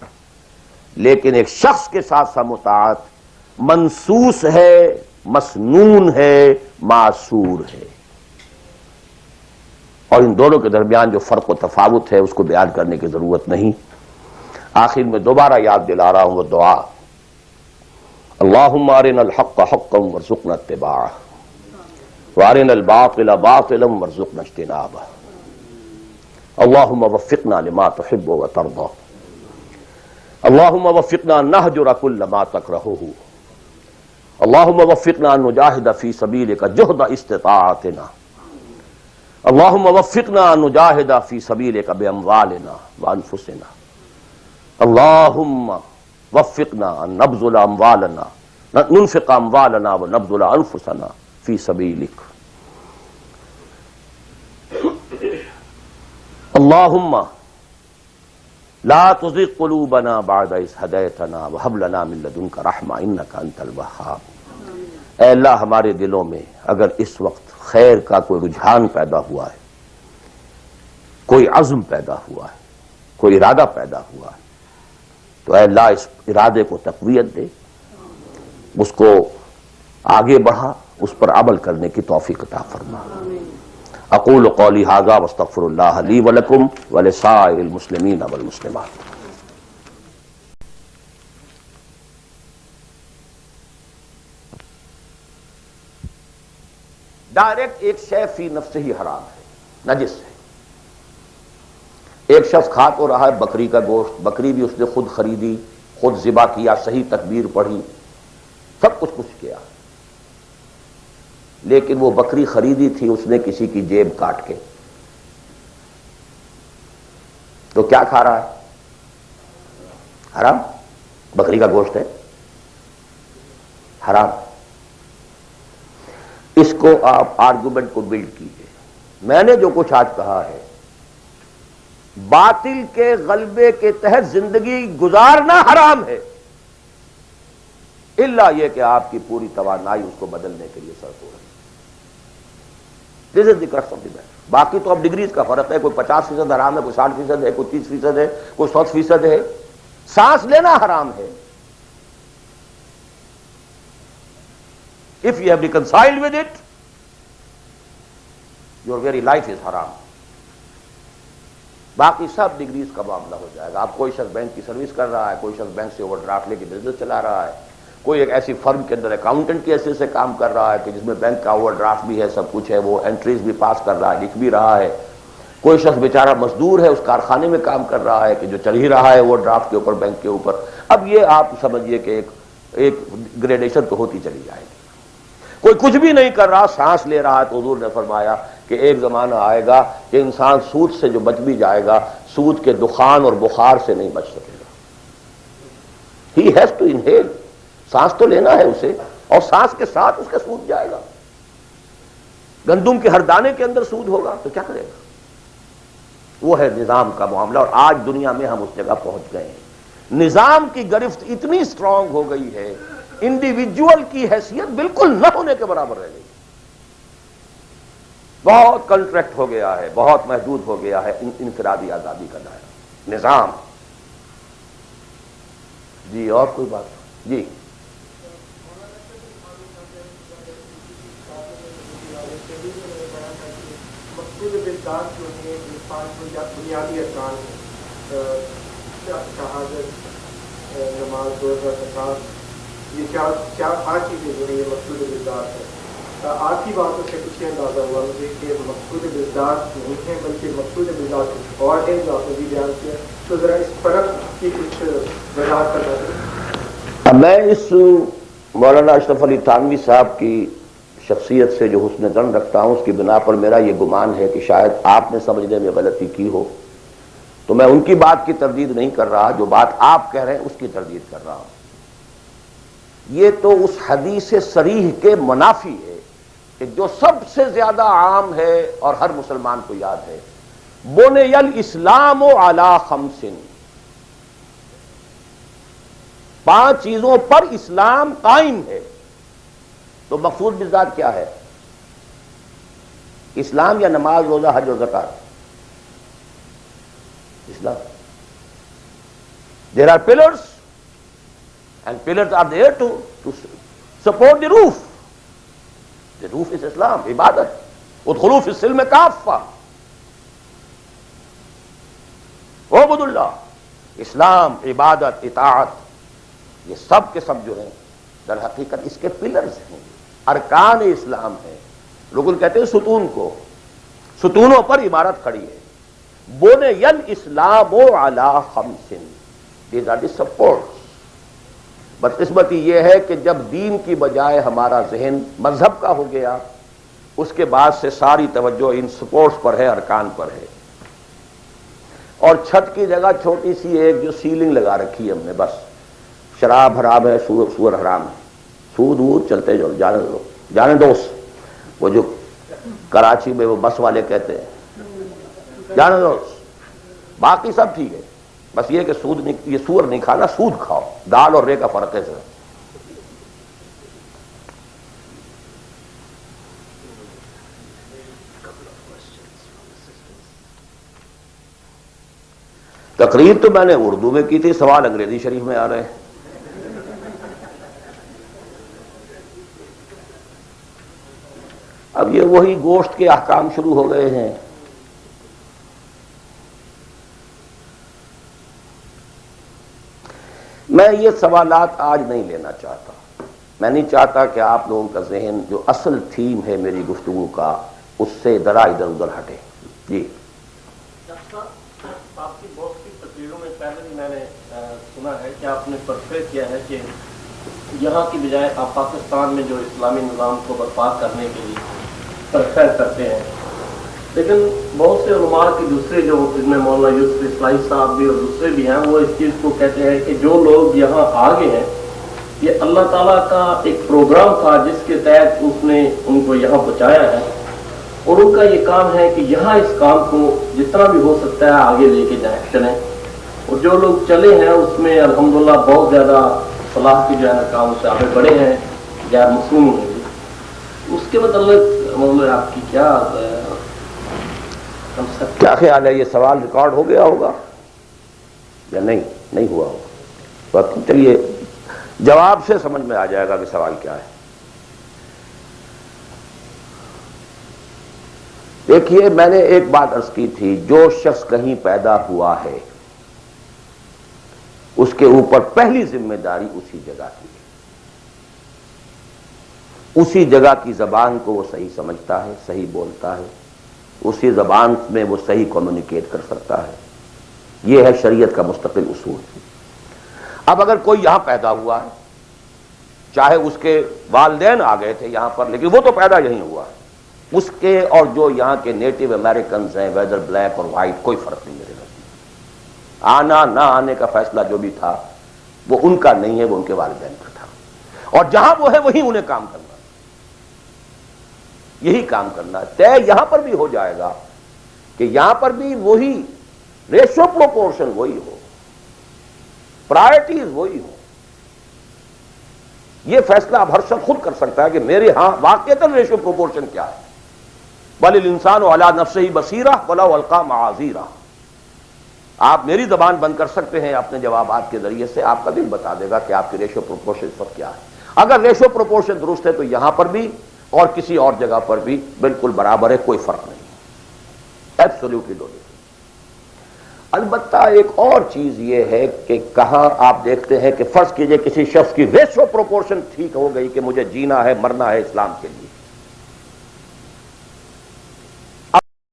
لیکن ایک شخص کے ساتھ سم و طاعت منسوس ہے، مسنون ہے، معصور ہے. اور ان دونوں کے درمیان جو فرق و تفاوت ہے اس کو بیان کرنے کی ضرورت نہیں. آخر میں دوبارہ یاد دلا رہا ہوں وہ دعا، اللہم ارنا الحق حقا وارزقنا اتباعہ وارنا الباطل باطلا وارزقنا اجتنابہ. اللہم وفقنا لما تحب وترضى. اللہم وفقنا نہجر کل ما تکرہہ. اللہم وفقنا ان نجاہد فی سبیلک جہد استطاعتنا. اللہم وفقنا ان نجاہد فی سبیلک باموالنا وانفسنا. اللہم وفقنا ان نبذل اموالنا ننفق اموالنا ونبذل انفسنا فی سبیلک. اللہم لا تزغ قلوبنا بعد اذ ہدیتنا وہب لنا من لدنک رحمہ انک انت الوہاب. اے اللہ ہمارے دلوں میں اگر اس وقت خیر کا کوئی رجحان پیدا ہوا ہے، کوئی عزم پیدا ہوا ہے، کوئی ارادہ پیدا ہوا ہے، تو اے اللہ اس ارادے کو تقویت دے، اس کو آگے بڑھا، اس پر عمل کرنے کی توفیق عطا فرما۔ اقول قولی ھذا واستغفر اللہ لی ولکم ولسائر المسلمین والمسلمات۔ ڈائریکٹ ایک شے فی نفسہ ہی حرام ہے، نجس ہے۔ ایک شخص کھا تو رہا ہے بکری کا گوشت، بکری بھی اس نے خود خریدی، خود ذبح کیا، صحیح تکبیر پڑھی، سب کچھ کیا، لیکن وہ بکری خریدی تھی اس نے کسی کی جیب کاٹ کے، تو کیا کھا رہا ہے؟ حرام۔ بکری کا گوشت ہے، حرام۔ اس کو آپ آرگومنٹ کو بلڈ کیجئے۔ میں نے جو کچھ آج کہا ہے، باطل کے غلبے کے تحت زندگی گزارنا حرام ہے، الا یہ کہ آپ کی پوری توانائی اس کو بدلنے کے لیے صرف ہو رہی ہے۔ دس از دی کرکس آف دی میٹر۔ باقی تو اب ڈگریز کا فرق ہے، کوئی 50% حرام ہے، کوئی 60% ہے، کوئی 30% ہے، کوئی 100% ہے۔ سانس لینا حرام ہے۔ If you have reconciled with it, your very life is haram۔ باقی سب ڈگریز کا معاملہ ہو جائے گا۔ آپ کوئی شخص بینک کی سروس کر رہا ہے، کوئی شخص بینک سے اوور ڈرافٹ لے کے بزنس چلا رہا ہے، کوئی ایک ایسی فرم کے اندر اکاؤنٹنٹ کی حیثیت سے کام کر رہا ہے کہ جس میں بینک کا اوور ڈرافٹ بھی ہے، سب کچھ ہے، وہ انٹریز بھی پاس کر رہا ہے، لکھ بھی رہا ہے۔ کوئی شخص بیچارہ مزدور ہے، اس کارخانے میں کام کر رہا ہے کہ جو چل ہی رہا ہے وہ ڈرافٹ کے اوپر، بینک کے اوپر۔ اب یہ آپ سمجھیے کہ ایک گریڈیشن تو ہوتی چلی جائے گی۔ کوئی کچھ بھی نہیں کر رہا، سانس لے رہا ہے، تو حضور نے فرمایا کہ ایک زمانہ آئے گا کہ انسان سود سے جو بچ بھی جائے گا، سود کے دخان اور بخار سے نہیں بچ سکے گا۔ ہی ہیز ٹو انہیل، سانس تو لینا ہے اسے، اور سانس کے ساتھ اس کا سود جائے گا۔ گندم کے ہر دانے کے اندر سود ہوگا تو کیا کرے گا؟ وہ ہے نظام کا معاملہ، اور آج دنیا میں ہم اس جگہ پہنچ گئے ہیں۔ نظام کی گرفت اتنی سٹرونگ ہو گئی ہے، انڈیویجول کی حیثیت بالکل نہ ہونے کے برابر رہ گئی، بہت کنٹریکٹ ہو گیا ہے، بہت محدود ہو گیا ہے انفرادی آزادی کا دائرہ، نظام۔ جی اور کوئی بات؟ جی بنیادی ارکان شہادت، نماز، روزہ، زکوٰۃ، یہ چار 5 چیزیں جو ہیں یہ مقصود بذات ہے۔ آپ کی باتوں سے کچھ اندازہ ہوا مجھے کہ مقصود بذات نہیں ہے بلکہ مقصود بذات کچھ اور ہے جو آپ نے بھی بیان کیا، تو ذرا اس فرق کی کچھ وضاحت کرنا چاہیے۔ میں اس مولانا اشرف علی تھانوی صاحب کی شخصیت سے جو حسن ظن رکھتا ہوں، اس کی بنا پر میرا یہ گمان ہے کہ شاید آپ نے سمجھنے میں غلطی کی ہو، تو میں ان کی بات کی تردید نہیں کر رہا، جو بات آپ کہہ رہے ہیں اس کی تردید کر رہا ہوں۔ یہ تو اس حدیث صریح کے منافی ہے کہ جو سب سے زیادہ عام ہے اور ہر مسلمان کو یاد ہے، بنی الاسلام علی 5، 5 چیزوں پر اسلام قائم ہے۔ تو مقصود بالذات کیا ہے؟ اسلام یا نماز، روزہ، حج اور زکوٰۃ؟ اسلام۔ There are pillars and pillars are there to support the roof. The roof is Islam، عبادت۔ ادخلوا فی السلم کافہ، اعبدوا اللہ۔ اسلام، عبادت، اطاعت، یہ سب کے سب جو ہیں در حقیقت اس کے پلرز ہیں، ارکان اسلام ہیں۔ لوگ کہتے ہیں ستون کو، ستونوں پر عمارت کھڑی ہے۔ بنی الاسلام علی 5، these are the supports۔ بدقسمتی یہ ہے کہ جب دین کی بجائے ہمارا ذہن مذہب کا ہو گیا، اس کے بعد سے ساری توجہ ان سپورٹس پر ہے، ارکان پر ہے، اور چھت کی جگہ چھوٹی سی ایک جو سیلنگ لگا رکھی ہے ہم نے، بس شراب حرام ہے، سور حرام ہے، سود وود چلتے جو جانے دوست، وہ جو کراچی میں وہ بس والے کہتے ہیں جانے دوست، باقی سب ٹھیک ہے، بس یہ کہ سود نہیں، یہ سور نہیں کھانا، سود کھاؤ، دال اور رے کا فرق ہے سر۔ تقریر تو میں نے اردو میں کی تھی، سوال انگریزی شریف میں آ رہے ہیں۔ اب یہ وہی گوشت کے احکام شروع ہو گئے ہیں۔ میں یہ سوالات آج نہیں لینا چاہتا، میں نہیں چاہتا کہ آپ لوگوں کا ذہن جو اصل تھیم ہے میری گفتگو کا اس سے ذرا ادھر ادھر ہٹے۔ جی آپ کی بہت سی تقریروں میں پہلے بھی میں نے سنا ہے کہ آپ نے پرفیکٹ کیا ہے کہ یہاں کی بجائے آپ پاکستان میں جو اسلامی نظام کو برپا کرنے کے لیے پرفیکٹ کرتے ہیں، لیکن بہت سے علماء کے دوسرے جو جن میں مولانا یوسف اصلاحی صاحب بھی اور دوسرے بھی ہیں، وہ اس چیز کو کہتے ہیں کہ جو لوگ یہاں آگے ہیں یہ اللہ تعالیٰ کا ایک پروگرام تھا جس کے تحت اس نے ان کو یہاں پہنچایا ہے، اور ان کا یہ کام ہے کہ یہاں اس کام کو جتنا بھی ہو سکتا ہے آگے لے کے جائیں چلیں، اور جو لوگ چلے ہیں اس میں الحمدللہ بہت زیادہ صلاح کی جو ہے نا کام سے آگے بڑھے ہیں، غیر مصنوع ہیں۔ اس کے متعلق آپ کی کیا خیال ہے؟ یہ سوال ریکارڈ ہو گیا ہوگا یا نہیں ہوا ہوگا؟ چلیے جواب سے سمجھ میں آ جائے گا کہ سوال کیا ہے۔ دیکھیے، میں نے ایک بات عرض کی تھی، جو شخص کہیں پیدا ہوا ہے اس کے اوپر پہلی ذمہ داری اسی جگہ کی ہے۔ اسی جگہ کی زبان کو وہ صحیح سمجھتا ہے، صحیح بولتا ہے، اسی زبان میں وہ صحیح کمیونیکیٹ کر سکتا ہے۔ یہ ہے شریعت کا مستقل اصول۔ اب اگر کوئی یہاں پیدا ہوا ہے، چاہے اس کے والدین آ گئے تھے یہاں پر لیکن وہ تو پیدا یہیں ہوا ہے، اس کے اور جو یہاں کے نیٹو امریکنز ہیں، ویدر بلیک اور وائٹ، کوئی فرق نہیں میرے نزدیک۔ آنا نہ آنے کا فیصلہ جو بھی تھا وہ ان کا نہیں ہے، وہ ان کے والدین کا تھا، اور جہاں وہ ہے وہیں انہیں کام کرنا، یہی کام کرنا طے یہاں پر بھی ہو جائے گا کہ یہاں پر بھی وہی ریشو پروپورشن وہی ہو، پرائرٹیز وہی ہو۔ یہ فیصلہ اب ہر شخص خود کر سکتا ہے کہ میرے ہاں واقعتاً ریشو پروپورشن کیا ہے۔ بل الانسان علی نفسہ بصیرہ ولو القی معاذیرہ۔ آپ میری زبان بند کر سکتے ہیں اپنے جوابات کے ذریعے سے، آپ کا دل بتا دے گا کہ آپ کی ریشو پروپورشن اس وقت کیا ہے۔ اگر ریشو پروپورشن درست ہے تو یہاں پر بھی اور کسی اور جگہ پر بھی بالکل برابر ہے، کوئی فرق نہیں، ایبسولوٹلی نو ڈفرنس۔ البتہ ایک اور چیز یہ ہے کہ کہاں آپ دیکھتے ہیں کہ فرض کیجئے کسی شخص کی ریشو پروپورشن ٹھیک ہو گئی کہ مجھے جینا ہے مرنا ہے اسلام کے لیے،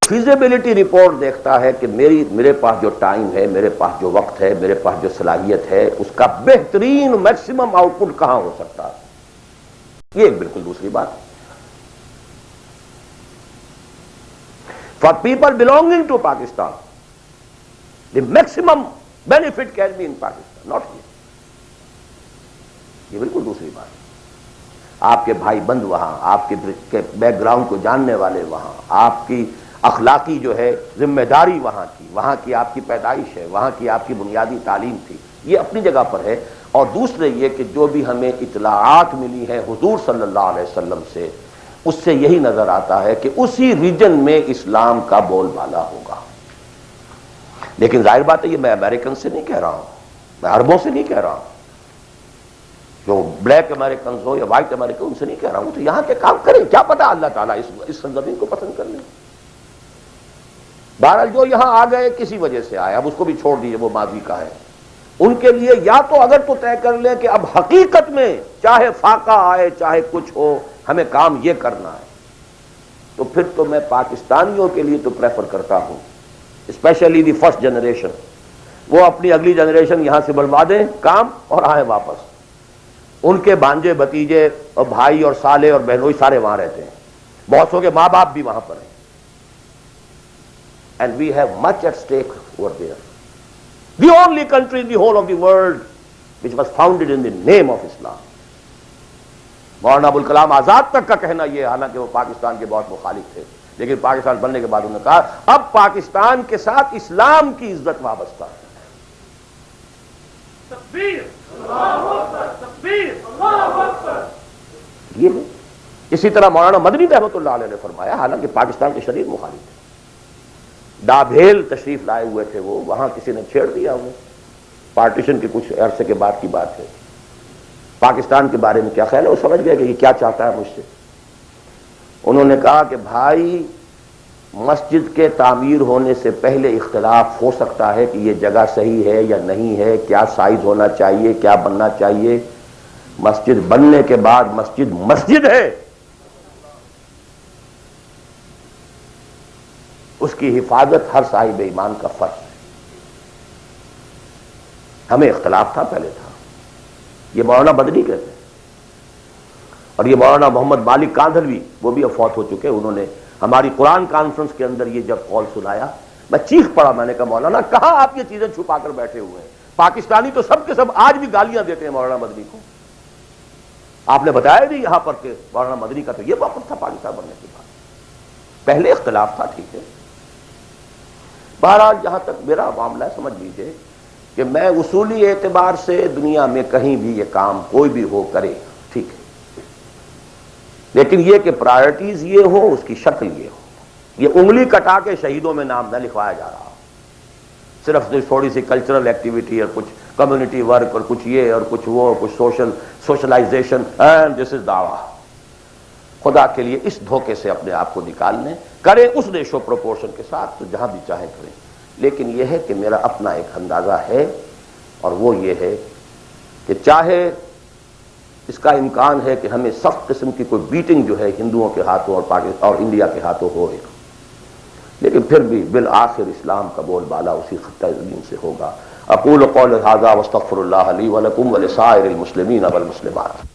فیزیبلٹی رپورٹ دیکھتا ہے کہ میرے پاس جو ٹائم ہے، میرے پاس جو وقت ہے، میرے پاس جو صلاحیت ہے، اس کا بہترین میکسیمم آؤٹ پٹ کہاں ہو سکتا ہے، یہ ایک بالکل دوسری بات ہے۔ For people belonging to Pakistan, the maximum benefit can be in Pakistan, not here. یہ بالکل دوسری بات ہے۔ آپ کے بھائی بند وہاں، آپ کے بیک گراؤنڈ کو جاننے والے وہاں، آپ کی اخلاقی جو ہے ذمہ داری وہاں کی آپ کی پیدائش ہے، وہاں کی آپ کی بنیادی تعلیم تھی، یہ اپنی جگہ پر ہے۔ اور دوسرے یہ کہ جو بھی ہمیں اطلاعات ملی ہیں حضور صلی اللہ علیہ وسلم سے، اس سے یہی نظر آتا ہے کہ اسی ریجن میں اسلام کا بول بالا ہوگا۔ لیکن ظاہر بات ہے یہ میں امریکن سے نہیں کہہ رہا ہوں، میں عربوں سے نہیں کہہ رہا ہوں، جو بلیک امریکنز ہو یا وائٹ امریکن ان سے نہیں کہہ رہا ہوں، تو یہاں کے کام کریں، کیا پتہ اللہ تعالیٰ اس سرزمین کو پسند کر لیں۔ بہرحال جو یہاں آ گئے کسی وجہ سے آئے، اب اس کو بھی چھوڑ دیجیے، وہ ماضی کا ہے۔ ان کے لیے یا تو اگر تو طے کر لیں کہ اب حقیقت میں چاہے فاقہ آئے چاہے کچھ ہو ہمیں کام یہ کرنا ہے، تو پھر تو میں پاکستانیوں کے لیے تو پریفر کرتا ہوں، اسپیشلی دی فرسٹ جنریشن، وہ اپنی اگلی جنریشن یہاں سے بڑھوا دیں کام اور آئیں واپس۔ ان کے بھانجے بھتیجے اور بھائی اور سالے اور بہنوئی سارے وہاں رہتے ہیں، بہت سو کے ماں باپ بھی وہاں پر ہیں، and we have much at stake over there. The only country in the whole of the world which was founded in the name of Islam. Maulana Abul Kalam Azad تک کا کہنا یہ، حالانکہ وہ پاکستان کے بہت مخالف تھے، لیکن پاکستان بننے کے بعد انہوں نے کہا اب پاکستان کے ساتھ اسلام کی عزت وابستہ ہے۔ تکبیر، اللہ اکبر، تکبیر، اللہ اکبر۔ یہ ہے۔ اسی طرح مولانا مدنی رحمۃ اللہ علیہ نے فرمایا، حالانکہ پاکستان کے شدید مخالف تھے، ڈابھیل تشریف لائے ہوئے تھے وہ، وہاں کسی نے چھیڑ دیا انہیں، پارٹیشن کے کچھ عرصے کے بعد کی بات ہے، پاکستان کے بارے میں کیا خیال ہے، وہ سمجھ گئے کہ یہ کیا چاہتا ہے مجھ سے. انہوں نے کہا کہ بھائی مسجد کے تعمیر ہونے سے پہلے اختلاف ہو سکتا ہے کہ یہ جگہ صحیح ہے یا نہیں ہے، کیا سائز ہونا چاہیے، کیا بننا چاہیے. مسجد بننے کے بعد مسجد مسجد ہے، اس کی حفاظت ہر صاحب ایمان کا فرض ہے. ہمیں اختلاف تھا، پہلے تھا. یہ مولانا مدنی کہتے ہیں، اور یہ مولانا محمد مالک کاندھلوی، وہ بھی اب فوت ہو چکے، انہوں نے ہماری قرآن کانفرنس کے اندر یہ جب قول سنایا، میں چیخ پڑا، میں نے کہا مولانا کہاں آپ یہ چیزیں چھپا کر بیٹھے ہوئے ہیں؟ پاکستانی تو سب کے سب آج بھی گالیاں دیتے ہیں مولانا مدنی کو. آپ نے بتایا نہیں یہاں پر کہ مولانا مدنی کا تو یہ موقف تھا پاکستان بننے کے بعد. پہلے اختلاف تھا، ٹھیک ہے. بہرحال جہاں تک میرا معاملہ ہے، سمجھ لیجئے کہ میں اصولی اعتبار سے دنیا میں کہیں بھی یہ کام کوئی بھی ہو کرے، ٹھیک ہے، لیکن یہ کہ پرائرٹیز یہ ہو، اس کی شکل یہ ہو. یہ انگلی کٹا کے شہیدوں میں نام نہ لکھوایا جا رہا، صرف تھوڑی سی کلچرل ایکٹیویٹی اور کچھ کمیونٹی ورک اور کچھ یہ اور کچھ وہ، کچھ سوشلائزیشن، اینڈ دس از دعویٰ. خدا کے لیے اس دھوکے سے اپنے آپ کو نکال لیں، کریں اس ریشو پروپورشن کے ساتھ تو جہاں بھی چاہیں کریں. لیکن یہ ہے کہ میرا اپنا ایک اندازہ ہے، اور وہ یہ ہے کہ چاہے اس کا امکان ہے کہ ہمیں سخت قسم کی کوئی بیٹنگ جو ہے ہندوؤں کے ہاتھوں اور پاکستان اور انڈیا کے ہاتھوں ہو، لیکن پھر بھی بالآخر اسلام کا بول بالا اسی خطہ زمین سے ہوگا. اقول قول ھذا واستغفر اللہ لی ولکم ولسائر المسلمین والمسلمات.